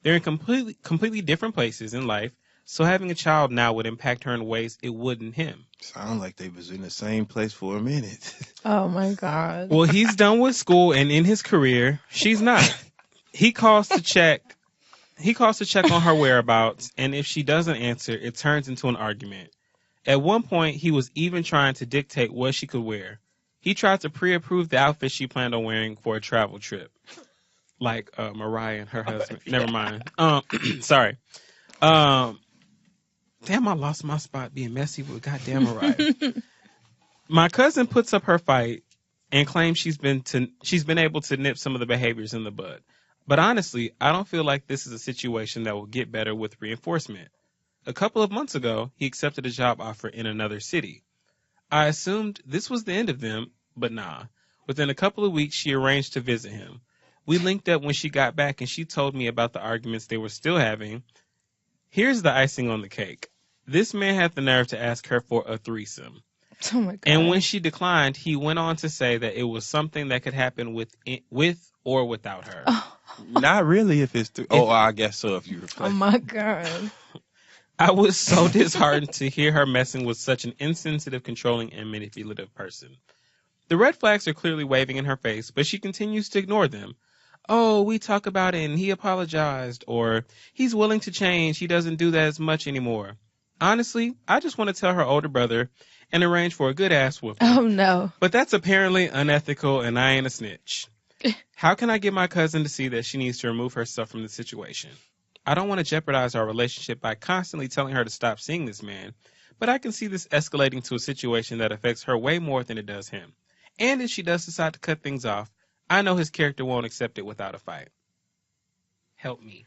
They're in completely different places in life, so having a child now would impact her in ways it wouldn't him. Sound like they was in the same place for a minute. Oh my God. Well, he's done with school and in his career. She's not. He calls to check on her whereabouts, and if she doesn't answer, it turns into an argument. At one point, he was even trying to dictate what she could wear. He tried to pre-approve the outfit she planned on wearing for a travel trip. Like Mariah and her husband. Yeah. Never mind. Sorry. Damn, I lost my spot being messy with goddamn Mariah. My cousin puts up her fight and claims she's been able to nip some of the behaviors in the bud. But honestly, I don't feel like this is a situation that will get better with reinforcement. A couple of months ago, he accepted a job offer in another city. I assumed this was the end of them, but nah. Within a couple of weeks, she arranged to visit him. We linked up when she got back and she told me about the arguments they were still having. Here's the icing on the cake. This man had the nerve to ask her for a threesome. Oh my God. And when she declined, he went on to say that it was something that could happen with or without her. Not really if it's... I guess so if you replace. Oh my God. I was so disheartened to hear her messing with such an insensitive, controlling, and manipulative person. The red flags are clearly waving in her face, but she continues to ignore them. Oh, we talk about it and he apologized, or he's willing to change, he doesn't do that as much anymore. Honestly, I just want to tell her older brother and arrange for a good ass whooping. Oh no. But that's apparently unethical and I ain't a snitch. How can I get my cousin to see that she needs to remove herself from the situation? I don't want to jeopardize our relationship by constantly telling her to stop seeing this man, but I can see this escalating to a situation that affects her way more than it does him. And if she does decide to cut things off, I know his character won't accept it without a fight. Help me.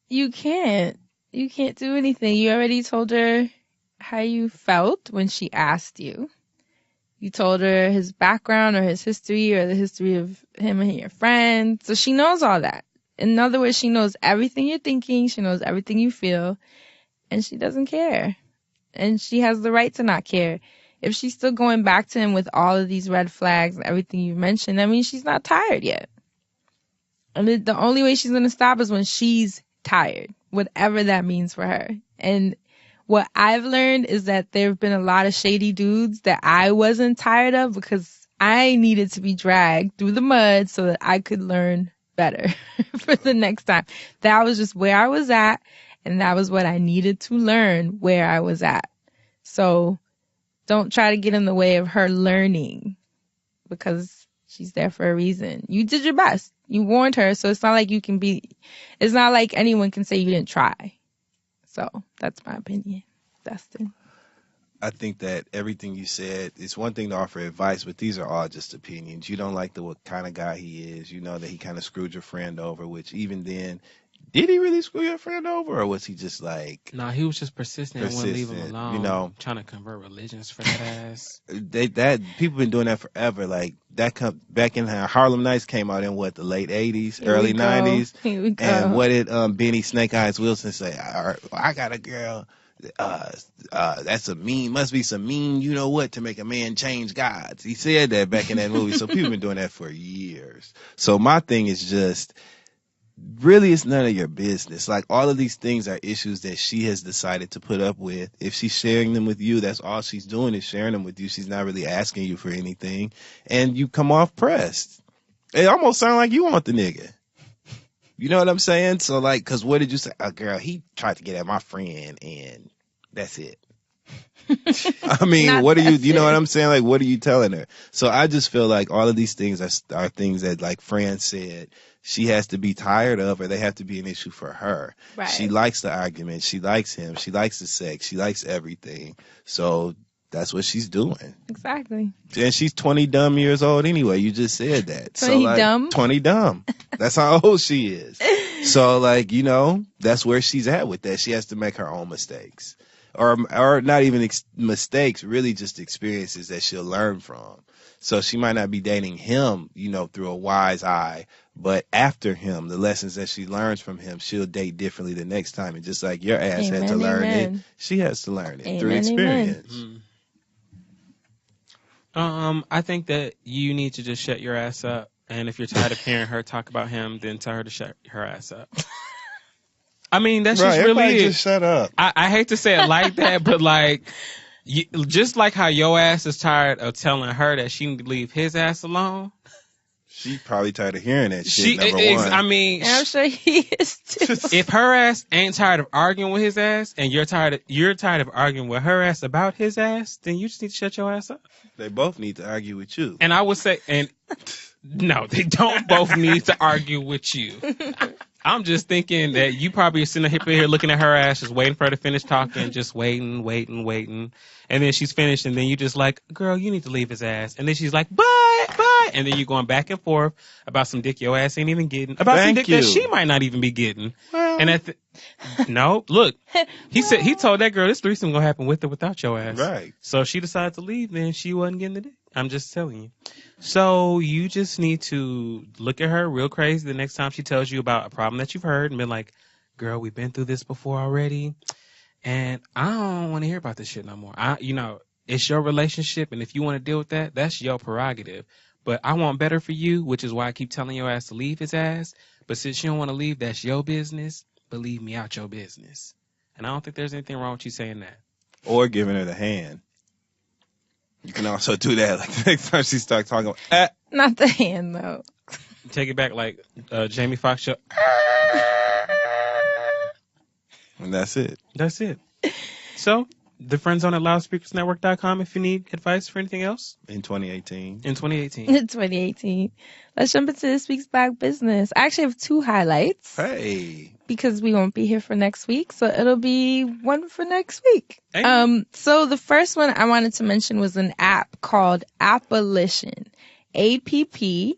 You can't do anything. You already told her how you felt when she asked you. You told her his background or his history or the history of him and your friends. So she knows all that. In other words, she knows everything you're thinking. She knows everything you feel. And she doesn't care. And she has the right to not care. If she's still going back to him with all of these red flags and everything you've mentioned, that means she's not tired yet. And the only way she's going to stop is when she's tired, whatever that means for her. And what I've learned is that there have been a lot of shady dudes that I wasn't tired of because I needed to be dragged through the mud so that I could learn better for the next time. That was just where I was at, and that was what I needed to learn where I was at. So don't try to get in the way of her learning, because she's there for a reason. You did your best. You warned her, so it's not like it's not like anyone can say you didn't try. So that's my opinion. Dustin. I think that everything you said, it's one thing to offer advice, but these are all just opinions. You don't like what kind of guy he is. You know that he kind of screwed your friend over, which even then, did he really screw your friend over, or was he just like... Nah, he was just persistent and wouldn't leave him alone. You know, trying to convert religions for that ass. People been doing that forever. Like back in Harlem Nights came out in what, the late 80s, early 90s. Here we go. And what did Benny Snake Eyes Wilson say? I got a girl. Must be some mean, you know what, to make a man change gods. He said that back in that movie. So people been doing that for years. So my thing is just, really, it's none of your business. Like, all of these things are issues that she has decided to put up with. If she's sharing them with you, that's all she's doing is sharing them with you. She's not really asking you for anything. And you come off pressed. It almost sounds like you want the nigga. You know what I'm saying? So, like, because what did you say? Girl, he tried to get at my friend, and that's it. I mean, what are you know what I'm saying? Like, what are you telling her? So I just feel like all of these things are things that, like Fran said, she has to be tired of, or they have to be an issue for her. Right. She likes the argument. She likes him. She likes the sex. She likes everything. So that's what she's doing. Exactly. And she's 20 dumb years old anyway. You just said that. 20 dumb? 20 dumb. That's how old she is. So, like, you know, that's where she's at with that. She has to make her own mistakes. Or not even mistakes, really just experiences that she'll learn from. So she might not be dating him, you know, through a wise eye, but after him, the lessons that she learns from him, she'll date differently the next time. And just like your ass had to learn it, she has to learn it through experience. I think that you need to just shut your ass up. And if you're tired of hearing her talk about him, then tell her to shut her ass up. I mean, that's just really it. Just shut up. I hate to say it like that, but like, just like how your ass is tired of telling her that she need to leave his ass alone. She's probably tired of hearing that shit, number one. I mean, I'm sure he is too. If her ass ain't tired of arguing with his ass, and you're tired of arguing with her ass about his ass, then you just need to shut your ass up. They both need to argue with you. And I would say, no, they don't both need to argue with you. I'm just thinking that you probably are sitting here looking at her ass, just waiting for her to finish talking, just waiting. And then she's finished, and then you just like, girl, you need to leave his ass. And then she's like, bye. And then you're going back and forth about some dick your ass ain't even getting. About some dick that she might not even be getting. Well, and no, look, he told that girl this threesome gonna happen with or without your ass. Right. So she decided to leave, then she wasn't getting the dick. I'm just telling you. So you just need to look at her real crazy the next time she tells you about a problem that you've heard and be like, girl, we've been through this before already, and I don't want to hear about this shit no more. It's your relationship, and if you want to deal with that, that's your prerogative. But I want better for you, which is why I keep telling your ass to leave his ass. But since you don't want to leave, that's your business. But leave me out your business. And I don't think there's anything wrong with you saying that. Or giving her the hand. You can also do that. Like the next time she starts talking about, Not the hand, though. Take it back like Jamie Foxx show. And that's it. That's it. So, the Friendzone at loudspeakersnetwork.com if you need advice for anything else. In 2018. In 2018. 2018. Let's jump into this week's Black Business. I actually have 2 highlights. Hey. Because we won't be here for next week, so it'll be one for next week. Hey. So the first one I wanted to mention was an app called Appolition. APPOLITION.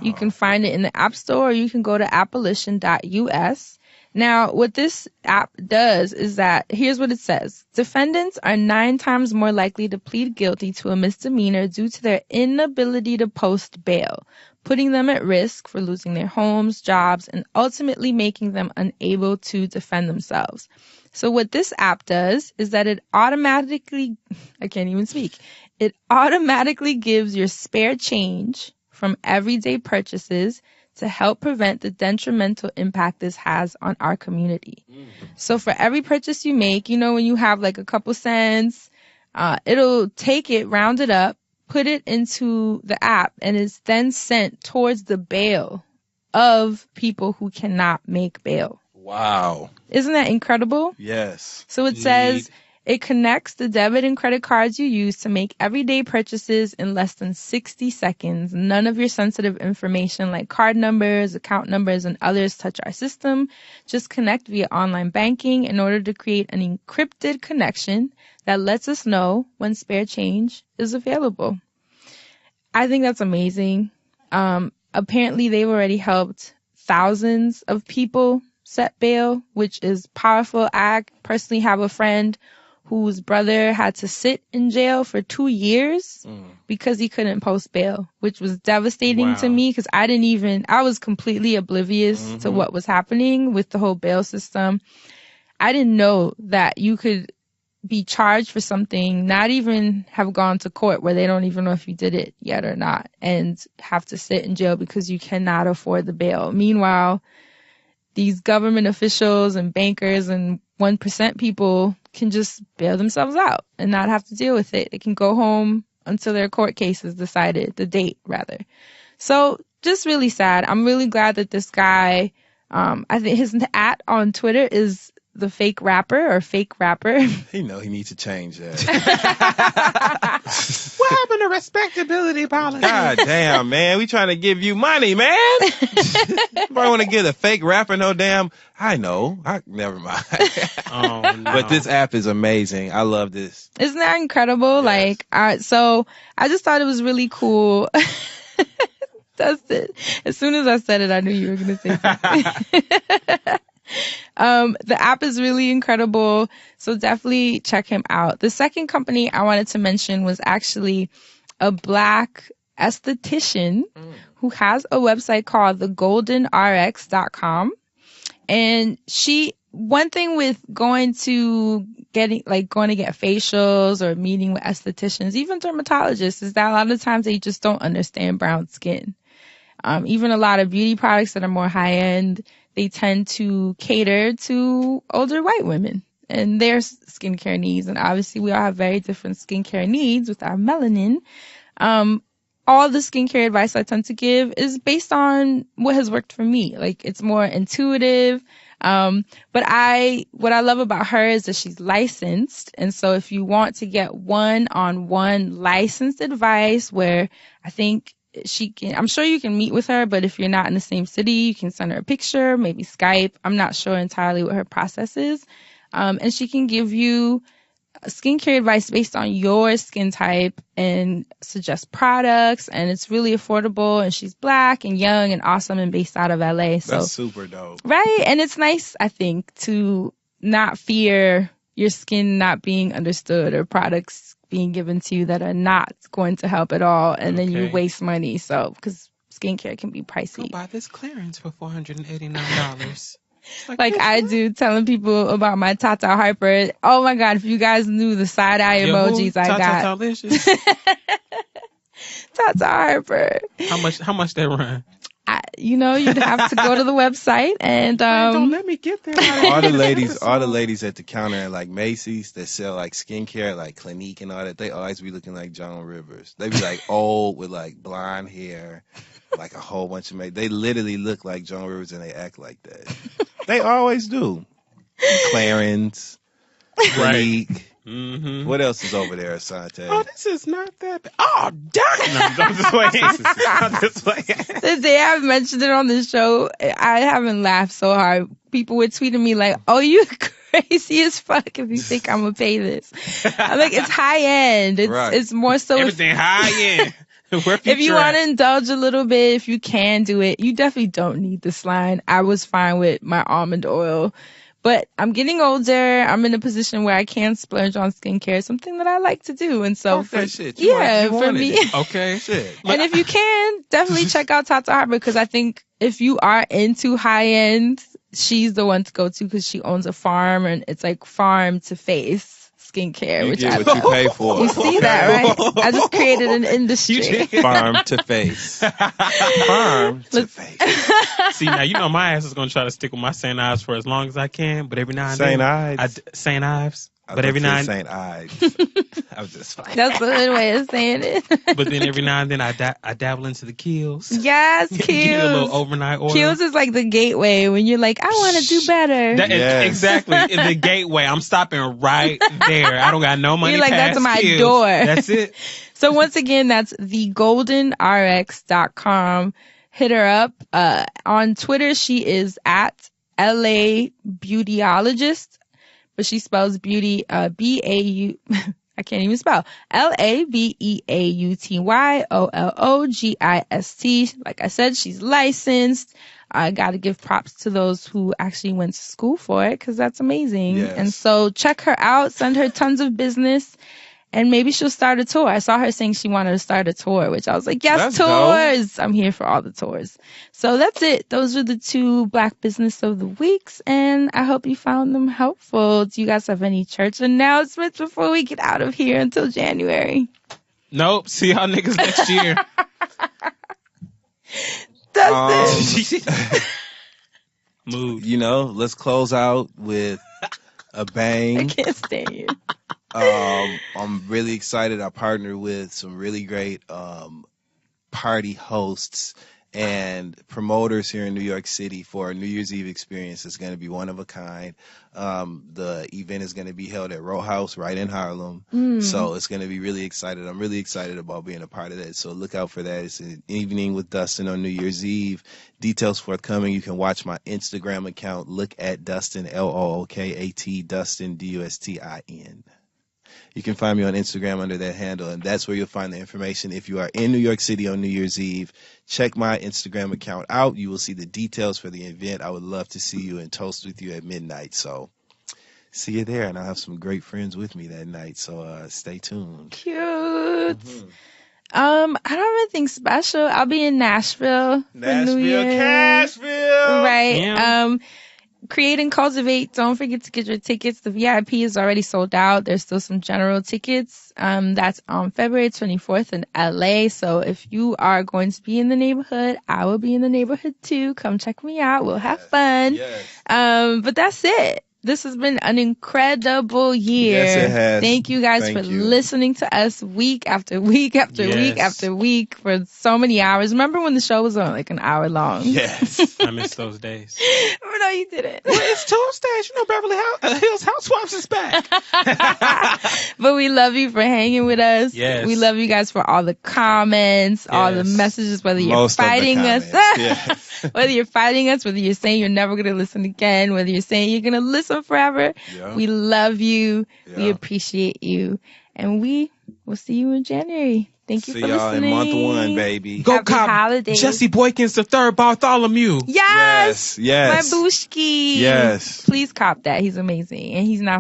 You can find it in the App Store, or you can go to appolition.us. Now, what this app does is that, here's what it says. Defendants are 9 times more likely to plead guilty to a misdemeanor due to their inability to post bail, putting them at risk for losing their homes, jobs, and ultimately making them unable to defend themselves. So what this app does is that it automatically gives your spare change from everyday purchases to help prevent the detrimental impact this has on our community. So for every purchase you make, when you have like a couple cents, It'll take it, round it up, put it into the app, and it's then sent towards the bail of people who cannot make bail. Wow. Isn't that incredible? Yes. So it says it connects the debit and credit cards you use to make everyday purchases in less than 60 seconds. None of your sensitive information like card numbers, account numbers, and others touch our system. Just connect via online banking in order to create an encrypted connection that lets us know when spare change is available. I think that's amazing. Apparently, they've already helped thousands of people set bail, which is powerful. I personally have a friend whose brother had to sit in jail for 2 years because he couldn't post bail, which was devastating to me because I was completely oblivious to what was happening with the whole bail system. I didn't know that you could be charged for something, not even have gone to court where they don't even know if you did it yet or not, and have to sit in jail because you cannot afford the bail. Meanwhile, these government officials and bankers and 1% people can just bail themselves out and not have to deal with it. They can go home until their court case is decided, the date rather. So just really sad. I'm really glad that this guy, I think his @ on Twitter is the fake rapper or fake rapper. He needs to change that. What happened to respectability policy? God damn, man. We trying to give you money, man. You might want to give a fake rapper no damn. Never mind. Oh, no. But this app is amazing. I love this. Isn't that incredible? Yes. So I just thought it was really cool. That's it. As soon as I said it, I knew you were going to say something. The app is really incredible, so definitely check him out. The second company I wanted to mention was actually a Black esthetician who has a website called thegoldenrx.com. And one thing with going to get facials or meeting with estheticians, even dermatologists, is that a lot of times they just don't understand brown skin. Even a lot of beauty products that are more high end, they tend to cater to older white women and their skincare needs. And obviously we all have very different skincare needs with our melanin. All the skincare advice I tend to give is based on what has worked for me. Like, it's more intuitive. But what I love about her is that she's licensed. And so if you want to get one-on-one licensed advice where I think I'm sure you can meet with her, but if you're not in the same city, you can send her a picture, maybe Skype. I'm not sure entirely what her process is. And she can give you skincare advice based on your skin type and suggest products. And it's really affordable. And she's Black and young and awesome and based out of LA. So that's super dope. Right. And it's nice, I think, to not fear your skin not being understood or products being given to you that are not going to help at all, and then you waste money. So, because skincare can be pricey. Go buy this clearance for $489. Like I do, telling people about my Tata Harper. Oh my God, if you guys knew the side eye emojis I got. Tata Harper. How much they run? You'd have to go to the website and don't let me get there. all the ladies at the counter at like Macy's that sell like skincare, like Clinique and all that, they always be looking like Joan Rivers. They be like old with like blonde hair, like a whole bunch of they literally look like Joan Rivers and they act like that. They always do. Clarence, Clinique. Mm-hmm. What else is over there, Asante? Oh, this is not that bad. Oh, damn! No, I'm just playing. I'm just playing. The day I've mentioned it on the show, I haven't laughed so hard. People were tweeting me like, "Oh, you crazy as fuck if you think I'm gonna pay this." I'm like, it's high end. It's more so everything high end. If you want to indulge a little bit, if you can do it, you definitely don't need this line. I was fine with my almond oil. But I'm getting older. I'm in a position where I can splurge on skincare, something that I like to do. And so, for me. Okay, shit. And if you can, definitely check out Tata Harper, because I think if you are into high end, she's the one to go to because she owns a farm and it's like farm to face skincare. You get what you pay for. You see that, right? I just created an industry. Farm to face. Farm to face. See, now my ass is gonna try to stick with my St. Ives for as long as I can, but every now and St. then Ives. St. Ives. But every now and Saint I. I was just fine. That's the good way of saying it. but then every now and then I dabble into the Kills. Yes, Get a little Kills. overnight order. Kills is like the gateway when you're like, I want to do better. That is Yes. exactly in the gateway. I'm stopping right there. I don't got no money. You're like, past that's my Kills. door. That's it. So once again, that's thegoldenrx.com. Hit her up. On Twitter, she is at LA Beautyologist, but she spells beauty, B-A-U, I can't even spell, LABEAUTYOLOGIST. Like I said, she's licensed. I got to give props to those who actually went to school for it because that's amazing. Yes. And so check her out, send her tons of business. And maybe she'll start a tour. I saw her saying she wanted to start a tour, which I was like, yes, That's tours. I'm here for all the tours. So that's it. Those are the 2 Black Business of the Weeks, and I hope you found them helpful. Do you guys have any church announcements before we get out of here until January? Nope. See y'all niggas next year. That's it. Mood. You know, let's close out with a I bang. can't stand you. I'm really excited. I partnered with some really great party hosts and promoters here in New York City for a New Year's Eve experience. It's going to be one of a kind. The event is going to be held at Row House right in Harlem. So it's going to be really excited. I'm really excited about being a part of that. So look out for that. It's an evening with Dustin on New Year's Eve. Details forthcoming. You can watch my Instagram account. Look at Dustin, LOOKAT, Dustin, DUSTIN. You can find me on Instagram under that handle, and that's where you'll find the information. If you are in New York City on New Year's Eve, check my Instagram account out. You will see the details for the event. I would love to see you and toast with you at midnight. So see you there, and I'll have some great friends with me that night. So stay tuned. Cute. I don't have anything special. I'll be in Nashville for New Year's. Cashville. Right. Yeah. Create and Cultivate. Don't forget to get your tickets. The VIP is already sold out. There's still some general tickets. That's on February 24th in LA. So if you are going to be in the neighborhood, I will be in the neighborhood too. Come check me out. We'll have fun. Yes. But that's it. This has been an incredible year. Yes, it has. Thank you guys Thank for you. listening to us week after week after week Yes. after week for so many hours. Remember when the show was on like an hour long? Yes. I miss those days. Oh, no, you didn't. It's Tuesdays. You know, Beverly Hills Housewives is back. But we love you for hanging with us. Yes. We love you guys for all the comments, all the Yes. messages, whether you're Most of the fighting us, comments. Yes. whether you're fighting us, whether you're saying you're never going to listen again, whether you're saying you're going to listen forever. Yeah. We love you. We Yeah. appreciate you. And we will see you in January. Thank you See for y'all listening. in month 1, baby. Go Happy cop holidays. Jesse Boykins the third Bartholomew. Yes. Yes. My booshki. Yes. Please cop that. He's amazing. And he's now